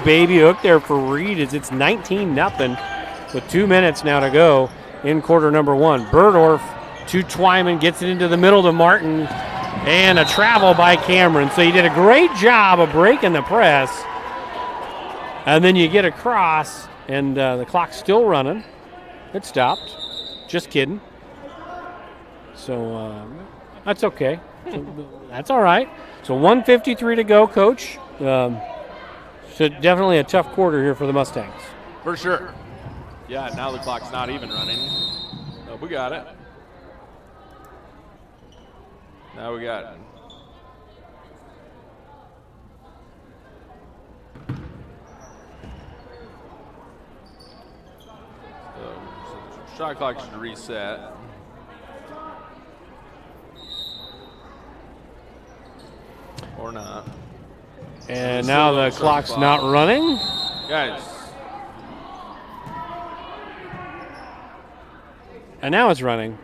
baby hook there for Reed as it's 19-0 with 2 minutes now to go in quarter number 1. Burdorf to Twyman, gets it into the middle to Martin, and a travel by Cameron. So you did a great job of breaking the press, and then you get across, and the clock's still running. It stopped. Just kidding. So that's okay. That's all right. So 1:53 to go, Coach. So definitely a tough quarter here for the Mustangs. For sure. Yeah, now the clock's not even running. Oh, we got it. Now we got it. So shot clock should reset. Or not. And now the clock's not running. Guys. And now it's running.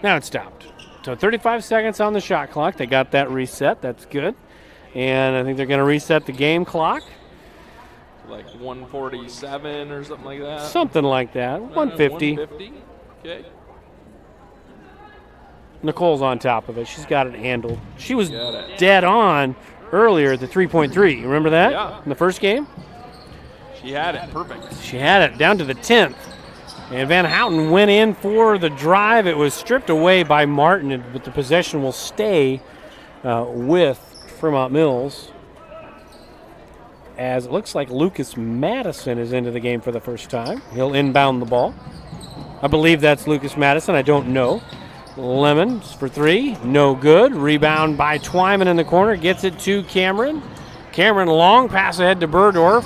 Now it's stopped. So 35 seconds on the shot clock. They got that reset. That's good. And I think they're going to reset the game clock. Like 147 or something like that? Something like that. 150. 150? Okay. Nicole's on top of it. She's got it handled. She was dead on earlier at the 3.3. You remember that? Yeah. In the first game? She had it. Perfect. She had it down to the 10th. And Van Houten went in for the drive. It was stripped away by Martin, but the possession will stay with Fremont-Mills, as it looks like Lucas Madison is into the game for the first time. He'll inbound the ball. I believe that's Lucas Madison. I don't know. Lemons for three. No good. Rebound by Twyman in the corner. Gets it to Cameron. Cameron long pass ahead to Burdorf.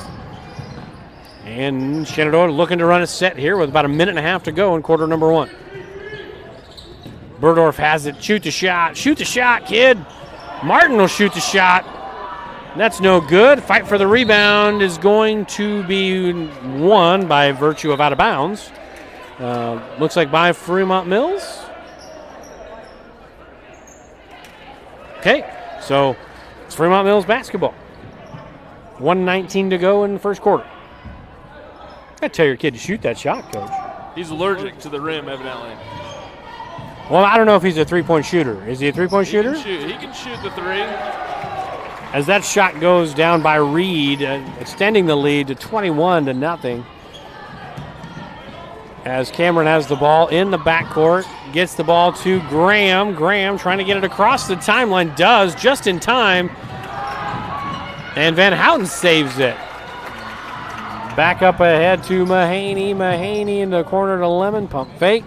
And Shenandoah looking to run a set here with about a minute and a half to go in quarter number one. Burdorf has it. Shoot the shot. Shoot the shot, kid. Martin will shoot the shot. That's no good. Fight for the rebound is going to be won by virtue of out of bounds. Looks like by Fremont-Mills. Okay, so it's Fremont-Mills basketball. 1:19 to go in the first quarter. I tell your kid to shoot that shot, Coach. He's allergic to the rim, evidently. Well, I don't know if he's a three-point shooter. Is he a three-point shooter? He can shoot the three. As that shot goes down by Reed, extending the lead to 21-0. As Cameron has the ball in the backcourt, gets the ball to Graham. Graham trying to get it across the timeline, does just in time. And Van Houten saves it. Back up ahead to Mahaney. Mahaney in the corner to Lemon. Pump fake.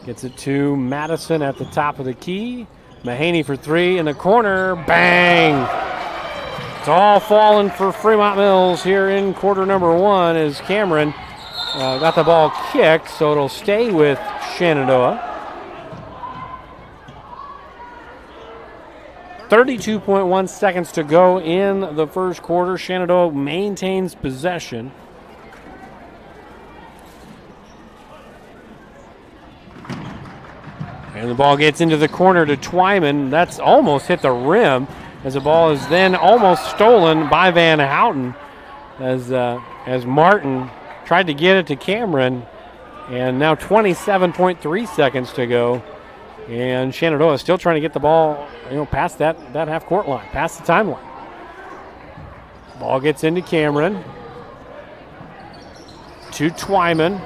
Gets it to Madison at the top of the key. Mahaney for three in the corner. Bang! It's all falling for Fremont-Mills here in quarter number one as Cameron got the ball kicked, so it'll stay with Shenandoah. 32.1 seconds to go in the first quarter. Shenandoah maintains possession. And the ball gets into the corner to Twyman. That's almost hit the rim as the ball is then almost stolen by Van Houten as Martin tried to get it to Cameron. And now 27.3 seconds to go. And Shenandoah is still trying to get the ball, past that half-court line, past the timeline. Ball gets into Cameron. To Twyman.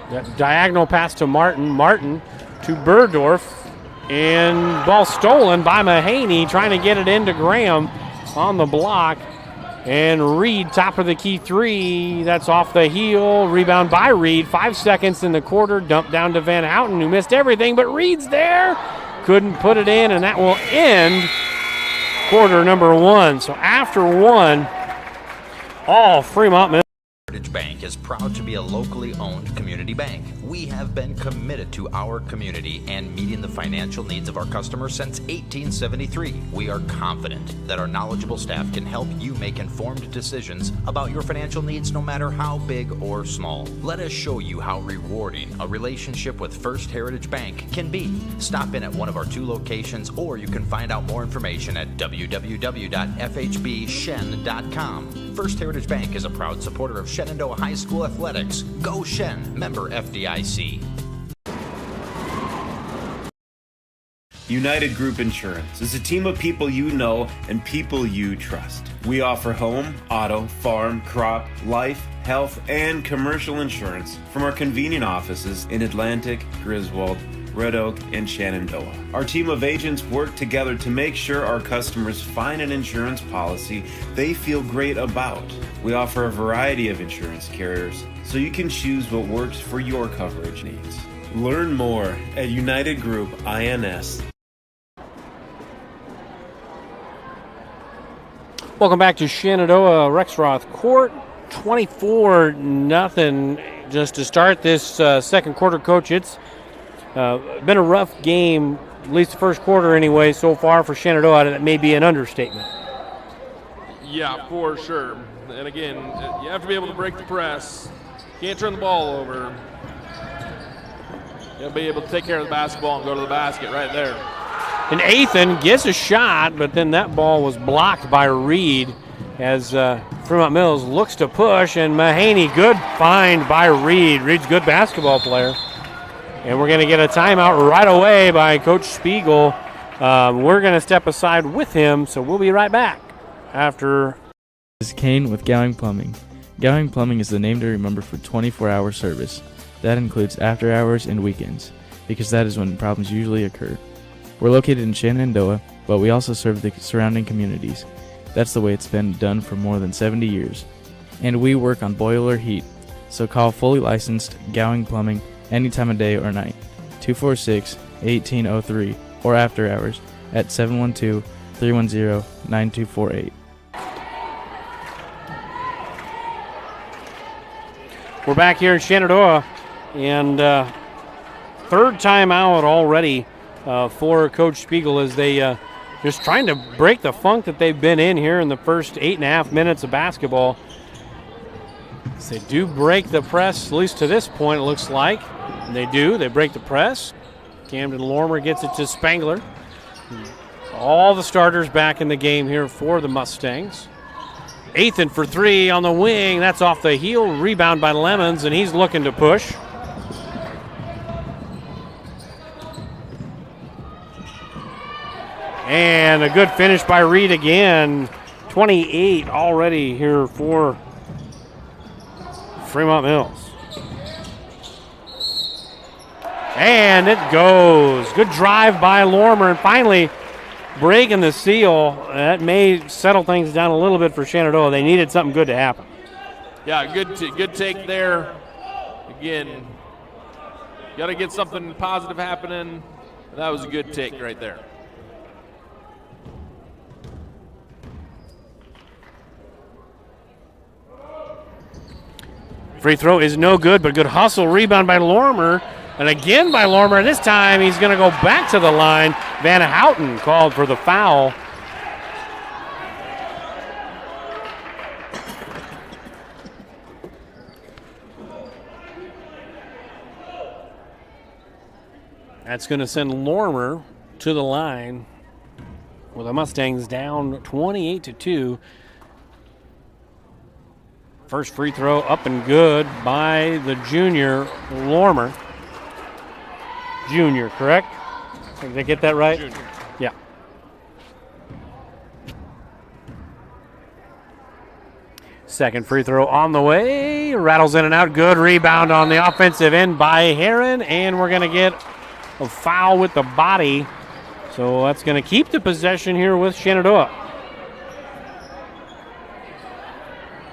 That diagonal pass to Martin. Martin to Burdorf. And ball stolen by Mahaney, trying to get it into Graham on the block. And Reed, top of the key three. That's off the heel. Rebound by Reed. 5 seconds in the quarter. Dump down to Van Houten, who missed everything, but Reed's there. Couldn't put it in, and that will end quarter number one. So after one, all Fremont-Mills. Heritage Bank is proud to be a locally owned community bank. We have been committed to our community and meeting the financial needs of our customers since 1873. We are confident that our knowledgeable staff can help you make informed decisions about your financial needs no matter how big or small. Let us show you how rewarding a relationship with First Heritage Bank can be. Stop in at one of our 2 locations, or you can find out more information at www.fhbshen.com. First Heritage Bank is a proud supporter of Shenandoah High School athletics. Go Shen, member FDIC. United Group Insurance is a team of people you know and people you trust. We offer home, auto, farm, crop, life, health, and commercial insurance from our convenient offices in Atlantic, Griswold, Red Oak, and Shenandoah. Our team of agents work together to make sure our customers find an insurance policy they feel great about. We offer a variety of insurance carriers, so you can choose what works for your coverage needs. Learn more at United Group INS. Welcome back to Shenandoah Rexroth Court. 24-0 just to start this second quarter, Coach. It's been a rough game, at least the first quarter anyway, so far for Shenandoah. That may be an understatement. Yeah, for sure. And again, you have to be able to break the press. Can't turn the ball over. You'll be able to take care of the basketball and go to the basket right there. And Athan gets a shot, but then that ball was blocked by Reed as Fremont-Mills looks to push, and Mahaney, good find by Reed. Reed's a good basketball player. And we're going to get a timeout right away by Coach Spiegel. We're going to step aside with him, so we'll be right back after. This is Kane with Gowing Plumbing. Gowing Plumbing is the name to remember for 24-hour service. That includes after hours and weekends, because that is when problems usually occur. We're located in Shenandoah, but we also serve the surrounding communities. That's the way it's been done for more than 70 years. And we work on boiler heat, so call fully licensed Gowing Plumbing any time of day or night, 246-1803, or after hours at 712-310-9248. We're back here in Shenandoah, and third time out already for Coach Spiegel as they just trying to break the funk that they've been in here in the first 8.5 minutes of basketball. So they do break the press, at least to this point it looks like. And they do. They break the press. Camden Lormer gets it to Spangler. All the starters back in the game here for the Mustangs. Athan for three on the wing. That's off the heel. Rebound by Lemons, and he's looking to push. And a good finish by Reed again. 28 already here for Fremont-Mills. And it goes. Good drive by Lormer, and finally breaking the seal. That may settle things down a little bit for Shenandoah. They needed something good to happen. Yeah, good take there. Again, got to get something positive happening. That was a good take right there. Free throw is no good, but good hustle. Rebound by Lormer. And again by Lormer. This time he's going to go back to the line. Van Houten called for the foul. That's going to send Lormer to the line with the Mustangs down 28-2. First free throw up and good by the junior Lormer. Junior, correct? Did I get that right? Junior. Yeah. Second free throw on the way. Rattles in and out. Good rebound on the offensive end by Heron. And we're going to get a foul with the body. So that's going to keep the possession here with Shenandoah.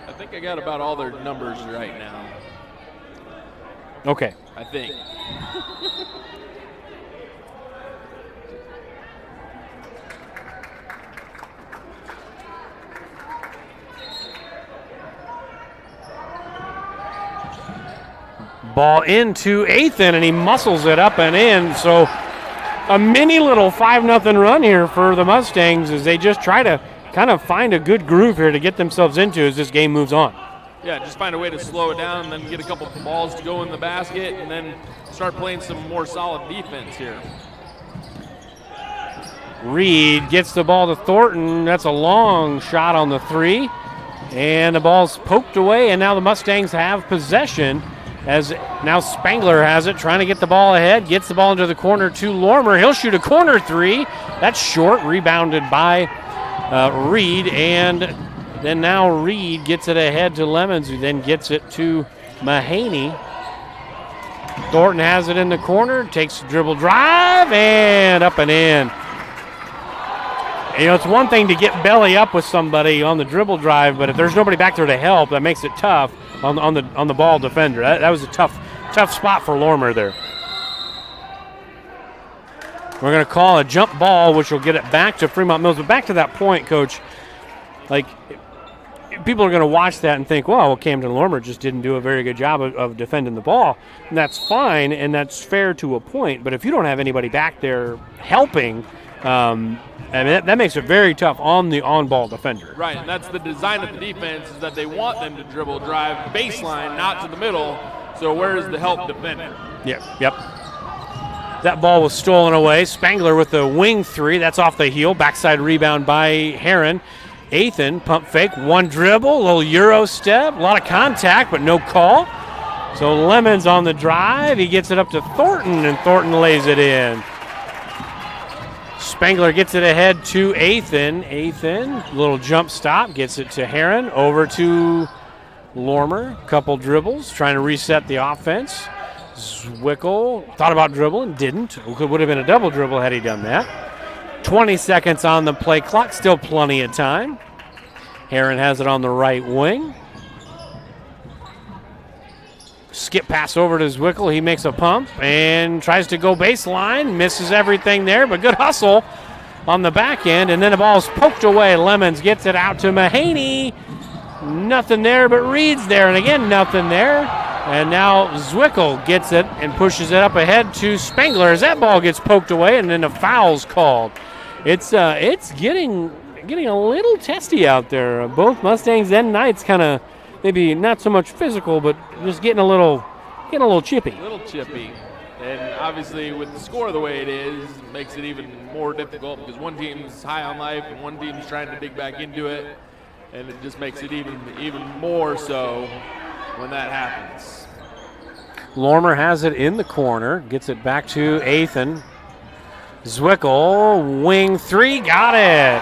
I think I got about all their numbers right now. Okay. I think. Ball into Athan, and he muscles it up and in. So a mini little 5-0 run here for the Mustangs as they just try to kind of find a good groove here to get themselves into as this game moves on. Yeah, just find a way to slow it down and then get a couple balls to go in the basket and then start playing some more solid defense here. Reed gets the ball to Thornton. That's a long shot on the three. And the ball's poked away, and now the Mustangs have possession as now Spangler has it, trying to get the ball ahead. Gets the ball into the corner to Lormer. He'll shoot a corner three. That's short, rebounded by Reed, and then now Reed gets it ahead to Lemons, who then gets it to Mahaney. Thornton has it in the corner, takes the dribble drive, and up and in. You know, it's one thing to get belly up with somebody on the dribble drive, but if there's nobody back there to help, that makes it tough on the ball defender. That was a tough spot for Lormer there. We're going to call a jump ball, which will get it back to Fremont-Mills. But back to that point, Coach, like, people are going to watch that and think, well, Camden Lormer just didn't do a very good job of defending the ball. And that's fine, and that's fair to a point. But if you don't have anybody back there helping, I mean, that makes it very tough on the on-ball defender. Right, and that's the design of the defense, is that they want them to dribble drive baseline, not to the middle. So where is the help defending? Yep. That ball was stolen away. Spangler with the wing three. That's off the heel. Backside rebound by Heron. Athan, pump fake, one dribble, a little Euro step, a lot of contact, but no call. So Lemons on the drive. He gets it up to Thornton, and Thornton lays it in. Spangler gets it ahead to Athan, little jump stop, gets it to Heron, over to Lormer. Couple dribbles, trying to reset the offense. Zwickel thought about dribbling, didn't. It would have been a double dribble had he done that. 20 seconds on the play clock, still plenty of time. Heron has it on the right wing. Skip pass over to Zwickel. He makes a pump and tries to go baseline. Misses everything there, but good hustle on the back end. And then the ball's poked away. Lemons gets it out to Mahaney. Nothing there, but Reed's there. And again, nothing there. And now Zwickel gets it and pushes it up ahead to Spangler as that ball gets poked away, and then a foul's called. It's getting a little testy out there. Both Mustangs and Knights kind of maybe not so much physical, but just getting a little chippy. A little chippy. And obviously with the score the way it is, it makes it even more difficult because one team's high on life and one team's trying to dig back into it. And it just makes it even more so when that happens. Lormer has it in the corner, gets it back to Athan. Zwickel, wing three, got it.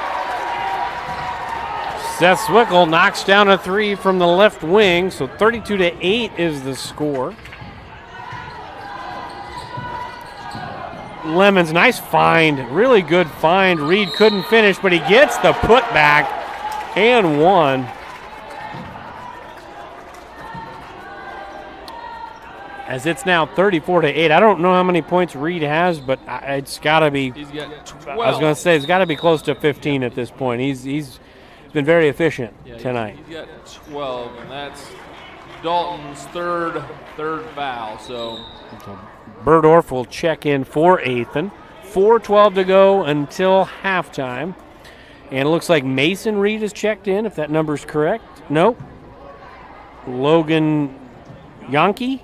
Seth Zwickel knocks down a three from the left wing, so 32-8 is the score. Lemons, nice find, really good find. Reed couldn't finish, but he gets the putback and one. As it's now 34-8. I don't know how many points Reed has, but it's got to be. He's got 12. I was going to say it's got to be close to 15 at this point. He's been very efficient tonight. He's got 12, and that's Dalton's third foul. So Burdorf will check in for Athan. 4:12 to go until halftime, and it looks like Mason Reed is checked in. If that number's correct, no. Logan Yankee.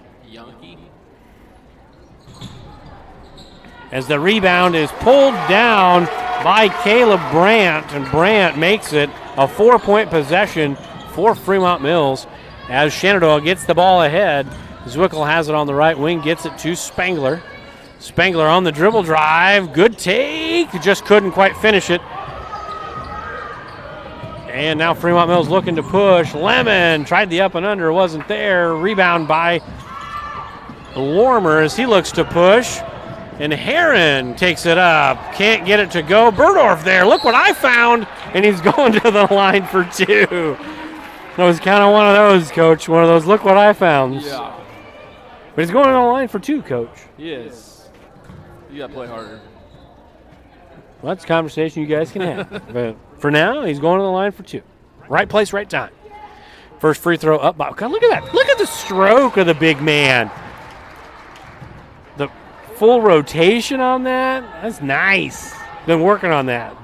As the rebound is pulled down by Caleb Brandt, and Brandt makes it a 4-point possession for Fremont-Mills as Shenandoah gets the ball ahead. Zwickel has it on the right wing, gets it to Spangler. Spangler on the dribble drive, good take, just couldn't quite finish it. And now Fremont-Mills looking to push. Lemon tried the up and under, wasn't there. Rebound by Lormer as he looks to push. And Heron takes it up. Can't get it to go. Burdorf there. Look what I found. And he's going to the line for two. That was kind of one of those, Coach. One of those look what I found. Yeah. But he's going to the line for two, Coach. He is. You got to play harder. Well, that's a conversation you guys can have. But for now, he's going to the line for two. Right place, right time. First free throw up by. God, look at that. Look at the stroke of the big man. The full rotation on that. That's nice. Been working on that.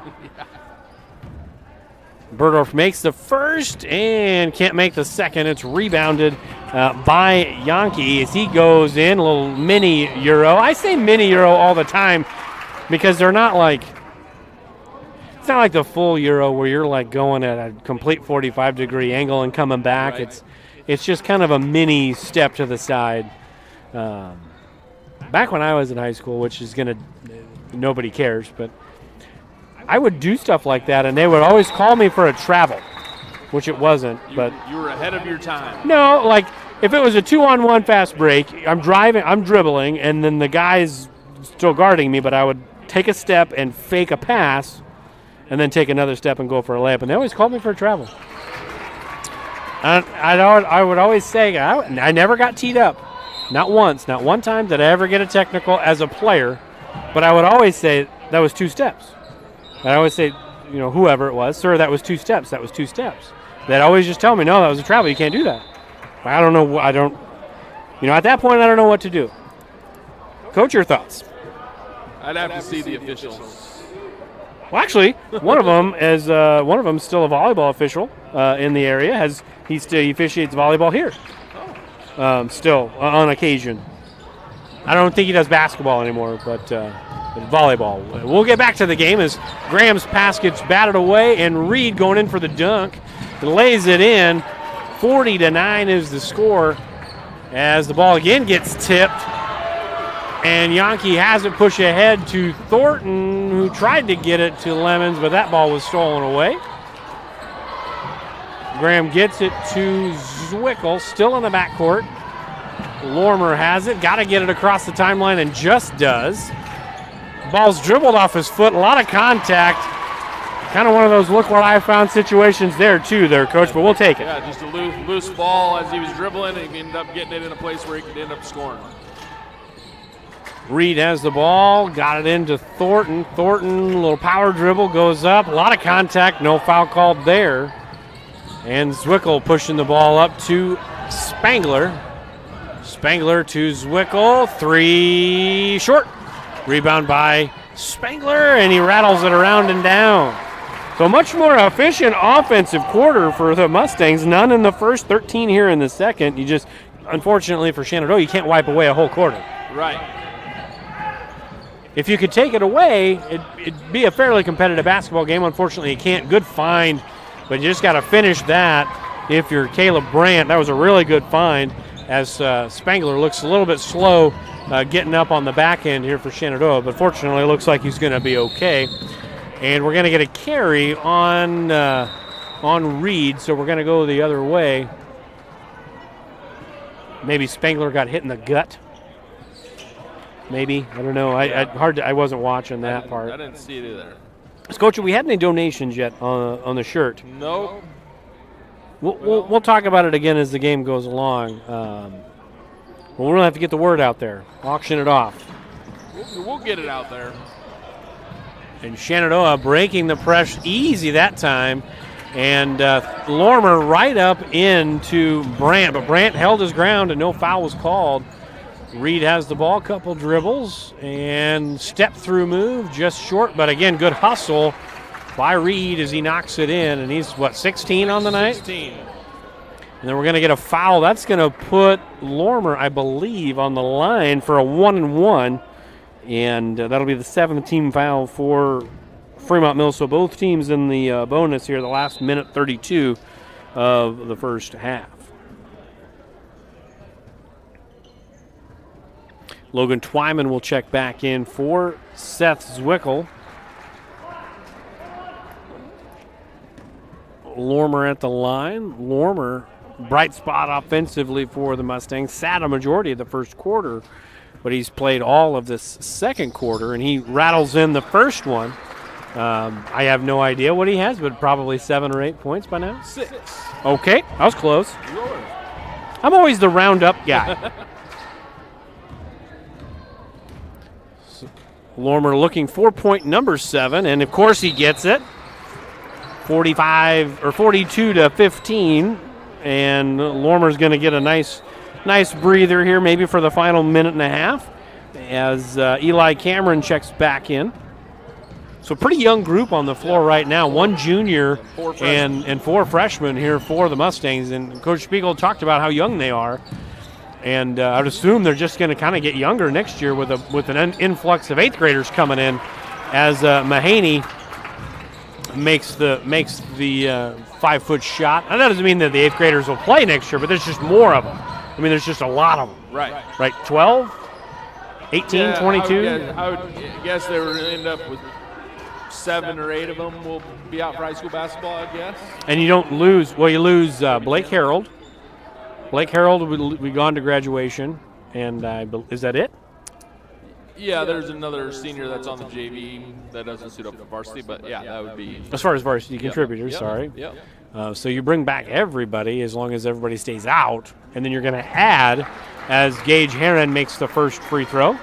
Burdorf makes the first and can't make the second. It's rebounded by Yankee as he goes in. A little mini Euro. I say mini Euro all the time because they're not like, it's not like the full Euro where you're like going at a complete 45-degree angle and coming back. Right. It's just kind of a mini step to the side. Back when I was in high school, which is nobody cares, but I would do stuff like that, and they would always call me for a travel, which it wasn't. But you were ahead of your time. No, like if it was a 2-on-1 fast break, I'm dribbling, and then the guy's still guarding me, but I would take a step and fake a pass, and then take another step and go for a layup. And they always called me for a travel. I would always say I never got teed up. Not once. Not one time did I ever get a technical as a player. But I would always say that was 2 steps. I always say, whoever it was, sir, that was 2 steps. That was 2 steps. They'd always just tell me, no, that was a travel. You can't do that. I don't know. At that point, I don't know what to do. Coach, your thoughts? I'd have to see the officials. Well, actually, one of them still a volleyball official in the area. He officiates volleyball here. Still on occasion. I don't think he does basketball anymore, but volleyball. We'll get back to the game as Graham's pass gets batted away, and Reed going in for the dunk. He lays it in. 40-9 is the score as the ball again gets tipped. And Yankee has it push ahead to Thornton, who tried to get it to Lemons, but that ball was stolen away. Graham gets it to Zwickle, still in the backcourt. Lormer has it, got to get it across the timeline, and just does. Ball's dribbled off his foot, a lot of contact. Kind of one of those look what I found situations there, too, Coach, but we'll take it. Yeah, just a loose ball as he was dribbling, and he ended up getting it in a place where he could end up scoring. Reed has the ball, got it into Thornton. Thornton, a little power dribble, goes up. A lot of contact, no foul called there. And Zwickle pushing the ball up to Spangler. Spangler to Zwickle, 3 short. Rebound by Spangler, and he rattles it around and down. So much more efficient offensive quarter for the Mustangs. None in the first, 13 here in the second. You just, unfortunately for Shenandoah, you can't wipe away a whole quarter. Right. If you could take it away, it'd be a fairly competitive basketball game. Unfortunately, you can't. Good find, but you just got to finish that if you're Caleb Brandt. That was a really good find as Spangler looks a little bit slow getting up on the back end here for Shenandoah, but fortunately it looks like he's going to be okay. And we're going to get a carry on Reed, so we're going to go the other way. Maybe Spangler got hit in the gut. Maybe. I don't know. I wasn't watching that part. I didn't see it either. Coach, have we had any donations yet on the shirt? Nope. We'll talk about it again as the game goes along. We'll really have to get the word out there. Auction it off. We'll get it out there. And Shenandoah breaking the press easy that time. And Lormer right up into Brandt. But Brandt held his ground and no foul was called. Reed has the ball, couple dribbles, and step-through move, just short. But again, good hustle by Reed as he knocks it in. And he's, 16 on the night? 16. And then we're going to get a foul. That's going to put Lormer, I believe, on the line for a 1-and-1. And that'll be the 7th team foul for Fremont-Mills. So both teams in the bonus here, the last minute 32 of the first half. Logan Twyman will check back in for Seth Zwickle. Lormer at the line. Lormer, bright spot offensively for the Mustangs. Sat a majority of the first quarter, but he's played all of this second quarter, and he rattles in the first one. I have no idea what he has, but probably 7 or 8 points by now. 6. Okay, I was close. I'm always the round-up guy. Lormer looking for point number 7, and of course he gets it. 42-15, and Lormer's going to get a nice breather here, maybe for the final minute and a half, as Eli Cameron checks back in. So pretty young group on the floor right now. 1 junior and 4 freshmen here for the Mustangs, and Coach Spiegel talked about how young they are. And I would assume they're just going to kind of get younger next year with an influx of 8th graders coming in, as Mahaney makes the 5-foot shot. And that doesn't mean that the 8th graders will play next year, but there's just more of them. I mean, there's just a lot of them. Right. 12, 18, 22. I would guess they would end up with 7 or 8 of them will be out for high school basketball, I guess. And you don't lose. Well, you lose Blake Harold. Blake Harold will be gone to graduation, and is that it? Yeah, there's another senior that's on the JV that doesn't suit up for varsity, but yeah, that would be. As far as varsity contributors, Yep. sorry. Yep. So you bring back everybody as long as everybody stays out, and then you're going to add, as Gage Heron makes the first free throw,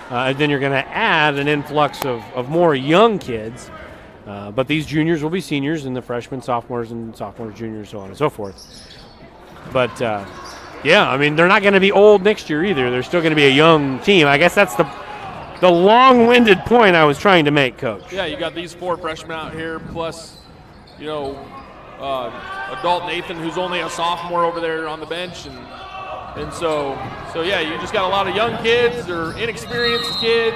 and then you're going to add an influx of more young kids. But these juniors will be seniors, and the freshmen, sophomores, juniors, so on and so forth. But, yeah, I mean, they're not going to be old next year either. They're still going to be a young team. I guess that's the long-winded point I was trying to make, Coach. Yeah, you got these 4 freshmen out here, plus, adult Nathan, who's only a sophomore over there on the bench, and so yeah, you just got a lot of young kids or inexperienced kids.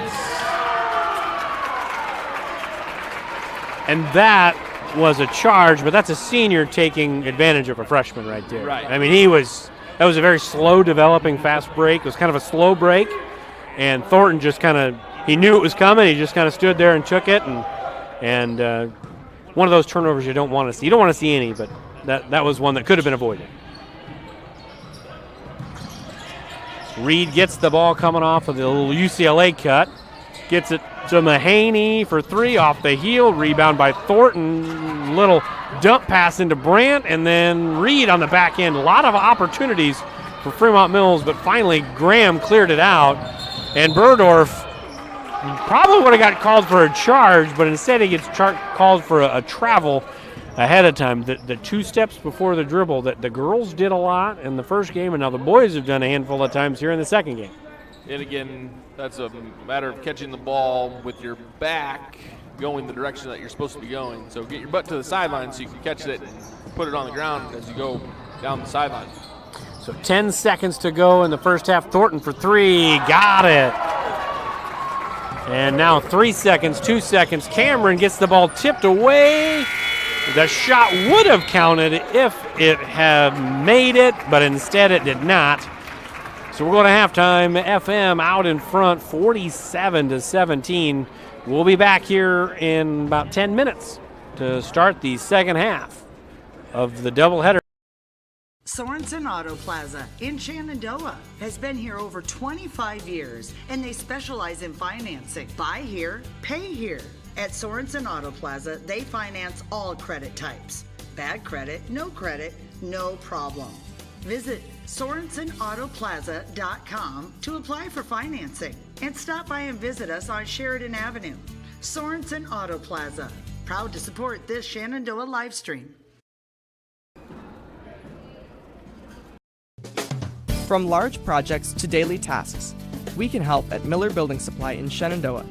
And that was a charge, but that's a senior taking advantage of a freshman right there. Right. I mean, that was a very slow developing fast break. It was kind of a slow break. And Thornton just he knew it was coming. He just kind of stood there and took it. And one of those turnovers you don't want to see. You don't want to see any, but that was one that could have been avoided. Reed gets the ball coming off of the little UCLA cut. Gets it to Mahaney for 3 off the heel. Rebound by Thornton. Little dump pass into Brandt. And then Reed on the back end. A lot of opportunities for Fremont-Mills, but finally Graham cleared it out. And Burdorf probably would have got called for a charge, but instead he gets called for a travel ahead of time. The 2 steps before the dribble that the girls did a lot in the first game, and now the boys have done a handful of times here in the second game. And again, that's a matter of catching the ball with your back going the direction that you're supposed to be going. So get your butt to the sideline so you can catch it and put it on the ground as you go down the sideline. So 10 seconds to go in the first half. Thornton for 3. Got it. And now 3 seconds, 2 seconds. Cameron gets the ball tipped away. The shot would have counted if it had made it, but instead it did not. So we're going to halftime. FM out in front, 47-17. We'll be back here in about 10 minutes to start the second half of the doubleheader. Sorensen Auto Plaza in Shenandoah has been here over 25 years, and they specialize in financing. Buy here, pay here. At Sorensen Auto Plaza, they finance all credit types. Bad credit, no problem. Visit SorensenAutoplaza.com to apply for financing and stop by and visit us on Sheridan Avenue. Sorensen Auto Plaza, proud to support this Shenandoah live stream. From large projects to daily tasks, we can help at Miller Building Supply in Shenandoah.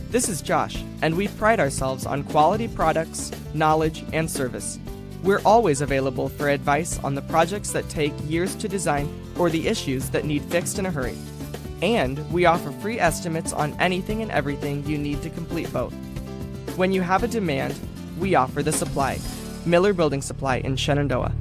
This is Josh, and we pride ourselves on quality products, knowledge, and service. We're always available for advice on the projects that take years to design or the issues that need fixed in a hurry. And we offer free estimates on anything and everything you need to complete both. When you have a demand, we offer the supply. Miller Building Supply in Shenandoah.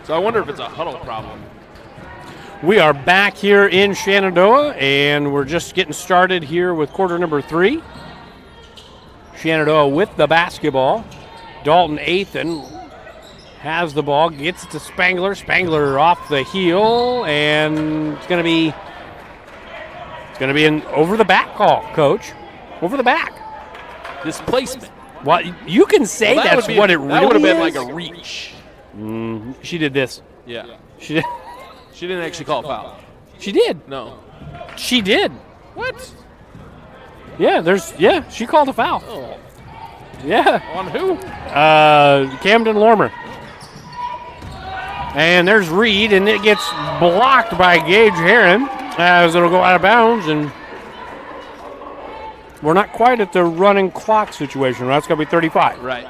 So I wonder if it's a huddle problem. We are back here in Shenandoah, and we're just getting started here with quarter number 3. Shenandoah with the basketball. Dalton Athan has the ball, gets it to Spangler. Spangler off the heel, and it's going to be an over the back call, Coach. Over the back. Displacement. Well, you can say that's what it really is. That would have been like a reach. She did this. Yeah. She did. She didn't actually call a foul. She did. No. She did. What? Yeah, she called a foul. Oh. Yeah. On who? Camden Lormer. And there's Reed, and it gets blocked by Gage Heron as it'll go out of bounds, and we're not quite at the running clock situation. That's going to be 35. Right.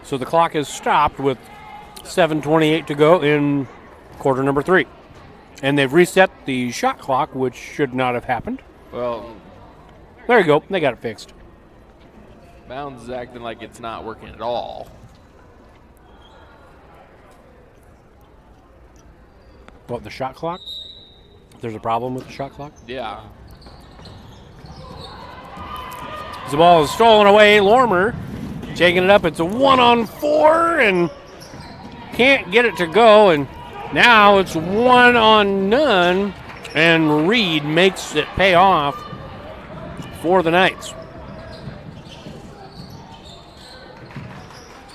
So the clock is stopped with 7:28 to go in quarter number 3. And they've reset the shot clock, which should not have happened. Well, there you go. They got it fixed. Bounds is acting like it's not working at all. What, the shot clock? There's a problem with the shot clock? Yeah. The ball is stolen away. Lormer taking it up. It's a 1-on-4 and can't get it to go. And now it's 1-on-none. And Reed makes it pay off for the Knights.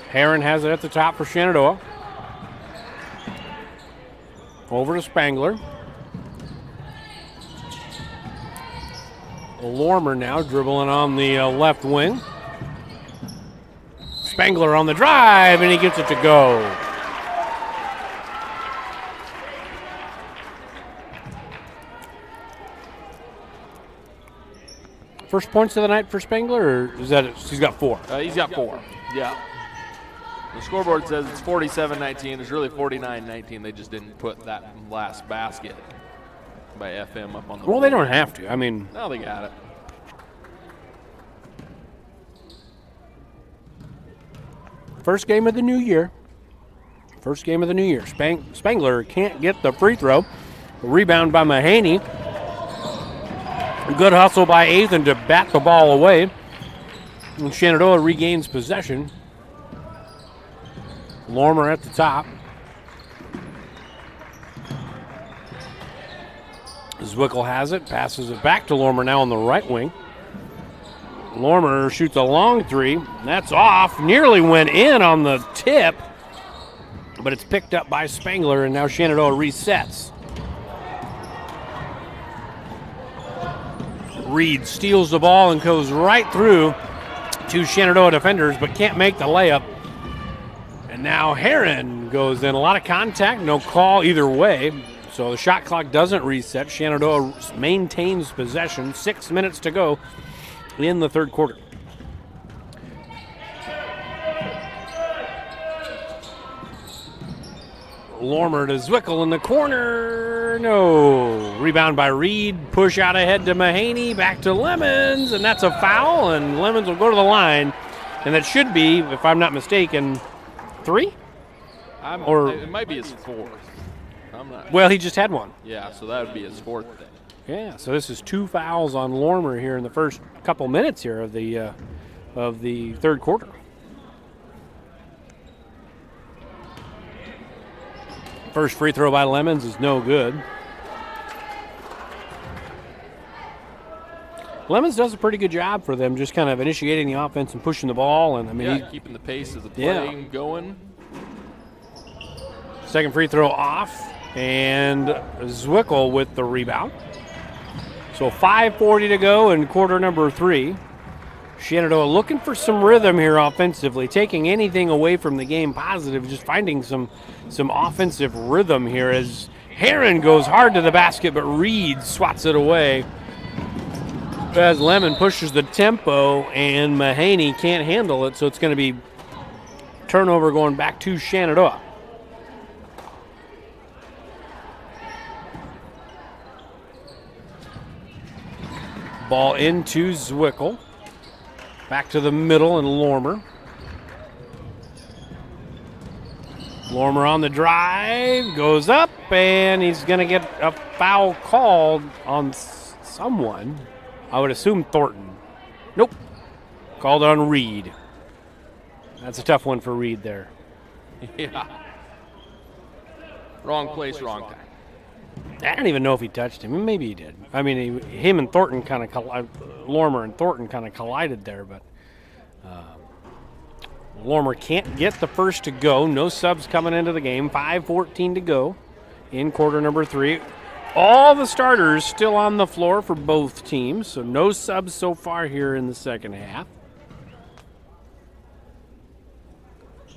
Heron has it at the top for Shenandoah. Over to Spangler. Lormer now dribbling on the left wing. Spangler on the drive, and he gets it to go. First points of the night for Spangler, or is that it? He's got 4? He's got 4, yeah. The scoreboard says it's 47-19. It's really 49-19. They just didn't put that last basket by FM up on the board. They don't have to. I mean, no, they got it. First game of the new year. Spangler can't get the free throw. A rebound by Mahaney. Good hustle by Athan to bat the ball away. And Shenandoah regains possession. Lormer at the top. Zwickel has it, passes it back to Lormer now on the right wing. Lormer shoots a long 3. That's off. Nearly went in on the tip, but it's picked up by Spangler, and now Shenandoah resets. Reed steals the ball and goes right through 2 Shenandoah defenders, but can't make the layup. And now Heron goes in. A lot of contact, no call either way. So the shot clock doesn't reset. Shenandoah maintains possession. 6 minutes to go in the third quarter. Lormer to Zwickel in the corner. No. Rebound by Reed. Push out ahead to Mahaney. Back to Lemons. And that's a foul. And Lemons will go to the line. And that should be, if I'm not mistaken, 3? It might be his 4th. I'm not. Well, he just had 1. Yeah, so that would be his 4th thing. Yeah, so this is 2 fouls on Lormer here in the first couple minutes here of the third quarter. First free throw by Lemons is no good. Lemons does a pretty good job for them, just kind of initiating the offense and pushing the ball, and keeping the pace of the play going. Second free throw off, and Zwickel with the rebound. So 5:40 to go in quarter number 3. Shenandoah looking for some rhythm here offensively, taking anything away from the game positive, just finding some offensive rhythm here as Heron goes hard to the basket, but Reed swats it away. As Lemon pushes the tempo, and Mahaney can't handle it, so it's going to be turnover going back to Shenandoah. Ball into Zwickel. Back to the middle and Lormer. Lormer on the drive, goes up, and he's going to get a foul called on someone. I would assume Thornton. Nope. Called on Reed. That's a tough one for Reed there. Yeah. Wrong place, wrong time. I don't even know if he touched him. Maybe he did. I mean, him and Thornton kind of Lormer and Thornton kind of collided there, but Lormer can't get the first to go. No subs coming into the game. 5:14 to go in quarter number 3. All the starters still on the floor for both teams, so no subs so far here in the second half.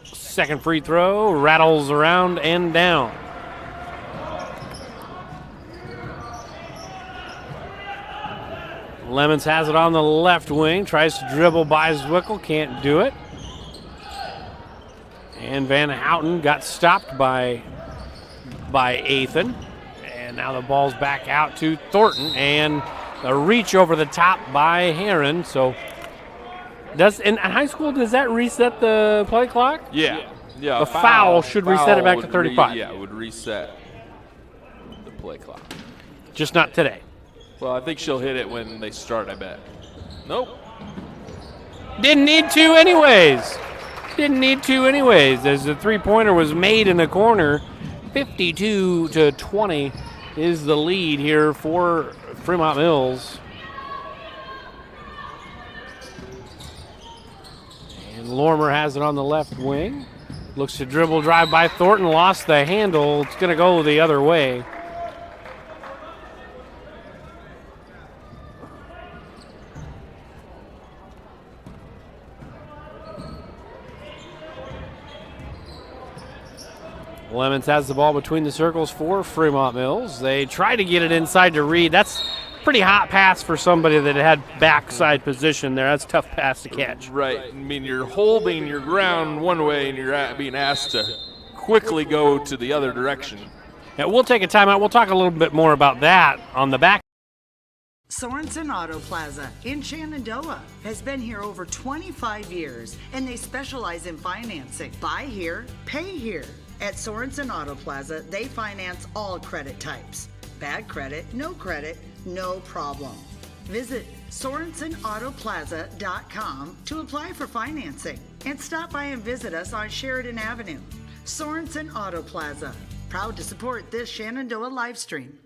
Second free throw rattles around and down. Lemons has it on the left wing, tries to dribble by Zwickel, can't do it. And Van Houten got stopped by Athan. And now the ball's back out to Thornton, and a reach over the top by Heron. So, in high school, does that reset the play clock? Yeah. Yeah. The foul should reset it back to 35. It would reset the play clock. Just not today. Well, I think she'll hit it when they start, I bet. Nope. Didn't need to anyways. As the three-pointer was made in the corner. 52-20 is the lead here for Fremont-Mills. And Lormer has it on the left wing. Looks to dribble, drive by Thornton, lost the handle. It's going to go the other way. Lemons has the ball between the circles for Fremont-Mills. They try to get it inside to Reed. That's a pretty hot pass for somebody that had backside position there. That's a tough pass to catch. Right. I mean, you're holding your ground one way and you're being asked to quickly go to the other direction. Yeah, we'll take a timeout. We'll talk a little bit more about that on the back. Sorensen Auto Plaza in Shenandoah has been here over 25 years, and they specialize in financing. Buy here, pay here. At Sorensen Auto Plaza, they finance all credit types. Bad credit, no problem. Visit SorensenAutoplaza.com to apply for financing and stop by and visit us on Sheridan Avenue. Sorensen Auto Plaza, proud to support this Shenandoah live stream.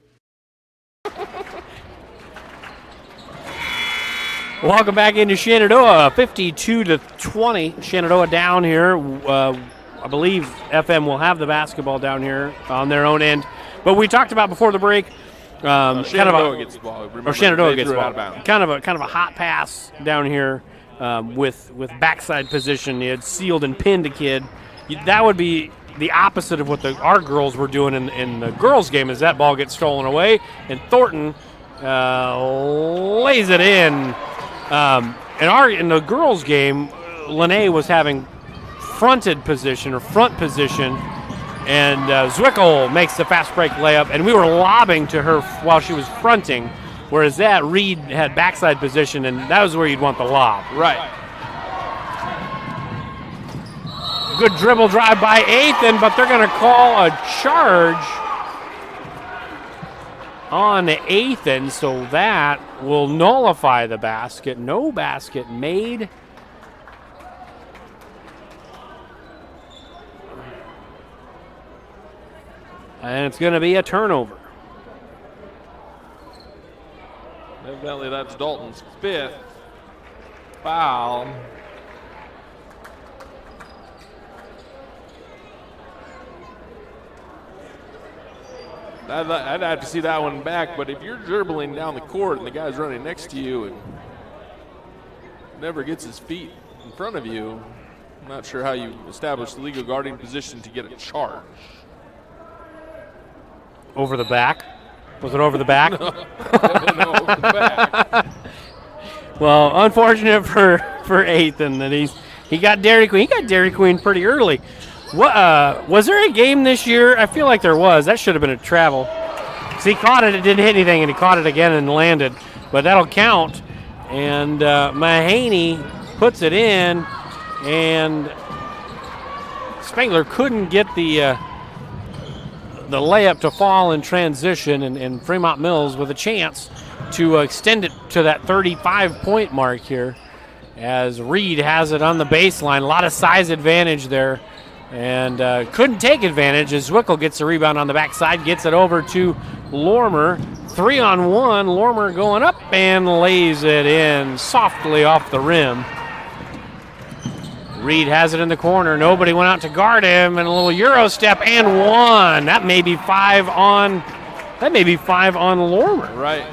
Welcome back into Shenandoah, 52-20. Shenandoah down here. I believe FM will have the basketball down here on their own end. But we talked about before the break. Shenandoah gets the ball. Remember, Shenandoah gets the ball. Out of bounds. Kind of a hot pass down here with backside position. He had sealed and pinned a kid. That would be the opposite of what our girls were doing in the girls' game. As that ball gets stolen away, and Thornton lays it in. In the girls' game, Lene was having front position, and Zwickel makes the fast break layup, and we were lobbing to her while she was fronting, whereas Reed had backside position, and that was where you'd want the lob. Right. Good dribble drive by Athan, but they're going to call a charge on Athan, so that will nullify the basket. No basket made. And it's going to be a turnover. Evidently, that's Dalton's 5th foul. I'd have to see that one back, but if you're dribbling down the court and the guy's running next to you and never gets his feet in front of you, I'm not sure how you establish the legal guarding position to get a charge. Over the back? Was it over the back? No, over the back. Well, unfortunate for Athan that he got Dairy Queen. He got Dairy Queen pretty early. What was there a game this year? I feel like there was. That should have been a travel. So he caught it. It didn't hit anything, and he caught it again and landed. But that'll count. And Mahaney puts it in, and Spangler couldn't get the layup to fall in transition, and Fremont-Mills with a chance to extend it to that 35-point mark here as Reed has it on the baseline. A lot of size advantage there, and couldn't take advantage as Zwickel gets the rebound on the backside, gets it over to Lormer. 3-on-1, Lormer going up and lays it in softly off the rim. Reed has it in the corner. Nobody went out to guard him, and a little Euro step and one. That may be five on Lormer. Right.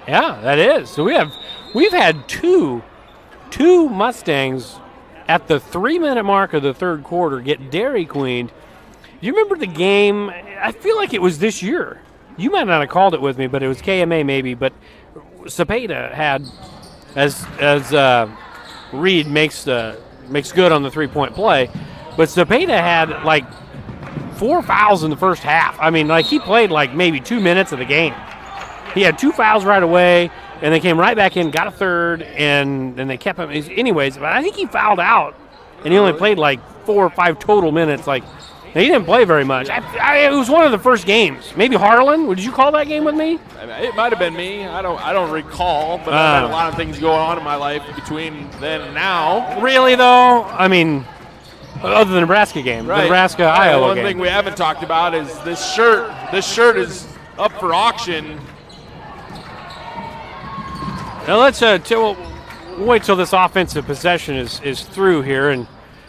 Yeah, that is. So we've had two Mustangs at the 3-minute mark of the third quarter get Dairy Queened. You remember the game? I feel like it was this year. You might not have called it with me, but it was KMA maybe. But Cepeda had, as Reed makes good on the 3-point play, but Cepeda had like 4 fouls in the first half. I mean, like he played like maybe 2 minutes of the game. He had 2 fouls right away, and they came right back in, got a third, and they kept him. Anyways, but I think he fouled out, and he only played like 4 or 5 total minutes. Like, he didn't play very much. It was one of the first games. Maybe Harlan. Did you call that game with me? It might have been me. I don't recall, but I've had a lot of things going on in my life between then and now. Really, though? I mean, other than the Nebraska game, right. The Nebraska-Iowa One game. thing we haven't talked about is this shirt. This shirt is up for auction. Now let's we'll wait till this offensive possession is through here, and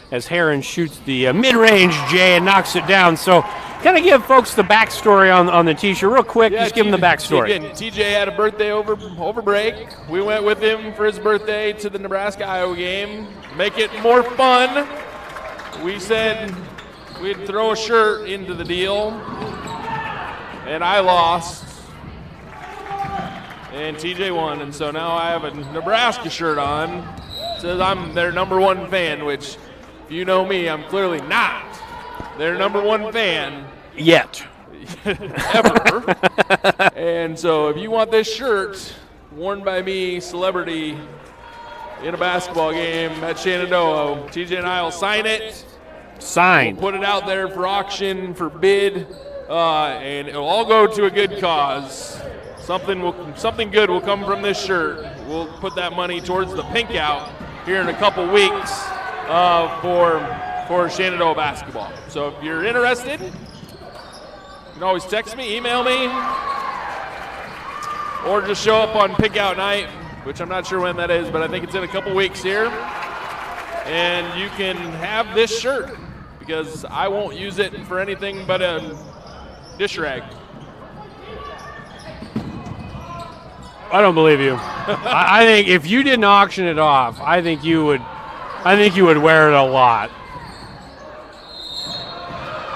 as Heron shoots the mid-range J and knocks it down. So kind of give folks the backstory on the T-shirt real quick. Just give them the backstory. Again, TJ had a birthday over break. We went with him for his birthday to the Nebraska-Iowa game. Make it more fun. We said we'd throw a shirt into the deal, and I lost. And TJ won, and so now I have a Nebraska shirt on. It says I'm their #1 fan, which, if you know me, I'm clearly not their #1 fan. Yet. Ever. And so if you want this shirt worn by me, celebrity, in a basketball game at Shenandoah, TJ and I will sign it. Signed. We'll put it out there for auction, for bid, and it'll all go to a good cause. Something good will come from this shirt. We'll put that money towards the pink out here in a couple weeks for Shenandoah basketball. So if you're interested, you can always text me, email me, or just show up on pink out night, which I'm not sure when that is, but I think it's in a couple weeks here. And you can have this shirt because I won't use it for anything but a dish rag. I don't believe you. I think if you didn't auction it off, I think you would wear it a lot.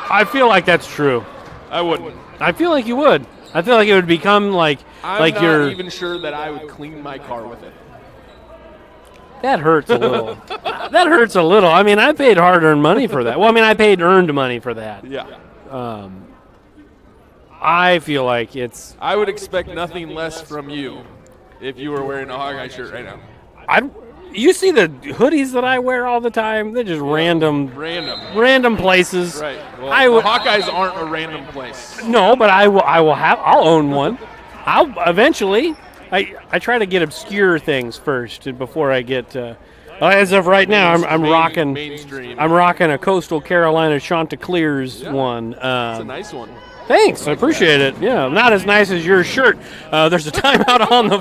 I feel like that's true. I wouldn't. I feel like you would. I feel like it would become like I'm you're. not even sure that I would clean my car with it. That hurts a little. That hurts a little. I mean, I paid hard-earned money for that. Well, I mean, I paid earned money for that. Yeah. I feel like it's. I would expect nothing less from you if you were wearing a Hawkeye shirt right now. You see the hoodies that I wear all the time? They're just random places. Right. Well, Hawkeyes aren't a random place. No, but I'll own one. I'll eventually. I try to get obscure things first before I get. As of right now, I'm rocking. Mainstream. I'm rocking a Coastal Carolina Chanticleers one. It's a nice one. Thanks, I appreciate it. Yeah, not as nice as your shirt. There's a timeout on the.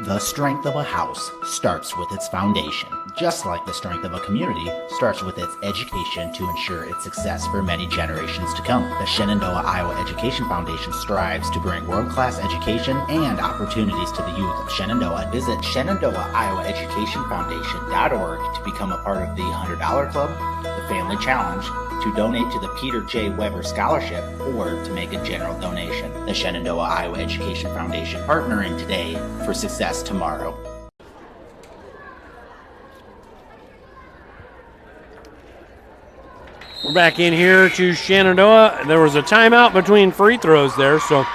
The strength of a house starts with its foundation, just like the strength of a community starts with its education to ensure its success for many generations to come. The Shenandoah Iowa Education Foundation strives to bring world-class education and opportunities to the youth of Shenandoah. Visit ShenandoahIowaEducationFoundation.org to become a part of the $100 Club, the Family Challenge, to donate to the Peter J. Weber Scholarship, or to make a general donation. The Shenandoah Iowa Education Foundation, partnering today for success tomorrow. We're back in here to Shenandoah. There was a timeout between free throws there, so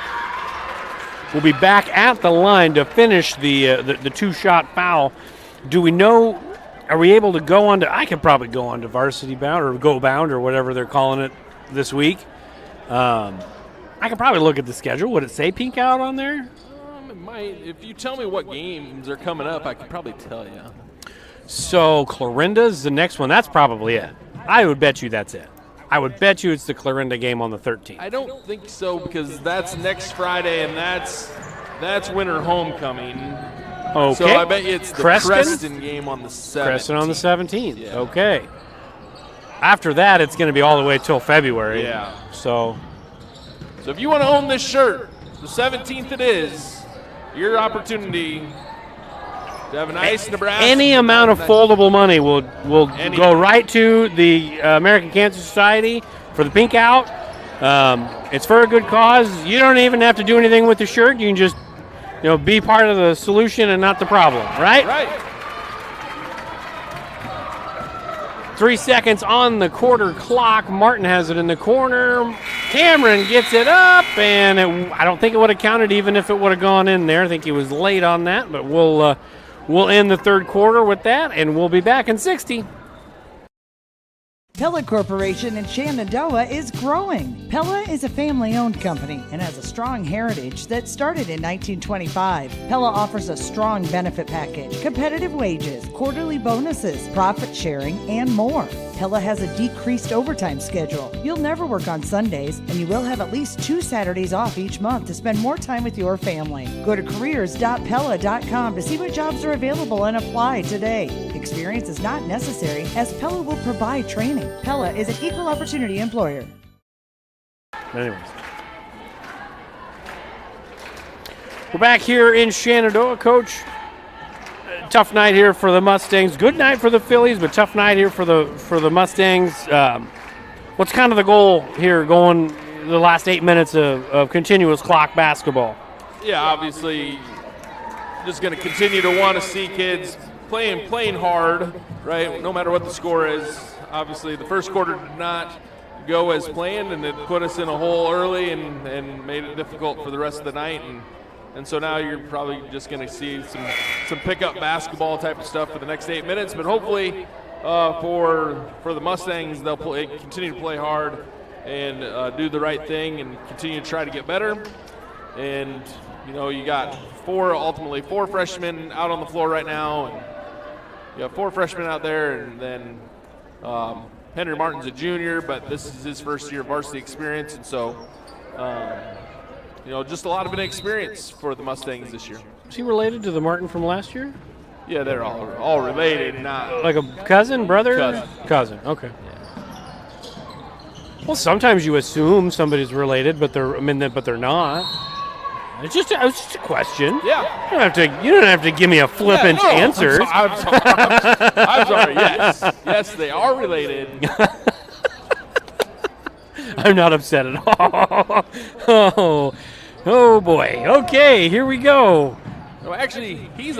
will be back at the line to finish the two-shot foul. Do we know, are we able to go on to, I could probably go on to varsity bound or go bound or whatever they're calling it this week. I could probably look at the schedule. Would it say pink out on there? It might. If you tell me what games are coming up, I could probably tell you. So Clarinda's the next one. That's probably it. I would bet you that's it. I would bet you it's the Clarinda game on the 13th. I don't think so because that's next Friday and that's winter homecoming. Okay. So I bet you it's the Creston game on the 17th. Creston on the 17th. Yeah. Okay. After that, it's going to be all the way till February. Yeah. So if you want to own this shirt, the 17th it is, your opportunity to have a nice Nebraska. Any amount of foldable money will go right to the American Cancer Society for the pink out. It's for a good cause. You don't even have to do anything with the shirt. You can just, be part of the solution and not the problem, right? Right. 3 seconds on the quarter clock. Martin has it in the corner. Cameron gets it up, and I don't think it would have counted even if it would have gone in there. I think he was late on that, but we'll end the third quarter with that, and we'll be back in 60. Pella Corporation in Shenandoah is growing. Pella is a family-owned company and has a strong heritage that started in 1925. Pella offers a strong benefit package, competitive wages, quarterly bonuses, profit sharing, and more. Pella has a decreased overtime schedule. You'll never work on Sundays, and you will have at least 2 Saturdays off each month to spend more time with your family. Go to careers.pella.com to see what jobs are available and apply today. Experience is not necessary, as Pella will provide training. Pella is an equal opportunity employer. Anyways. We're back here in Shenandoah, Coach. Tough night here for the Mustangs. Good night for the Phillies, but tough night here for the Mustangs. What's kind of the goal here going the last 8 minutes of continuous clock basketball? Yeah, obviously just going to continue to want to see kids playing hard, right, no matter what the score is. Obviously, the first quarter did not go as planned, and it put us in a hole early and made it difficult for the rest of the night. And so now you're probably just going to see some pickup basketball type of stuff for the next 8 minutes. But hopefully for the Mustangs, they'll continue to play hard and do the right thing and continue to try to get better. And, you got ultimately four freshmen out on the floor right now. And you have 4 freshmen out there, and then Henry Martin's a junior, but this is his first year of varsity experience. And so just a lot of inexperience for the Mustangs this year. Is he related to the Martin from last year? Yeah, they're all related. Not like a cousin, brother? Cousin. Okay. Yeah. Well, sometimes you assume somebody's related, but they're not. It's just a question. Yeah. You don't have to give me a flippant answer. I'm sorry. Yes, they are related. I'm not upset at all. Oh boy. Okay, here we go. No, actually, he's.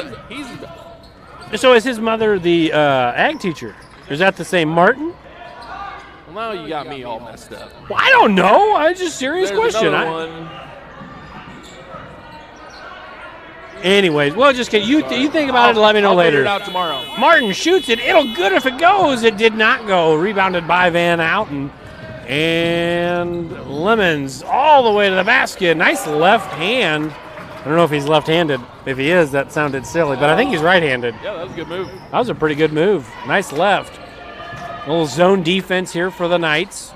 So is his mother the ag teacher? Is that the same Martin? Well, now you got me all messed up. Well, I don't know. It's just a serious question. One. Anyways, well, just you think about it and let me know later. I'll figure it out tomorrow. Martin shoots it. It'll good if it goes. It did not go. Rebounded by Van Outen. And Lemons all the way to the basket. Nice left hand. I don't know if he's left-handed. If he is, that sounded silly, but I think he's right-handed. Yeah, that was a good move. That was a pretty good move. Nice left. A little zone defense here for the Knights.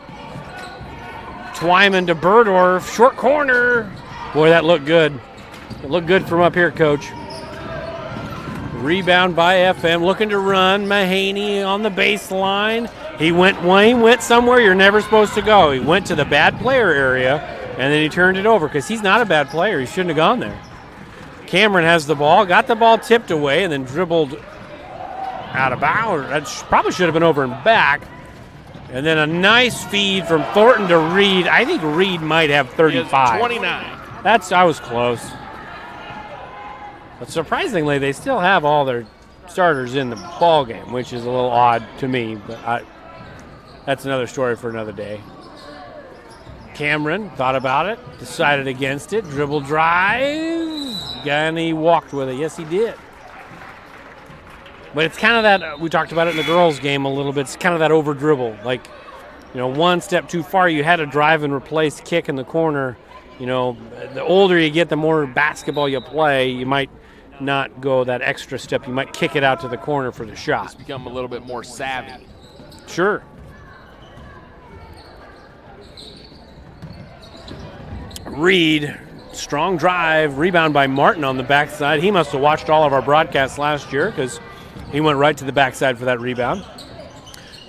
Twyman to Burdorf. Short corner. Boy, that looked good. It looked good from up here, Coach. Rebound by FM. Looking to run. Mahaney on the baseline. He went somewhere you're never supposed to go. He went to the bad player area, and then he turned it over because he's not a bad player. He shouldn't have gone there. Cameron has the ball. Got the ball tipped away and then dribbled out of bounds. That probably should have been over and back. And then a nice feed from Thornton to Reed. I think Reed might have 35. 29. I was close. But surprisingly, they still have all their starters in the ball game, which is a little odd to me, but that's another story for another day. Cameron thought about it, decided against it, dribble drive, and he walked with it. Yes, he did. But it's kind of that, we talked about it in the girls' game a little bit, it's kind of that over dribble. Like, one step too far, you had a drive and replace kick in the corner. The older you get, the more basketball you play, you might not go that extra step. You might kick it out to the corner for the shot. Just become a little bit more savvy. Sure. Reed, strong drive, rebound by Martin on the backside. He must have watched all of our broadcasts last year because he went right to the backside for that rebound.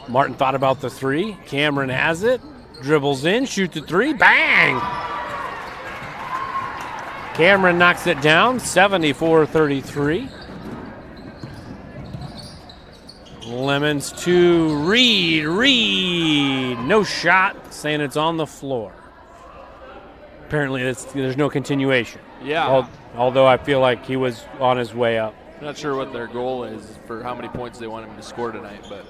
Martin thought about the three. Cameron has it, dribbles in, shoots the three, bang! Cameron knocks it down, 74-33. Lemons to Reed, no shot, saying it's on the floor. Apparently, there's no continuation. Yeah. Although I feel like he was on his way up. I'm not sure what their goal is for how many points they want him to score tonight, but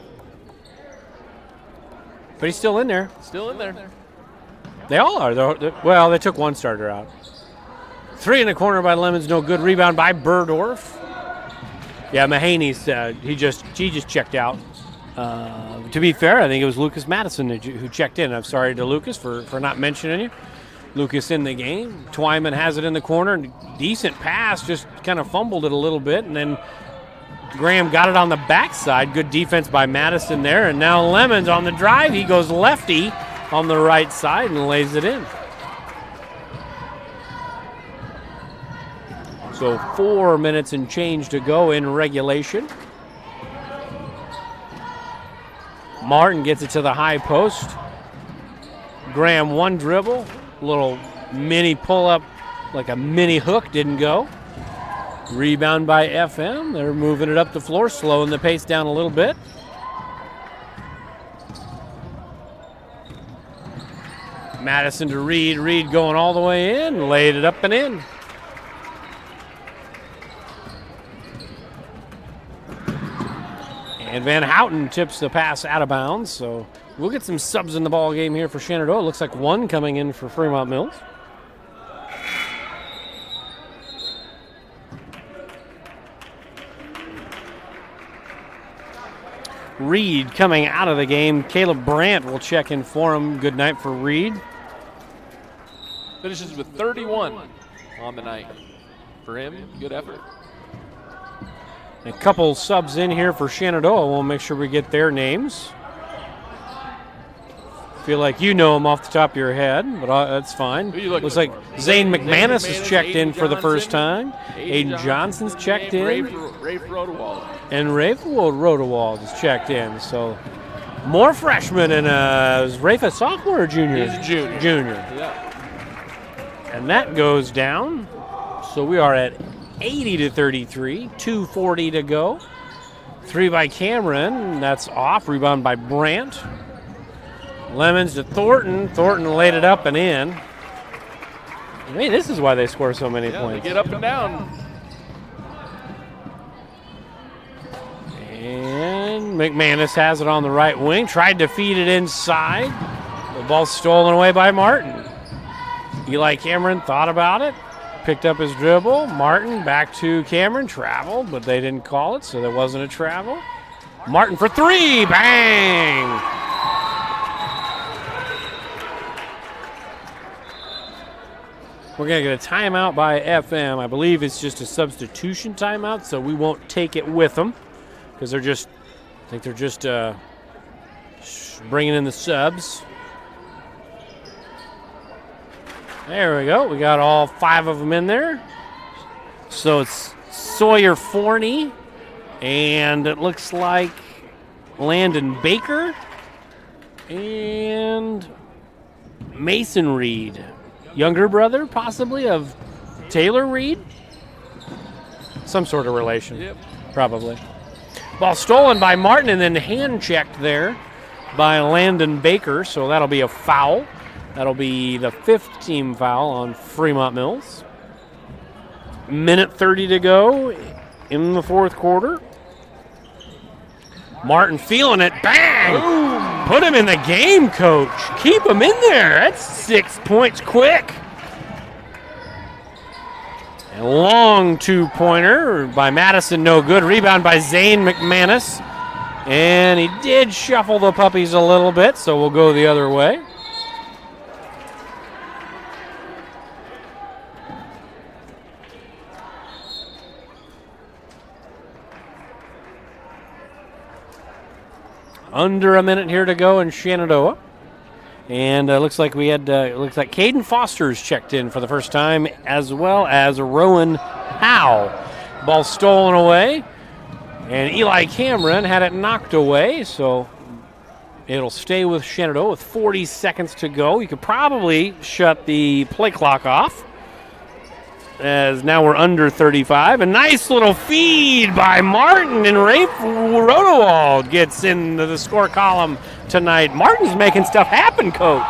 he's still in there. Still in there. They all are. Well, they took one starter out. Three in the corner by Lemons, no good. Rebound by Burdorf. Yeah, Mahaney's he just checked out. To be fair, I think it was Lucas Madison who checked in. I'm sorry to Lucas for not mentioning you. Lucas in the game. Twyman has it in the corner. Decent pass, just kind of fumbled it a little bit, and then Graham got it on the backside. Good defense by Madison there, and now Lemons on the drive. He goes lefty on the right side and lays it in. So 4 minutes and change to go in regulation. Martin gets it to the high post. Graham one dribble. Little mini pull-up, like a mini hook, didn't go. Rebound by FM. They're moving it up the floor, slowing the pace down a little bit. Madison to Reed. Reed going all the way in, laid it up and in. And Van Houten tips the pass out of bounds, so we'll get some subs in the ball game here for Shenandoah. It looks like one coming in for Fremont-Mills. Reed coming out of the game. Caleb Brandt will check in for him. Good night for Reed. Finishes with 31 on the night. For him, good effort. A couple subs in here for Shenandoah. We'll make sure we get their names. Feel like you know them off the top of your head, but that's fine. Looks like Zane McManus has checked in for the first time. Aiden Johnson's checked in. Rafe Rodewald. And Rafe Rodewald has checked in. So more freshmen. And is Rafe a sophomore or junior? He's a junior. Junior. Yeah. And that goes down. So we are at 80-33, 2:40 to go. Three by Cameron, that's off. Rebound by Brandt. Lemons to Thornton. Thornton laid it up and in. Hey, this is why they score so many points. They get up and down. And McManus has it on the right wing. Tried to feed it inside. The ball stolen away by Martin. Eli Cameron thought about it. Picked up his dribble. Martin back to Cameron. Traveled, but they didn't call it, so there wasn't a travel. Martin for three. Bang! We're going to get a timeout by FM. I believe it's just a substitution timeout, so we won't take it with them because I think they're just bringing in the subs. There we go. We got all five of them in there. So it's Sawyer Forney, and it looks like Landon Baker and Mason Reed. Younger brother, possibly, of Taylor Reed? Some sort of relation. Yep. Probably. Ball stolen by Martin and then hand-checked there by Landon Baker, so that'll be a foul. That'll be the fifth team foul on Fremont-Mills. Minute 30 to go in the fourth quarter. Martin feeling it. Bang! Boom! Put him in the game, Coach. Keep him in there. That's 6 points quick. A long two-pointer by Madison, no good. Rebound by Zane McManus. And he did shuffle the puppies a little bit, so we'll go the other way. Under a minute here to go in Shenandoah. And looks like we had, looks like Caden Foster's checked in for the first time, as well as Rowan Howe. Ball stolen away. And Eli Cameron had it knocked away, so it'll stay with Shenandoah with 40 seconds to go. You could probably shut the play clock off, as now we're under 35. A nice little feed by Martin, and Rafe Rodewald gets into the score column tonight. Martin's making stuff happen, Coach.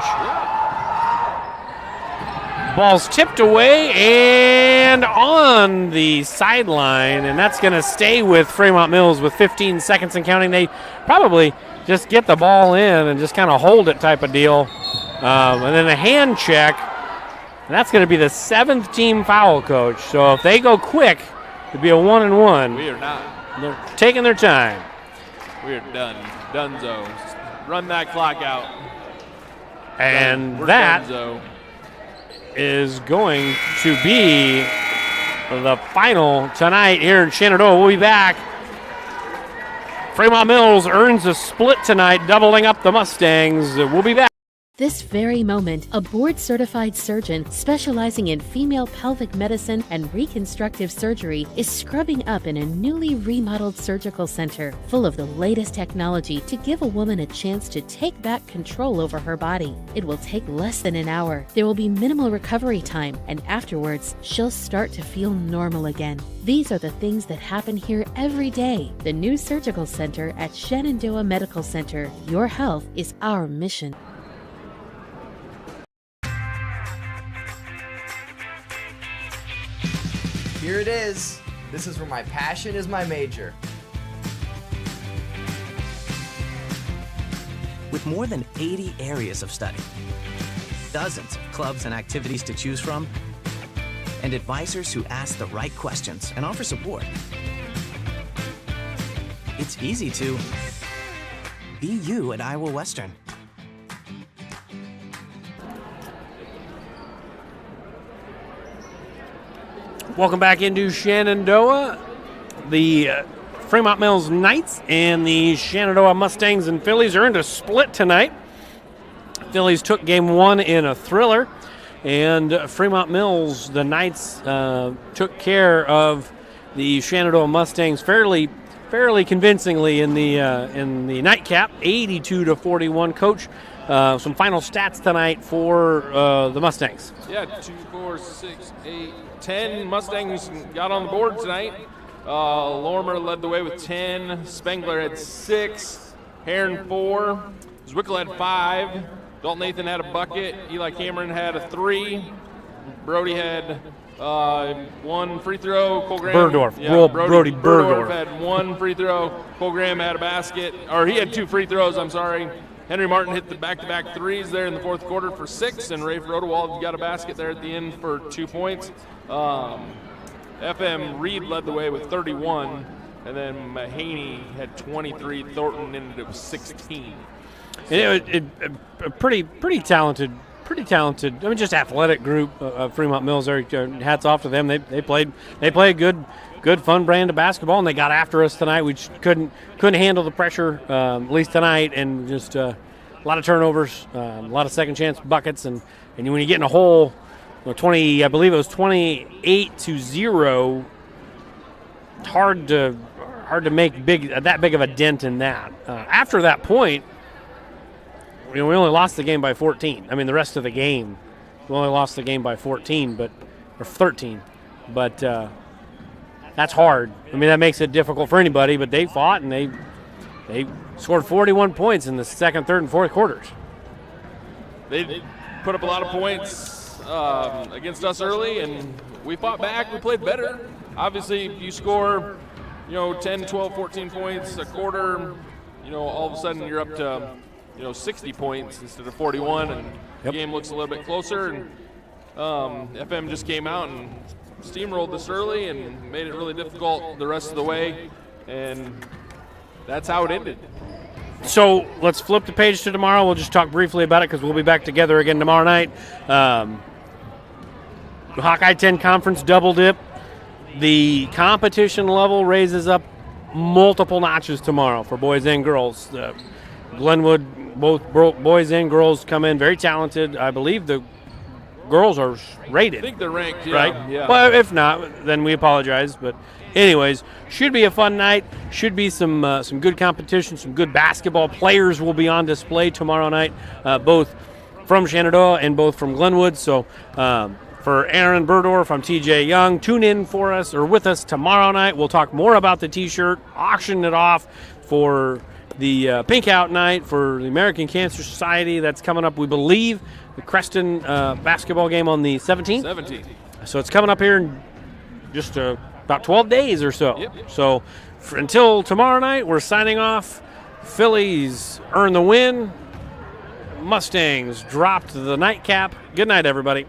Ball's tipped away and on the sideline, and that's going to stay with Fremont-Mills with 15 seconds and counting. They probably just get the ball in and just kind of hold it type of deal. And then a hand check, and that's going to be the 7th team foul, Coach. So if they go quick, it'd be a 1-and-1. We are not. They're taking their time. We are done. Dunzo. Run that clock out. And We're that Dunzo. Is going to be the final tonight here in Shenandoah. We'll be back. Fremont-Mills earns a split tonight, doubling up the Mustangs. We'll be back. This very moment, a board-certified surgeon specializing in female pelvic medicine and reconstructive surgery is scrubbing up in a newly remodeled surgical center full of the latest technology to give a woman a chance to take back control over her body. It will take less than an hour. There will be minimal recovery time, and afterwards, she'll start to feel normal again. These are the things that happen here every day. The new surgical center at Shenandoah Medical Center. Your health is our mission. Here it is. This is where my passion is my major. With more than 80 areas of study, dozens of clubs and activities to choose from, and advisors who ask the right questions and offer support, it's easy to be you at Iowa Western. Welcome back into Shenandoah. The Fremont-Mills Knights and the Shenandoah Mustangs and Phillies earned a split tonight. Phillies took game one in a thriller, and Fremont-Mills, the Knights, took care of the Shenandoah Mustangs fairly convincingly in the nightcap, 82-41. Coach, some final stats tonight for the Mustangs. Yeah, 2, 4, 6, 8, 10 Mustangs got on the board tonight. Lorimer led the way with 10. Spengler had 6. Heron 4. Zwickel had 5. Dalton Nathan had a bucket. Eli Cameron had a 3. Brody had 1 free throw. Cole Graham, Burdorf. Yeah, Brody Burdorf had 1 free throw. Cole Graham had a basket. Or he had 2 free throws, I'm sorry. Henry Martin hit the back-to-back threes there in the fourth quarter for 6, and Rafe Rodewald got a basket there at the end for 2 points. FM Reed led the way with 31, and then Mahaney had 23. Thornton ended it with 16. A pretty talented. I mean, just athletic group of Fremont-Mills. Hats off to them. They played good fun brand of basketball, and they got after us tonight. We just couldn't handle the pressure, at least tonight, and just a lot of turnovers, a lot of second chance buckets, and when you get in a hole, 20, I believe it was 28-0. It's hard to make that big of a dent in that. After that point, we only lost the game by 14. I mean, the rest of the game, we only lost the game by 14, or 13. But that's hard. I mean, that makes it difficult for anybody. But they fought, and they scored 41 points in the second, third, and fourth quarters. They put up a lot of points against us early, and we fought back. We played better. Obviously, if you score, 10, 12, 14 points a quarter, all of a sudden you're up to 60 points instead of 41, and the game looks a little bit closer. And FM just came out and steamrolled this early and made it really difficult the rest of the way, and that's how it ended. So let's flip the page to tomorrow. We'll just talk briefly about it because we'll be back together again tomorrow night. Hawkeye 10 Conference double dip. The competition level raises up multiple notches tomorrow for boys and girls. Glenwood, both boys and girls come in very talented. I believe the girls are rated. I think they're ranked, right? Yeah. Well, if not, then we apologize. But anyways, should be a fun night. Should be some good competition. Some good basketball players will be on display tomorrow night, both from Shenandoah and both from Glenwood. So for Aaron Burdorf, I'm TJ Young. Tune in for us or with us tomorrow night. We'll talk more about the T-shirt, auction it off for the Pink Out Night for the American Cancer Society. That's coming up, we believe, the Creston basketball game on the 17th. 17th. So it's coming up here in just about 12 days or so. Yep. So until tomorrow night, we're signing off. Phillies earn the win. Mustangs dropped the nightcap. Good night, everybody.